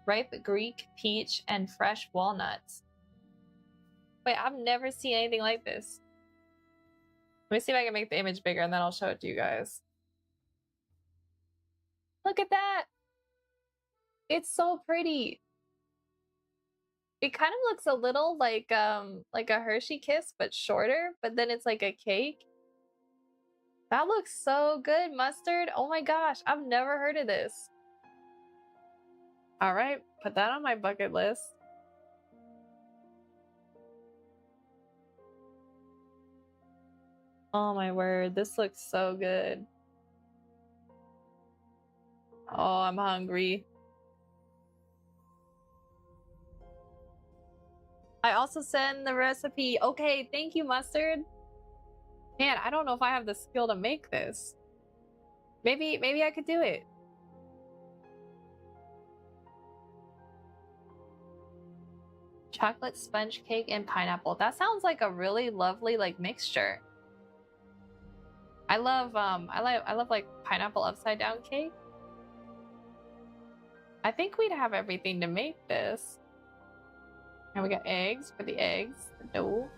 ripe Greek peach, and fresh walnuts. Wait, I've never seen anything like this. Let me see if I can make the image bigger and then I'll show it to you guys. Look at that! It's so pretty. It kind of looks a little like a Hershey Kiss, but shorter, but then it's like a cake. That looks so good, Mustard. Oh my gosh, I've never heard of this. All right, put that on my bucket list. Oh my word, this looks so good. Oh, I'm hungry. I also send the recipe. Okay, thank you, Mustard. Man, I don't know if I have the skill to make this. Maybe I could do it. Chocolate sponge cake and pineapple. That sounds like a really lovely like mixture. I love like pineapple upside down cake. I think we'd have everything to make this. And we got eggs for the eggs. No.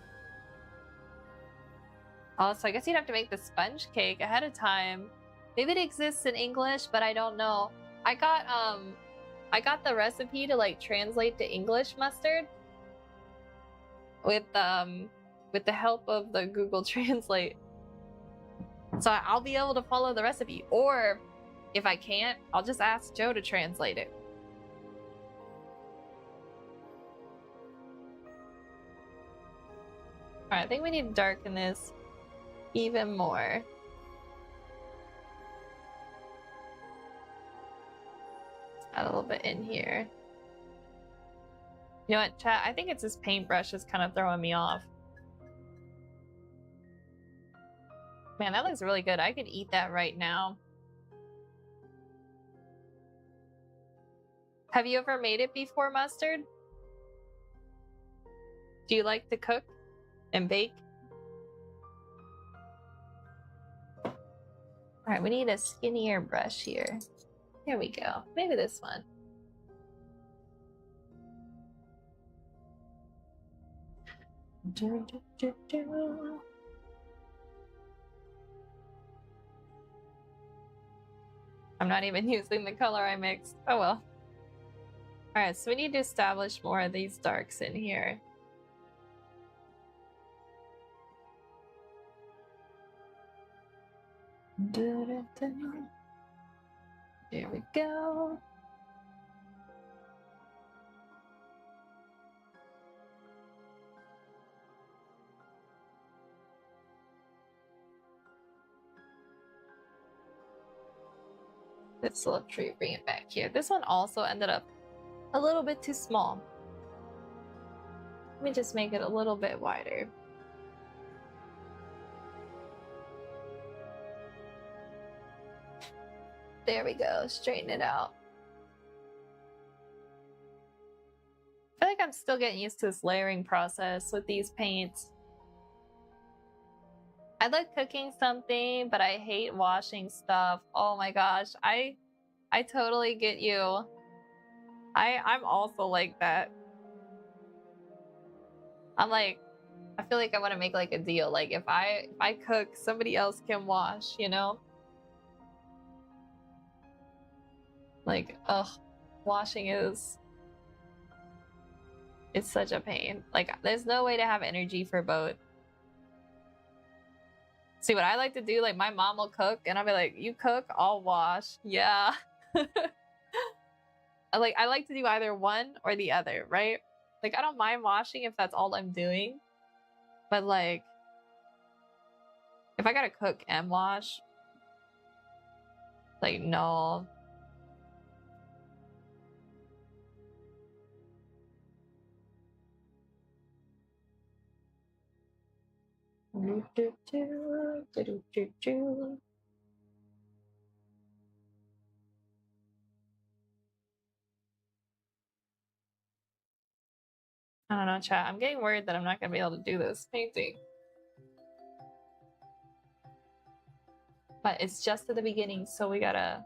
Oh, so I guess you'd have to make the sponge cake ahead of time. Maybe it exists in English, but I don't know. I got the recipe to like translate to English, Mustard. With the help of the Google Translate. So I'll be able to follow the recipe. Or if I can't, I'll just ask Joe to translate it. Alright, I think we need to darken this even more. Add a little bit in here. You know what, chat? I think it's this paintbrush is kind of throwing me off. Man, that looks really good. I could eat that right now. Have you ever made it before, Mustard? Do you like to cook and bake? Alright, we need a skinnier brush here. Here we go. Maybe this one. I'm not even using the color I mixed. Oh well. Alright, so we need to establish more of these darks in here. There we go. This little tree, bring it back here. This one also ended up a little bit too small. Let me just make it a little bit wider. There we go, straighten it out. I feel like I'm still getting used to this layering process with these paints. I like cooking something, but I hate washing stuff. Oh my gosh, I totally get you. I'm also like that. I'm like, I feel like I want to make like a deal. Like if I cook, somebody else can wash, you know? Like, ugh, washing is, it's such a pain. Like there's no way to have energy for both. See, what I like to do, like my mom will cook and I'll be like, you cook, I'll wash. Yeah. I like to do either one or the other, right? Like I don't mind washing if that's all I'm doing. But like if I gotta cook and wash, like no. I don't know, chat. I'm getting worried that I'm not gonna be able to do this painting. But it's just at the beginning, so we gotta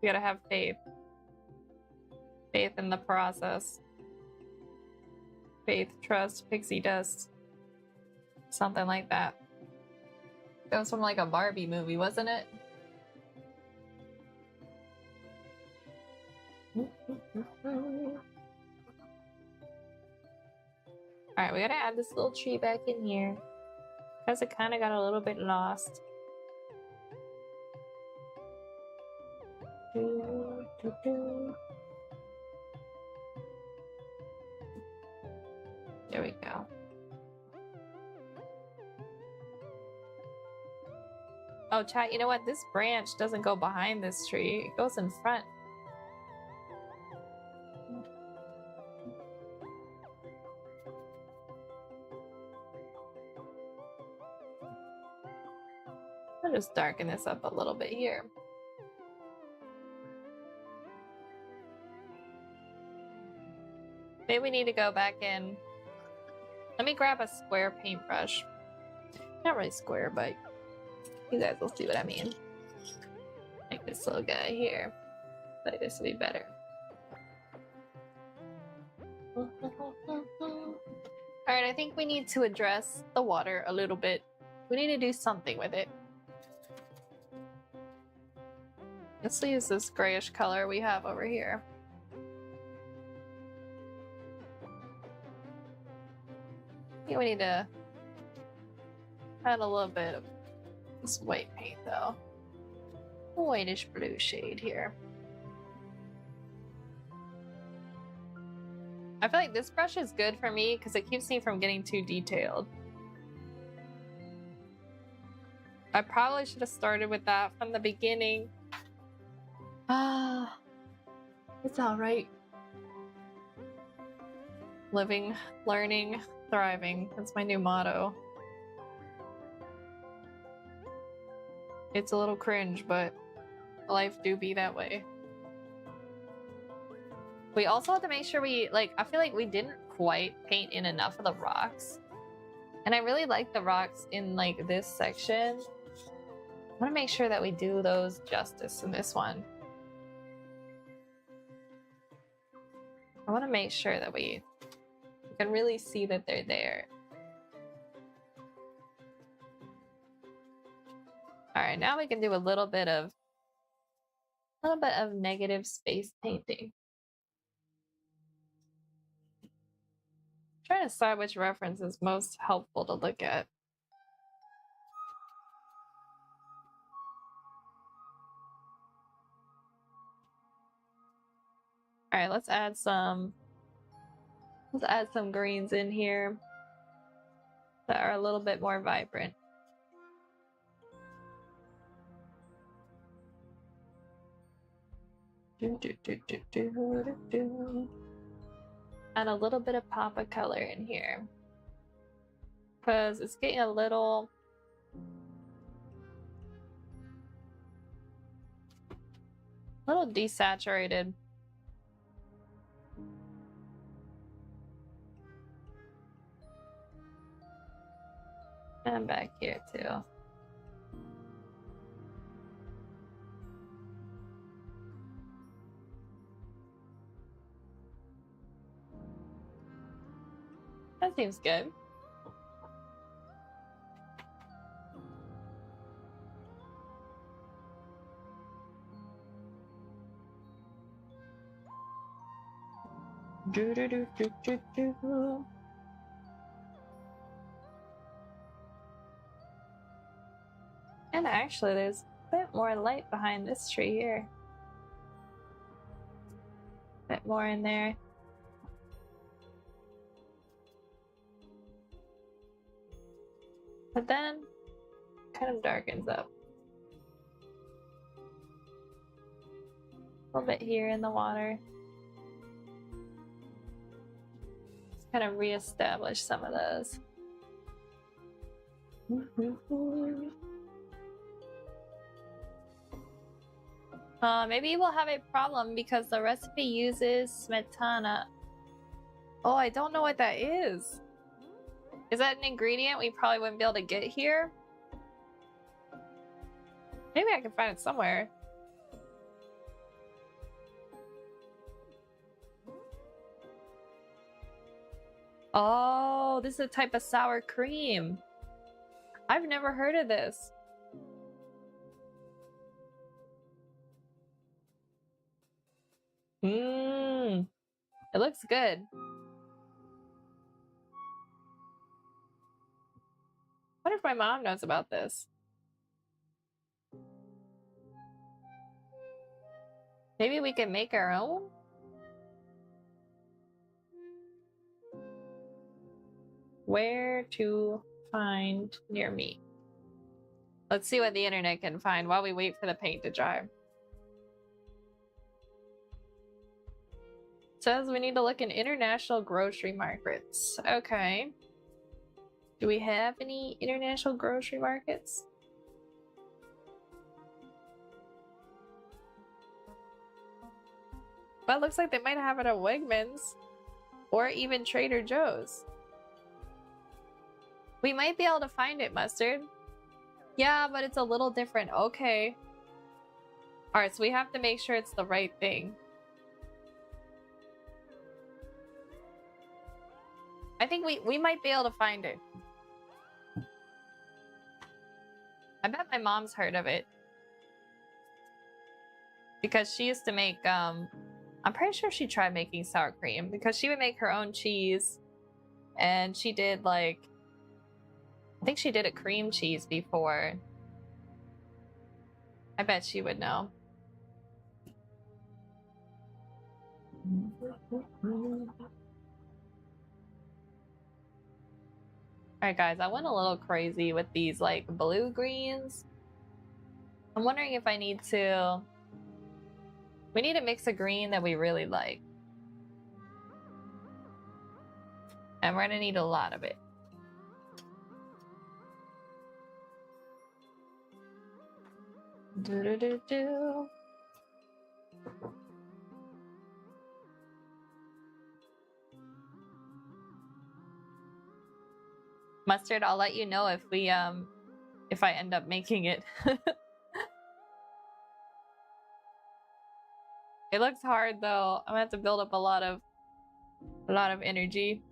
have faith. Faith in the process. Faith, trust, pixie dust. Something like that. That was from like a Barbie movie, wasn't it? Alright, we gotta add this little tree back in here. Because it kind of got a little bit lost. There we go. Oh, chat, you know what? This branch doesn't go behind this tree. It goes in front. I'll just darken this up a little bit here. Maybe we need to go back in. Let me grab a square paintbrush. Not really square, but you guys will see what I mean. Like this little guy here. Like this will be better. Alright, I think we need to address the water a little bit. We need to do something with it. Let's use this grayish color we have over here. I think we need to add a little bit of this white paint though. A whitish blue shade here. I feel like this brush is good for me because it keeps me from getting too detailed. I probably should have started with that from the beginning. Ah, it's all right. Living, learning, thriving. That's my new motto. It's a little cringe, but life do be that way. We also have to make sure we, like, I feel like we didn't quite paint in enough of the rocks. And I really like the rocks in, like, this section. I want to make sure that we do those justice in this one. I want to make sure that we can really see that they're there. Alright, now we can do a little bit of negative space painting. Trying to decide which reference is most helpful to look at. All right, let's add some greens in here that are a little bit more vibrant. Add a little bit of pop of color in here because it's getting a little desaturated. And back here too. That seems good. Do do do do do do. And actually, there's a bit more light behind this tree here. A bit more in there. But then, kind of darkens up. A little bit here in the water. Just kind of reestablish some of those. Maybe we'll have a problem because the recipe uses smetana. Oh, I don't know what that is. Is that an ingredient we probably wouldn't be able to get here? Maybe I can find it somewhere. Oh, this is a type of sour cream. I've never heard of this. Mmm. It looks good. I wonder if my mom knows about this. Maybe we can make our own? Where to find near me? Let's see what the internet can find while we wait for the paint to dry. Says we need to look in international grocery markets. Okay. Do we have any international grocery markets? Well, it looks like they might have it at Wegmans or even Trader Joe's. We might be able to find it, Mustard. Yeah, but it's a little different. Okay. Alright, so we have to make sure it's the right thing. I think we might be able to find it. I bet my mom's heard of it. Because she used to make, I'm pretty sure she tried making sour cream. Because she would make her own cheese. And she did, like... I think she did a cream cheese before. I bet she would know. Alright guys, I went a little crazy with these like blue greens. I'm wondering if I need to... We need to mix a green that we really like. And we're gonna need a lot of it. Do-do-do-do. Mustard, I'll let you know if if I end up making it. It looks hard though. I'm gonna have to build up a lot of energy.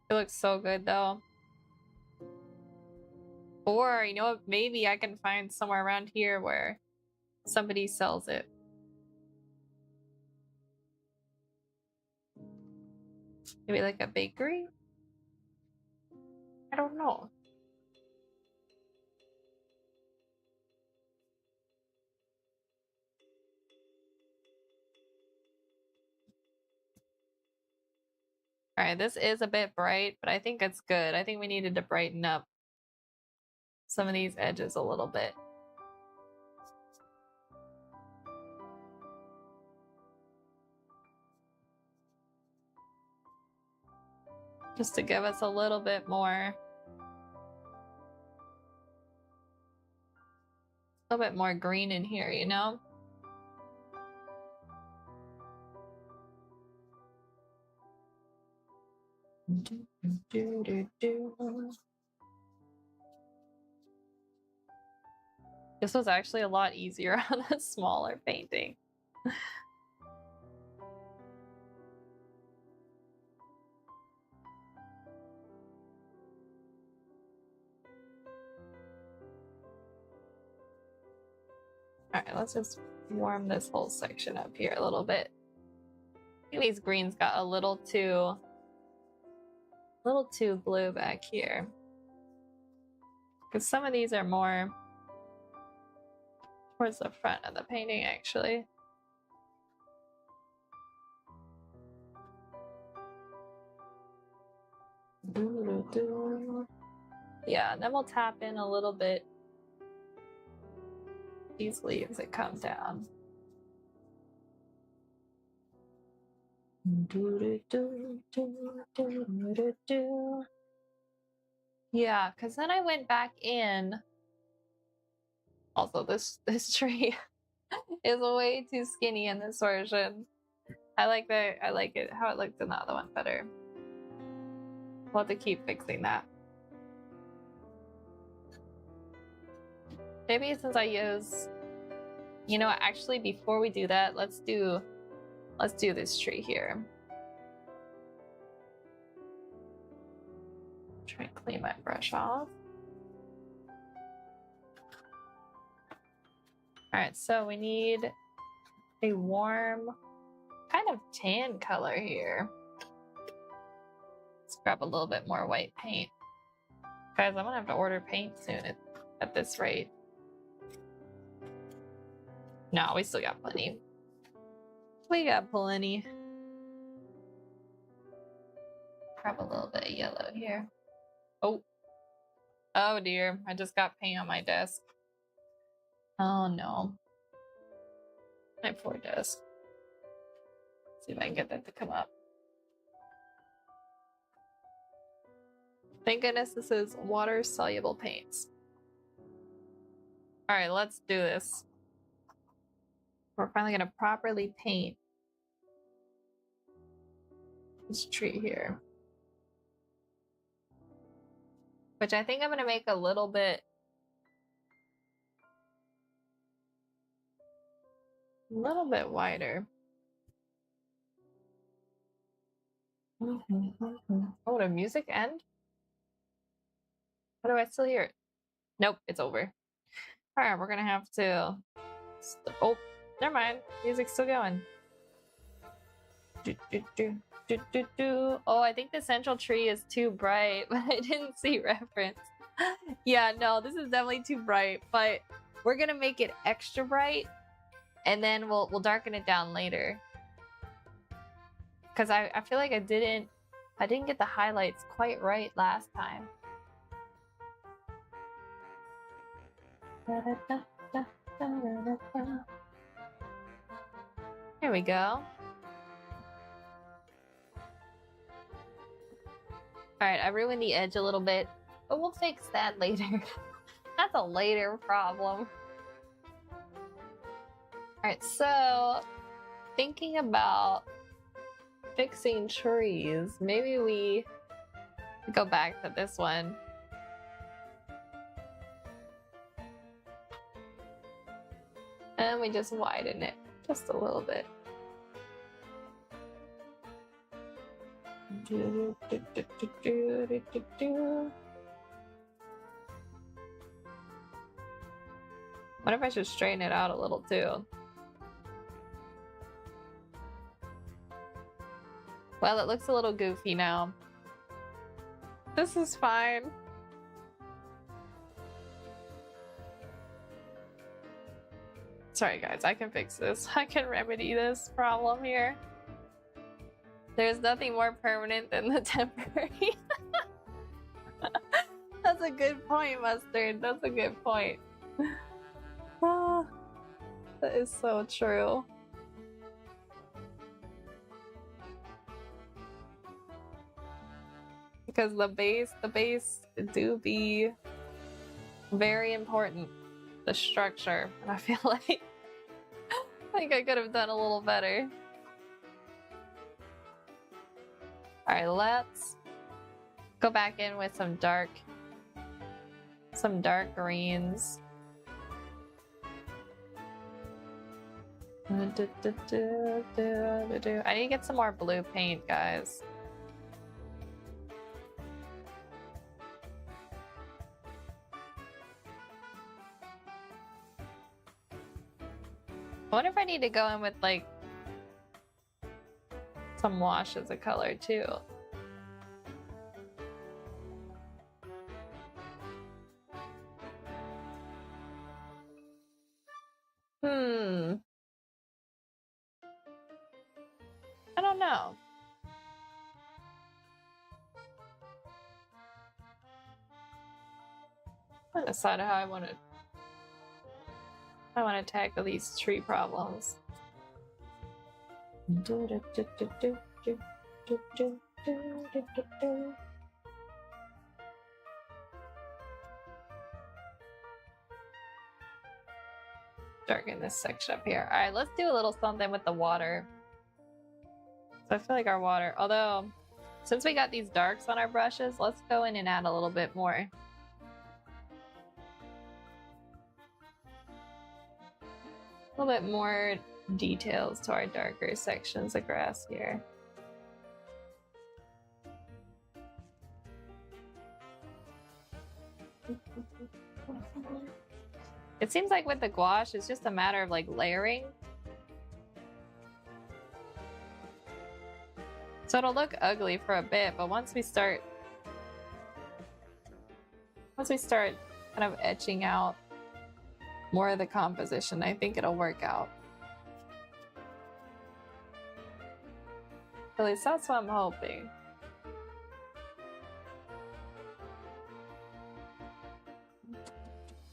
It looks so good though. Or, you know what, maybe I can find somewhere around here where somebody sells it. Maybe like a bakery? I don't know. Alright, this is a bit bright, but I think it's good. I think we needed to brighten up some of these edges a little bit. Just to give us a little bit more green in here, you know? This was actually a lot easier on a smaller painting. Alright, let's just warm this whole section up here a little bit. I think these greens got a little too blue back here. Because some of these are more towards the front of the painting, actually. Yeah, and then we'll tap in a little bit these leaves that come down. Yeah, because then I went back in. Also, this tree is way too skinny in this version. I like it how it looked in the other one better. We'll have to keep fixing that. Maybe since I use, you know, actually before we do that, let's do this tree here. Try and clean my brush off. Alright, so we need a warm kind of tan color here. Let's grab a little bit more white paint. Guys, I'm gonna have to order paint soon at this rate. No, we still got plenty. We got plenty. Grab a little bit of yellow here. Oh, Oh dear, I just got paint on my desk. Oh no. My poor desk. Let's see if I can get that to come up. Thank goodness this is water-soluble paints. Alright, let's do this. We're finally gonna properly paint this tree here. Which I think I'm gonna make a little bit wider. Oh, the music end? How do I still hear it? Nope, it's over. Alright, we're gonna have to... Oh, never mind. Music's still going. Oh, I think the central tree is too bright, but I didn't see reference. Yeah, no, this is definitely too bright, but we're gonna make it extra bright, and then we'll darken it down later. Because I feel like I didn't get the highlights quite right last time. There we go. Alright, I ruined the edge a little bit, but we'll fix that later. That's a later problem. Alright, so thinking about fixing trees, maybe we go back to this one. And we just widen it just a little bit. What if I should straighten it out a little too? Well, it looks a little goofy now. This is fine. Sorry guys, I can fix this. I can remedy this problem here. There's nothing more permanent than the temporary. That's a good point, Mustard. That's a good point. Oh, that is so true. Because the base do be very important. The structure. And I feel like I could have done a little better. Alright, let's go back in with some dark greens. I need to get some more blue paint, guys. I wonder if I need to go in with like some washes of color too. I don't know. I'm deciding how I want to tackle these tree problems. Darken this section up here. Alright, let's do a little something with the water. So I feel like our water, although since we got these darks on our brushes, let's go in and add a little bit more. A little bit more details to our darker sections of grass here. It seems like with the gouache, it's just a matter of like layering. So it'll look ugly for a bit, but once we start kind of etching out more of the composition, I think it'll work out. At least that's what I'm hoping.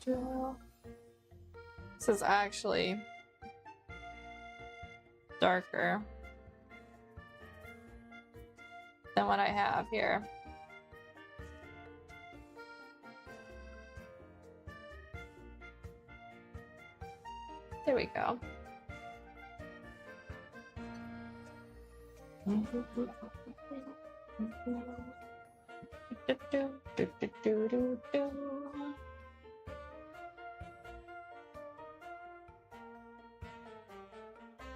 This is actually darker than what I have here. There we go.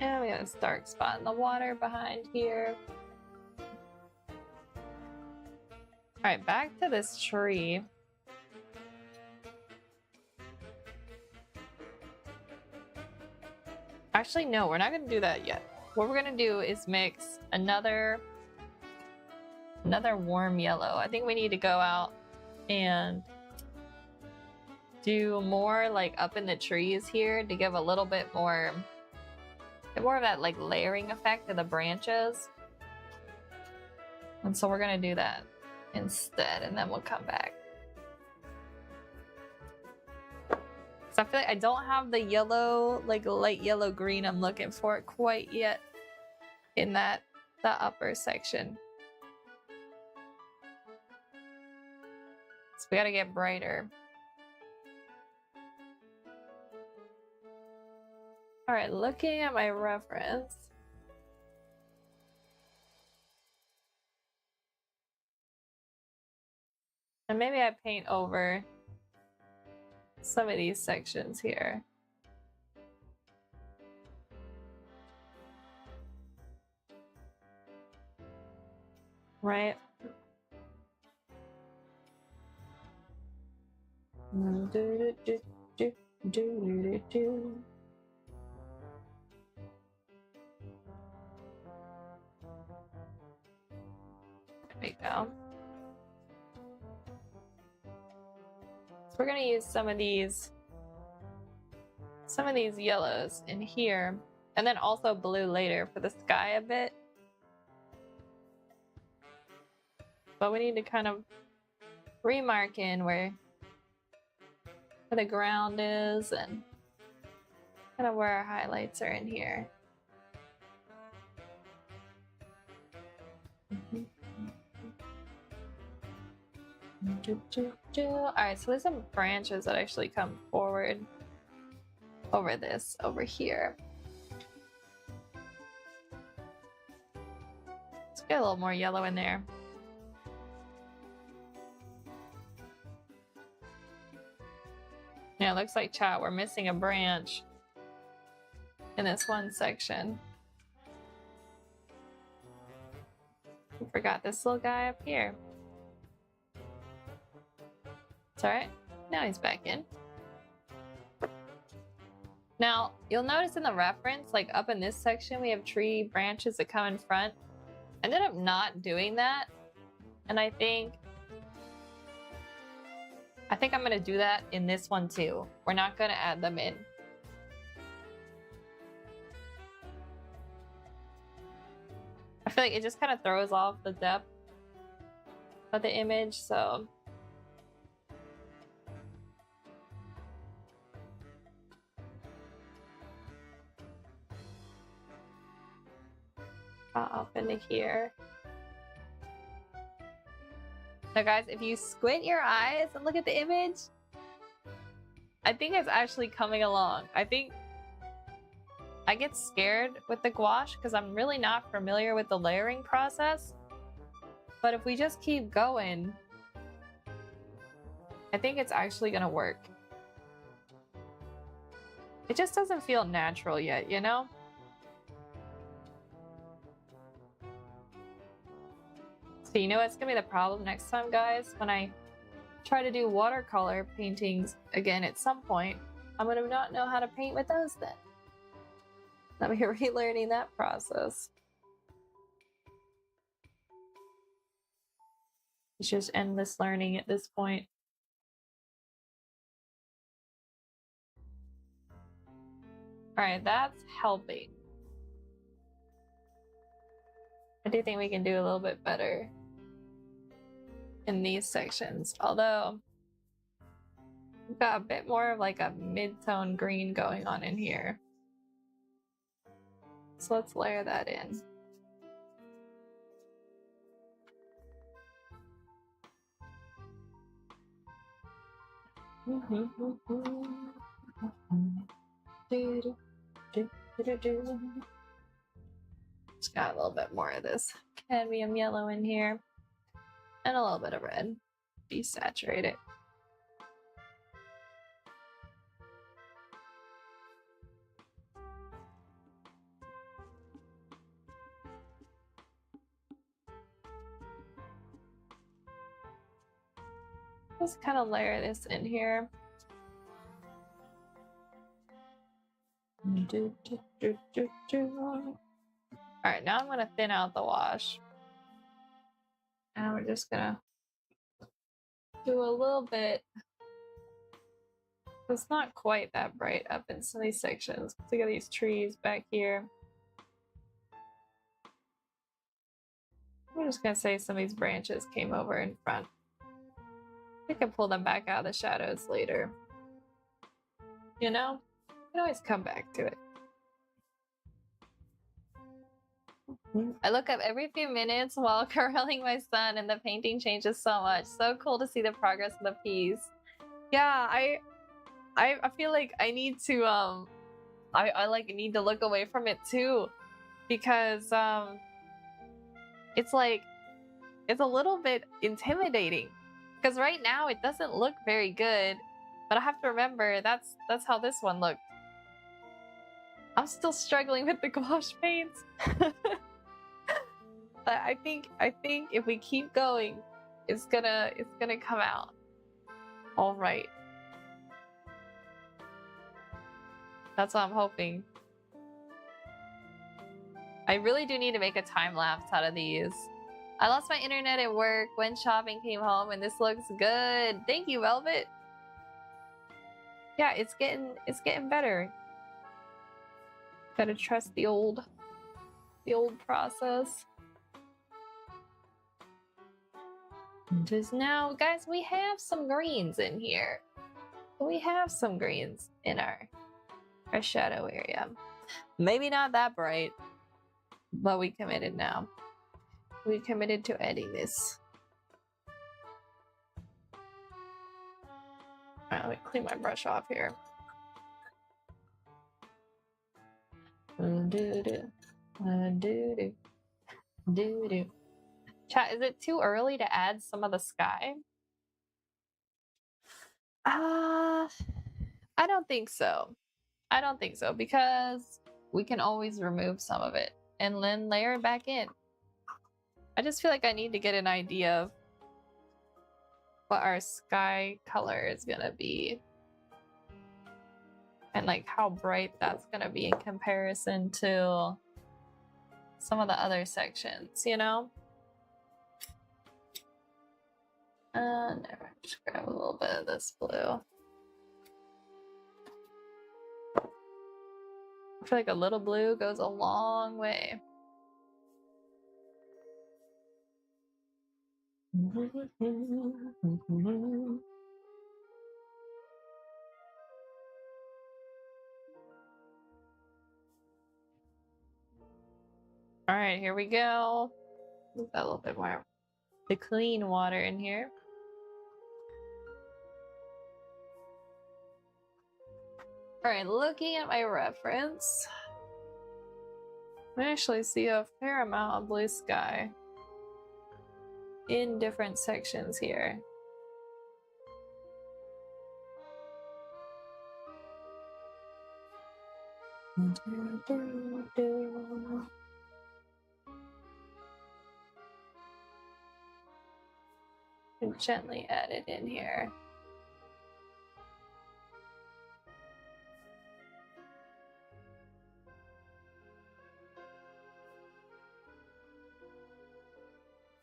And we got this dark spot in the water behind here. Alright, back to this tree. Actually, no, we're not going to do that yet. What we're going to do is mix another warm yellow. I think we need to go out and do more like up in the trees here to give a little bit more of that like layering effect to the branches. And so we're going to do that instead, and then we'll come back. So I feel like I don't have the yellow, like light yellow green I'm looking for quite yet in the upper section. So we gotta get brighter. All right, looking at my reference. And maybe I paint over some of these sections here. Right? There we go. So we're gonna use some of these yellows in here, and then also blue later for the sky a bit. But we need to kind of remark in where the ground is and kind of where our highlights are in here. Alright, so there's some branches that actually come forward over this, over here. Let's get a little more yellow in there. Yeah, it looks like, chat, we're missing a branch in this one section. We forgot this little guy up here. It's alright. Now he's back in. Now, you'll notice in the reference, like up in this section, we have tree branches that come in front. I ended up not doing that. And I think I'm gonna do that in this one too. We're not gonna add them in. I feel like it just kind of throws off the depth of the image, so. Up into here. Now guys, if you squint your eyes and look at the image, I think it's actually coming along. I think I get scared with the gouache because I'm really not familiar with the layering process. But if we just keep going, I think it's actually gonna work. It just doesn't feel natural yet, you know? So you know what's gonna be the problem next time, guys? When I try to do watercolor paintings again at some point, I'm gonna not know how to paint with those then. I'll be relearning that process. It's just endless learning at this point. Alright, that's helping. I do think we can do a little bit better in these sections, although We've got a bit more of like a mid-tone green going on in here. So let's layer that in. Just got a little bit more of this cadmium yellow in here. And a little bit of red. Desaturate it. Just kind of layer this in here. Alright, now I'm going to thin out the wash. And we're just going to do a little bit. It's not quite that bright up in some of these sections. Look at these trees back here. I'm just going to say some of these branches came over in front. I can pull them back out of the shadows later. You know? You can always come back to it. I look up every few minutes while corralling my son and the painting changes so much. So cool to see the progress of the piece. Yeah, I feel like I need to I like need to look away from it too, because it's like it's a little bit intimidating. Because right now it doesn't look very good, but I have to remember that's how this one looked. I'm still struggling with the gouache paints. But I think if we keep going, it's gonna come out all right. That's what I'm hoping. I really do need to make a time lapse out of these. I lost my internet at work, went shopping, came home, and this looks good. Thank you, Velvet. Yeah, it's getting better. Gotta trust the old process. Just now, guys, we have some greens in here. We have some greens in our shadow area. Maybe not that bright, but we committed now. We committed to adding this. Alright, let me clean my brush off here. Chat, is it too early to add some of the sky? I don't think so. I don't think so, because we can always remove some of it and then layer it back in. I just feel like I need to get an idea of what our sky color is gonna be. And like how bright that's gonna be in comparison to some of the other sections, you know? Never. Just grab a little bit of this blue. I feel like a little blue goes a long way. All right, here we go. We've got a little bit more the clean water in here. All right, looking at my reference, I actually see a fair amount of blue sky in different sections here. And gently add it in here.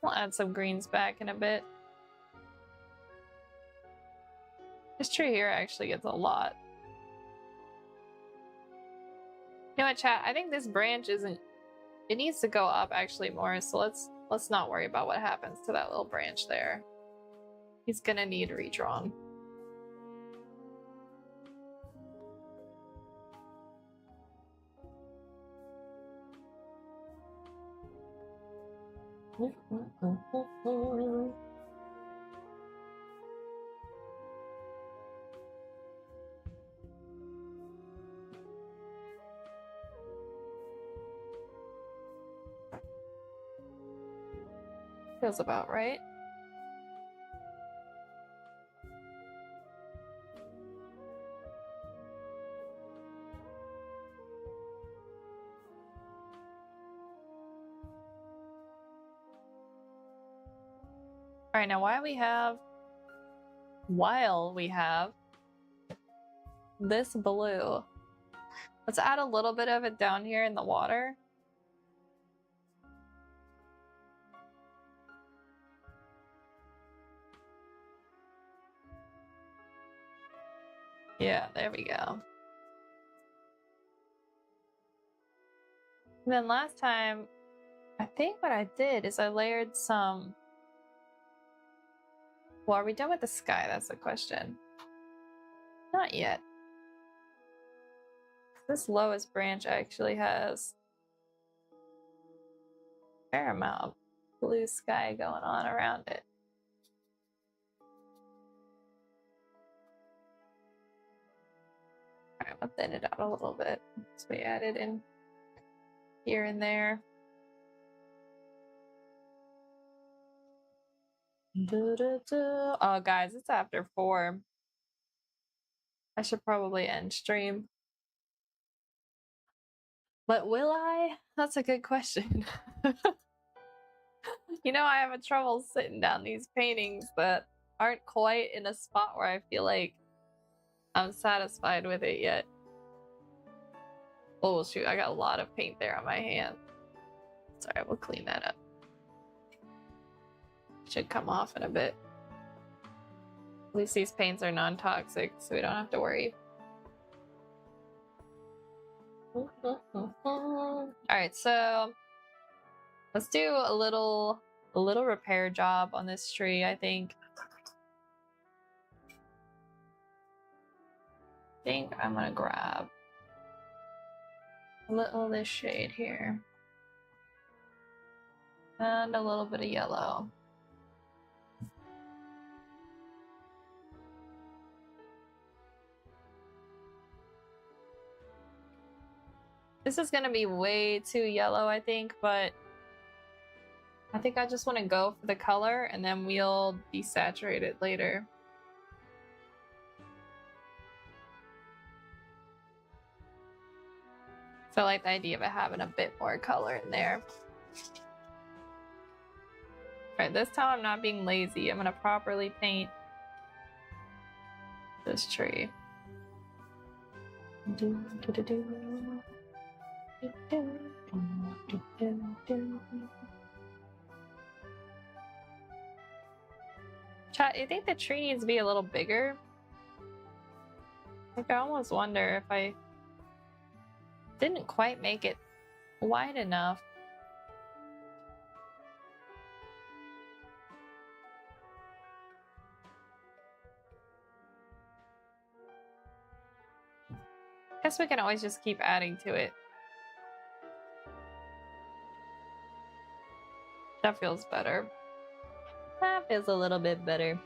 We'll add some greens back in a bit. This tree here actually gets a lot. You know what, chat? I think this branch isn't... It needs to go up actually more, so let's not worry about what happens to that little branch there. He's gonna need redrawn. Feels about right. All right, now while we have this blue, let's add a little bit of it down here in the water. Yeah, there we go. And then last time, I think what I did is I layered some... Well, are we done with the sky? That's the question. Not yet. This lowest branch actually has a fair amount of blue sky going on around it. Alright, we'll thin it out a little bit. So we added in here and there. Oh, guys, it's after 4. I should probably end stream. But will I? That's a good question. You know, I have a trouble sitting down these paintings that aren't quite in a spot where I feel like I'm satisfied with it yet. Oh, shoot, I got a lot of paint there on my hand. Sorry, we'll clean that up. Should come off in a bit. At least these paints are non-toxic, so we don't have to worry. Alright, so let's do a little repair job on this tree, I think. I'm gonna grab a little of this shade here. And a little bit of yellow. This is gonna be way too yellow, I think, but I think I just want to go for the color and then we'll desaturate it later. So I like the idea of it having a bit more color in there. Alright, this time I'm not being lazy. I'm gonna properly paint this tree. Chat, you think the tree needs to be a little bigger? Like, I almost wonder if I didn't quite make it wide enough. Guess we can always just keep adding to it. That feels better. That feels a little bit better.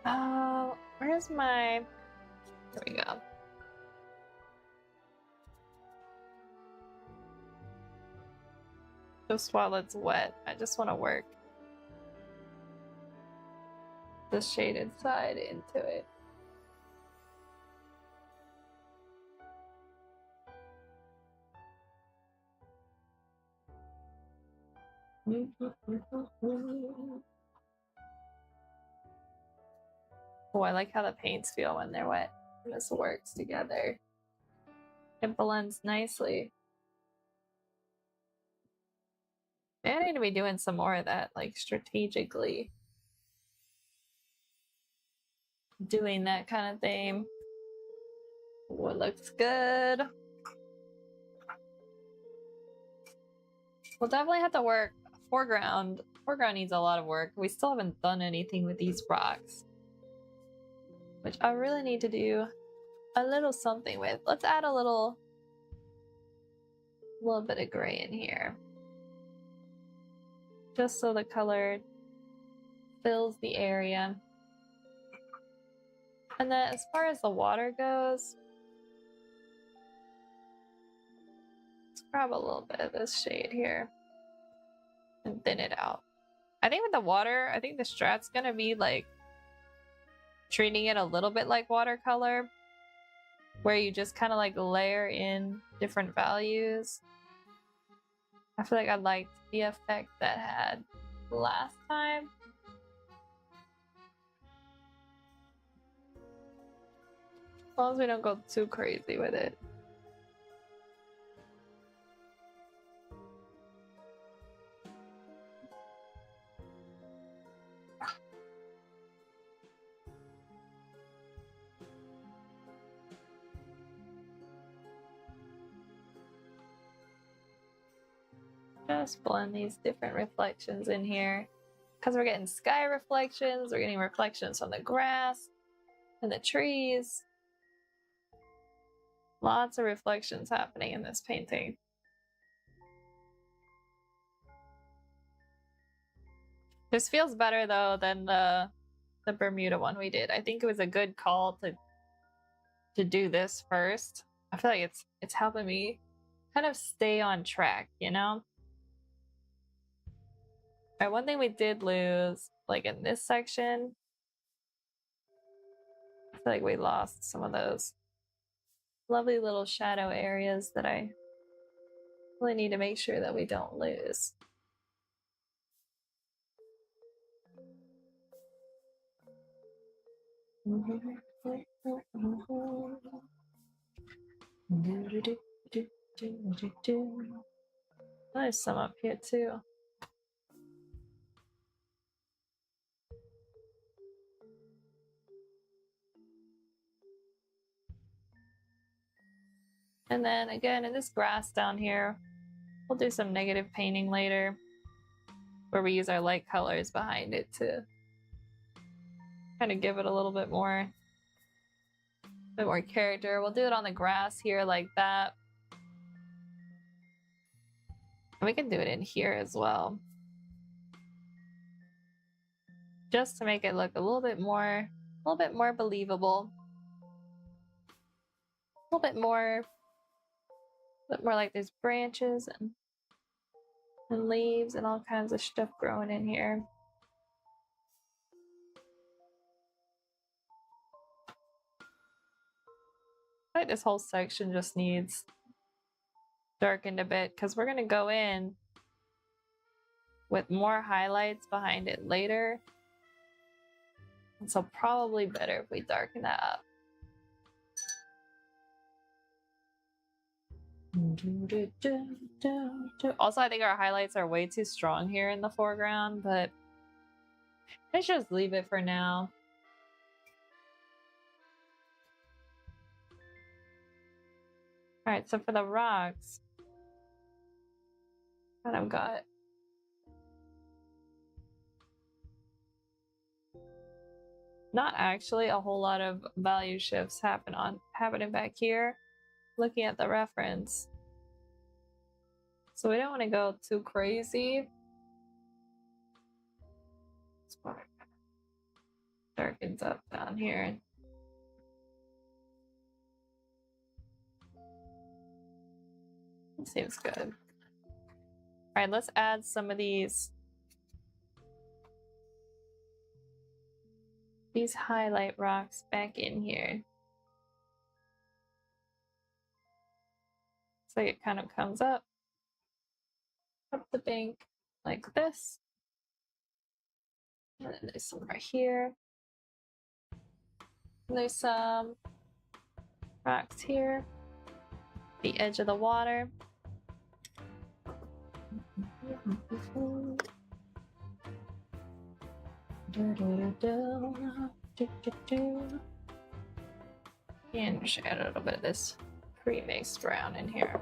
Oh, where's my... There we go. Just while it's wet, I just want to work the shaded side into it. Oh, I like how the paints feel when they're wet. This works together. It blends nicely. I need to be doing some more of that, like strategically doing that kind of thing. Oh, it looks good. We'll definitely have to work foreground. Foreground needs a lot of work. We still haven't done anything with these rocks, which I really need to do a little something with. Let's add a little A little bit of gray in here. Just so the color fills the area. And then as far as the water goes, let's grab a little bit of this shade here and thin it out. I think with the water, I think the strat's gonna be like treating it a little bit like watercolor, where you just kind of like layer in different values. I feel like I liked the effect that had last time. As long as we don't go too crazy with it. Just blend these different reflections in here. Because we're getting sky reflections, we're getting reflections from the grass and the trees. Lots of reflections happening in this painting. This feels better though than the Bermuda one we did. I think it was a good call to do this first. I feel like it's helping me kind of stay on track, you know? Alright, one thing we did lose, like in this section, I feel like we lost some of those lovely little shadow areas that I really need to make sure that we don't lose. There's some up here too. And then again, in this grass down here, we'll do some negative painting later, where we use our light colors behind it to kind of give it a little bit more character. We'll do it on the grass here like that. And we can do it in here as well. Just to make it look a little bit more believable. A little bit more like there's branches and leaves and all kinds of stuff growing in here. I think this whole section just needs darkened a bit because we're gonna go in with more highlights behind it later. And so probably better if we darken that up. Also, I think our highlights are way too strong here in the foreground, but let's just leave it for now. All right, so for the rocks, kind of got not actually a whole lot of value shifts happening back here. Looking at the reference, so we don't want to go too crazy. Darkens up down here. Seems good. All right, let's add some of these highlight rocks back in here. So it kind of comes up the bank like this. And then there's some right here. And there's some rocks here. The edge of the water. And just add a little bit of this pre-mixed brown in here.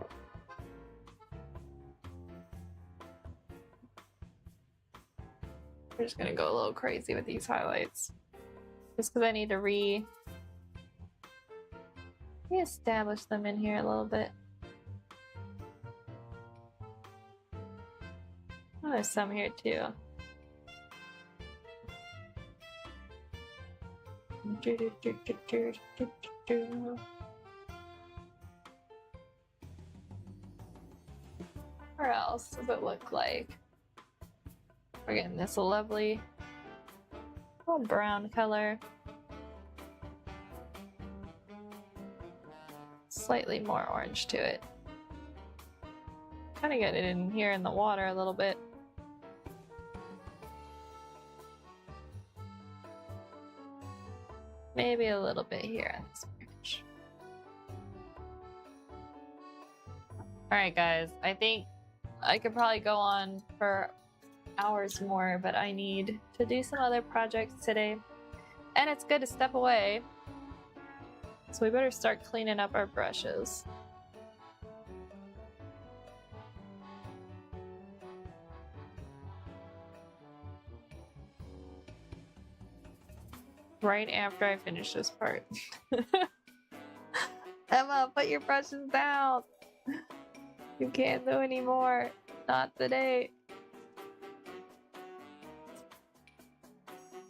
We're just gonna go a little crazy with these highlights. Just because I need to re-establish them in here a little bit. Oh, there's some here too. Where else does it look like? We're getting this lovely little brown color. Slightly more orange to it. Kind of get it in here in the water a little bit. Maybe a little bit here on this branch. Alright guys, I think I could probably go on for hours more, but I need to do some other projects today. And it's good to step away. So we better start cleaning up our brushes. Right after I finish this part. Emma, put your brushes down. You can't do anymore. Not today.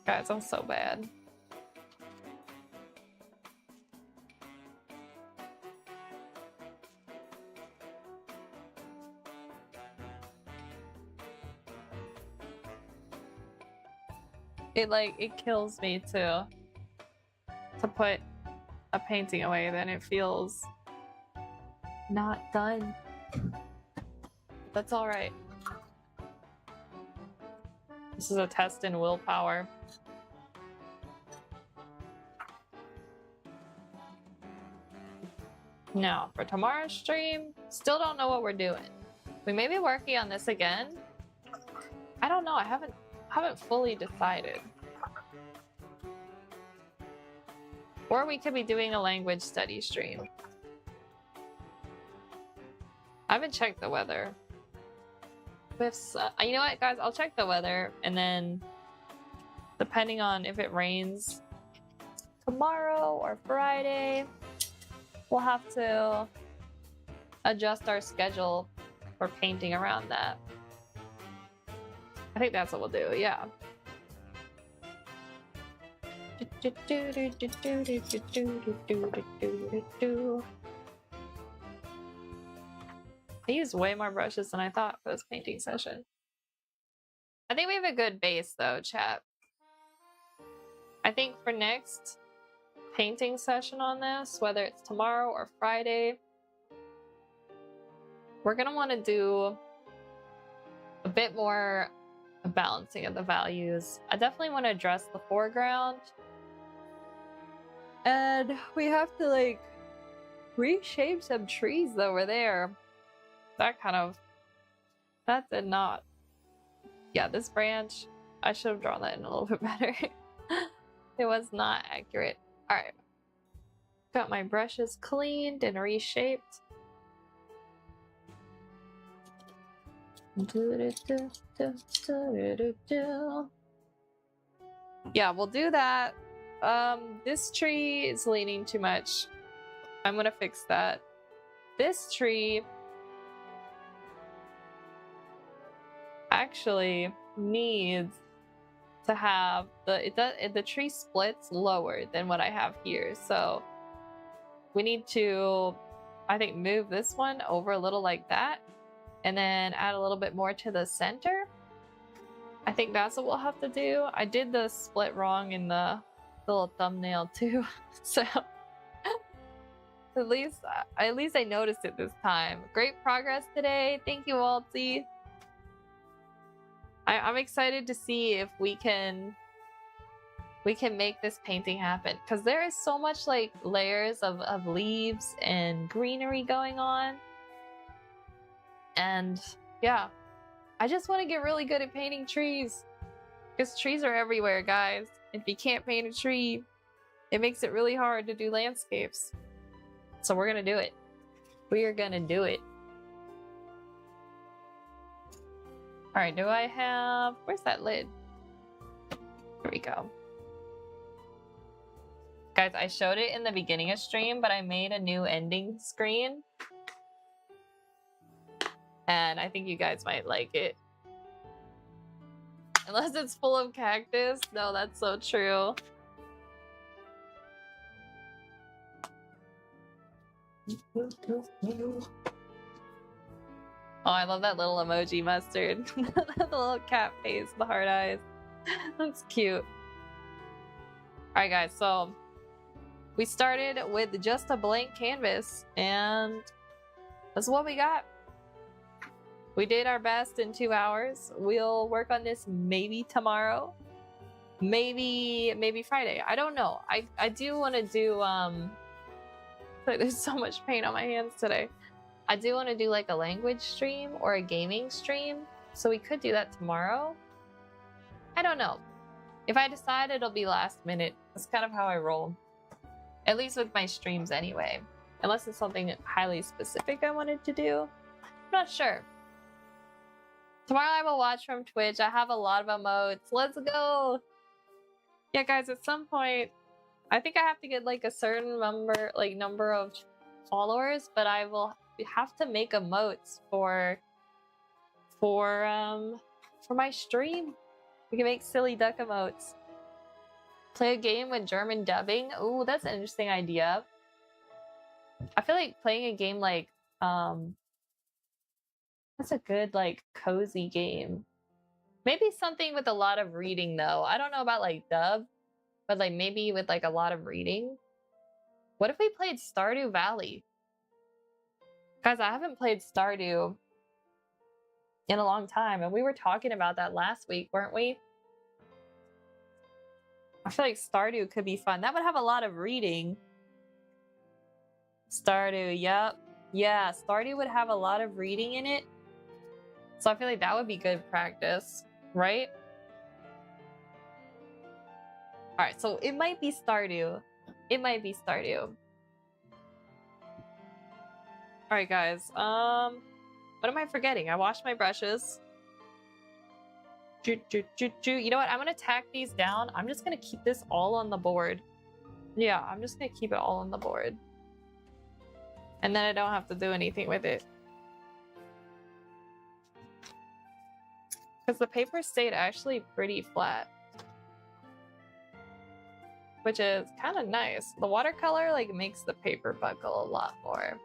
Guys, I'm so bad. It kills me to put a painting away, then it feels not done. That's all right. This is a test in willpower. Now, for tomorrow's stream, still don't know what we're doing. We may be working on this again. I don't know. I haven't fully decided. Or we could be doing a language study stream. I haven't checked the weather. You know what, guys? I'll check the weather, and then depending on if it rains tomorrow or Friday, we'll have to adjust our schedule for painting around that. I think that's what we'll do, yeah. I used way more brushes than I thought for this painting session. I think we have a good base though, chat. I think for next painting session on this, whether it's tomorrow or Friday, we're gonna want to do a bit more balancing of the values. I definitely want to address the foreground, and we have to like reshape some trees that were there. That did not. Yeah, this branch, I should have drawn that in a little bit better. It was not accurate. All right, got my brushes cleaned and reshaped. Yeah, we'll do that. This tree is leaning too much. I'm gonna fix that. This tree actually needs to have the tree splits lower than what I have here, so we need to, I think, move this one over a little like that, and then add a little bit more to the center. I think that's what we'll have to do. I did the split wrong in the little thumbnail too, so at least I noticed it this time. Great progress today. Thank you, Walty. I'm excited to see if we can make this painting happen, because there is so much like layers of leaves and greenery going on. And yeah, I just want to get really good at painting trees, because trees are everywhere, guys. If you can't paint a tree, it makes it really hard to do landscapes. So we're gonna do it. We are gonna do it. All right, do I have, where's that lid? Here we go. Guys, I showed it in the beginning of stream, but I made a new ending screen. And I think you guys might like it. Unless it's full of cactus. No, that's so true. Oh, I love that little emoji mustard. The little cat face, the hard eyes. That's cute. Alright guys, so we started with just a blank canvas and that's what we got. We did our best in 2 hours. We'll work on this maybe tomorrow. Maybe Friday. I don't know. I do want to do there's so much paint on my hands today. I do want to do like a language stream or a gaming stream. So we could do that tomorrow. I don't know. If I decide, it'll be last minute. That's kind of how I roll. At least with my streams anyway. Unless it's something highly specific I wanted to do. I'm not sure. Tomorrow I will watch from Twitch. I have a lot of emotes. Let's go! Yeah, guys, at some point, I think I have to get like a certain number of followers, but I will have to make emotes for my stream. We can make silly duck emotes. Play a game with German dubbing. Ooh, that's an interesting idea. I feel like playing a game like that's a good like cozy game. Maybe something with a lot of reading though. I don't know about like dub, but like maybe with like a lot of reading. What if we played Stardew Valley? Guys, I haven't played Stardew in a long time, and we were talking about that last week, weren't we? I feel like Stardew could be fun. That would have a lot of reading. Stardew, yep. Yeah, Stardew would have a lot of reading in it. So I feel like that would be good practice, right? Alright, so it might be Stardew. It might be Stardew. Alright, guys. What am I forgetting? I washed my brushes. You know what? I'm gonna tack these down. I'm just gonna keep this all on the board. Yeah, I'm just gonna keep it all on the board. And then I don't have to do anything with it. Because the paper stayed actually pretty flat. Which is kind of nice. The watercolor like makes the paper buckle a lot more.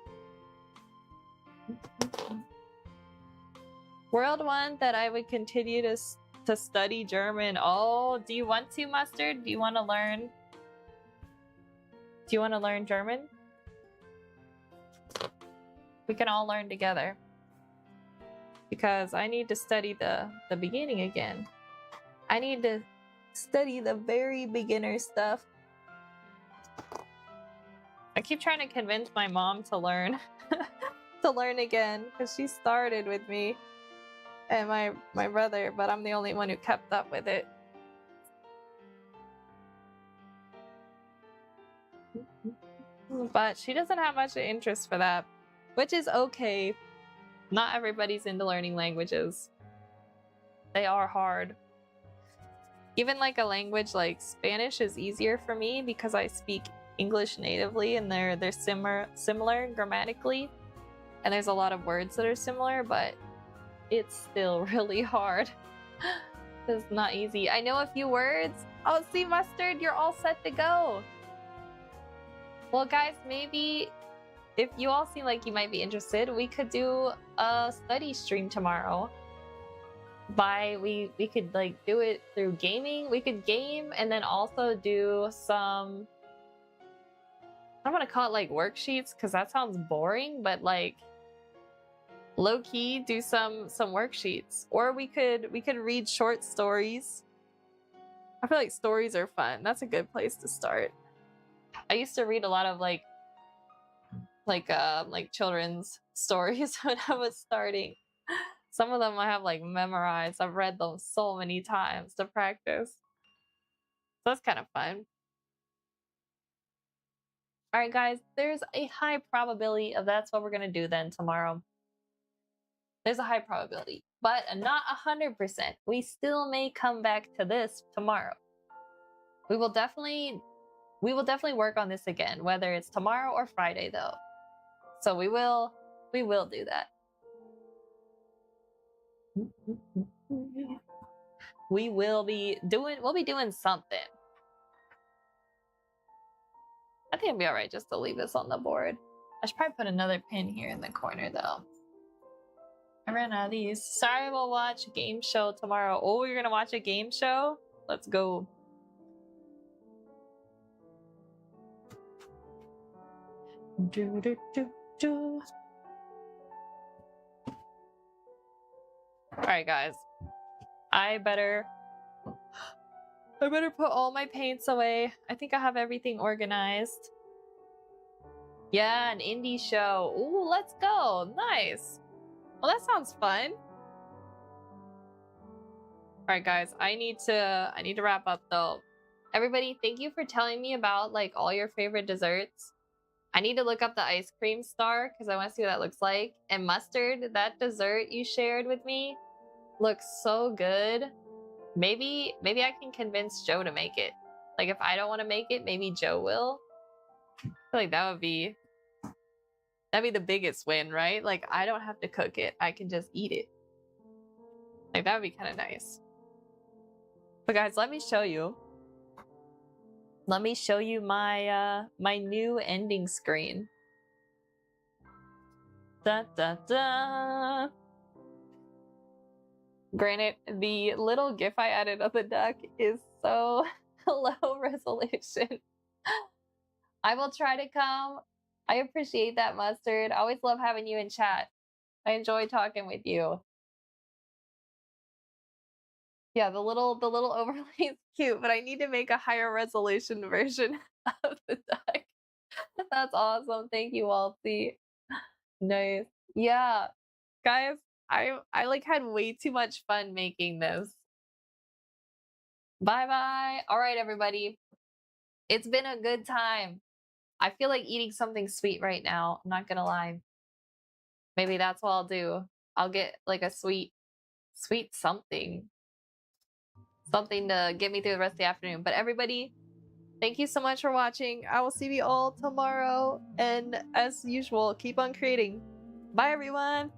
World one that I would continue to study German. Oh, do you want to, Mustard? Do you want to learn? Do you want to learn German? We can all learn together. Because I need to study the beginning again. I need to study the very beginner stuff. I keep trying to convince my mom to learn to learn again because she started with me and my brother, but I'm the only one who kept up with it. But she doesn't have much interest for that, which is okay. Not everybody's into learning languages. They are hard. Even like a language like Spanish is easier for me because I speak English natively and they're similar grammatically. And there's a lot of words that are similar, but it's still really hard. It's not easy. I know a few words. Oh, see, Mustard, you're all set to go. Well, guys, maybe if you all seem like you might be interested, we could do a study stream tomorrow. We could like do it through gaming. We could game and then also do some, I don't want to call it like worksheets because that sounds boring, but like low-key do some worksheets. Or we could read short stories. I feel like stories are fun. That's a good place to start. I used to read a lot of like children's stories when I was starting. Some of them I have like memorized. I've read them so many times to practice. So that's kind of fun. Alright guys, there's a high probability of that's what we're gonna do then tomorrow. There's a high probability, but not 100%. We still may come back to this tomorrow. We will definitely work on this again, whether it's tomorrow or Friday though. So we will do that. we'll be doing something. I think it'll be alright just to leave this on the board. I should probably put another pin here in the corner though. I ran out of these. Sorry, we'll watch a game show tomorrow. Oh, you're gonna watch a game show? Let's go. Do, do, do, do. Alright, guys. I better put all my paints away. I think I have everything organized. Yeah, an indie show. Ooh, let's go. Nice. Well, that sounds fun. Alright, guys. I need to wrap up though. Everybody, thank you for telling me about like all your favorite desserts. I need to look up the ice cream star because I want to see what that looks like. And mustard, that dessert you shared with me looks so good. Maybe I can convince Joe to make it. Like if I don't want to make it, maybe Joe will. I feel like that'd be the biggest win, right? Like I don't have to cook it. I can just eat it. Like that would be kind of nice. But guys, let me show you. Let me show you my my new ending screen. Da da da. Granted, the little GIF I added of the duck is so low resolution. I will try to come. I appreciate that, Mustard. I always love having you in chat. I enjoy talking with you. Yeah, the little overlay is cute, but I need to make a higher resolution version of the duck. That's awesome. Thank you, Waltzy. Nice. Yeah, guys, I like had way too much fun making this. Bye bye. All right, everybody. It's been a good time. I feel like eating something sweet right now. I'm not gonna lie. Maybe that's what I'll do. I'll get like a sweet something. Something to get me through the rest of the afternoon. But everybody, thank you so much for watching. I will see you all tomorrow. And as usual, keep on creating. Bye, everyone.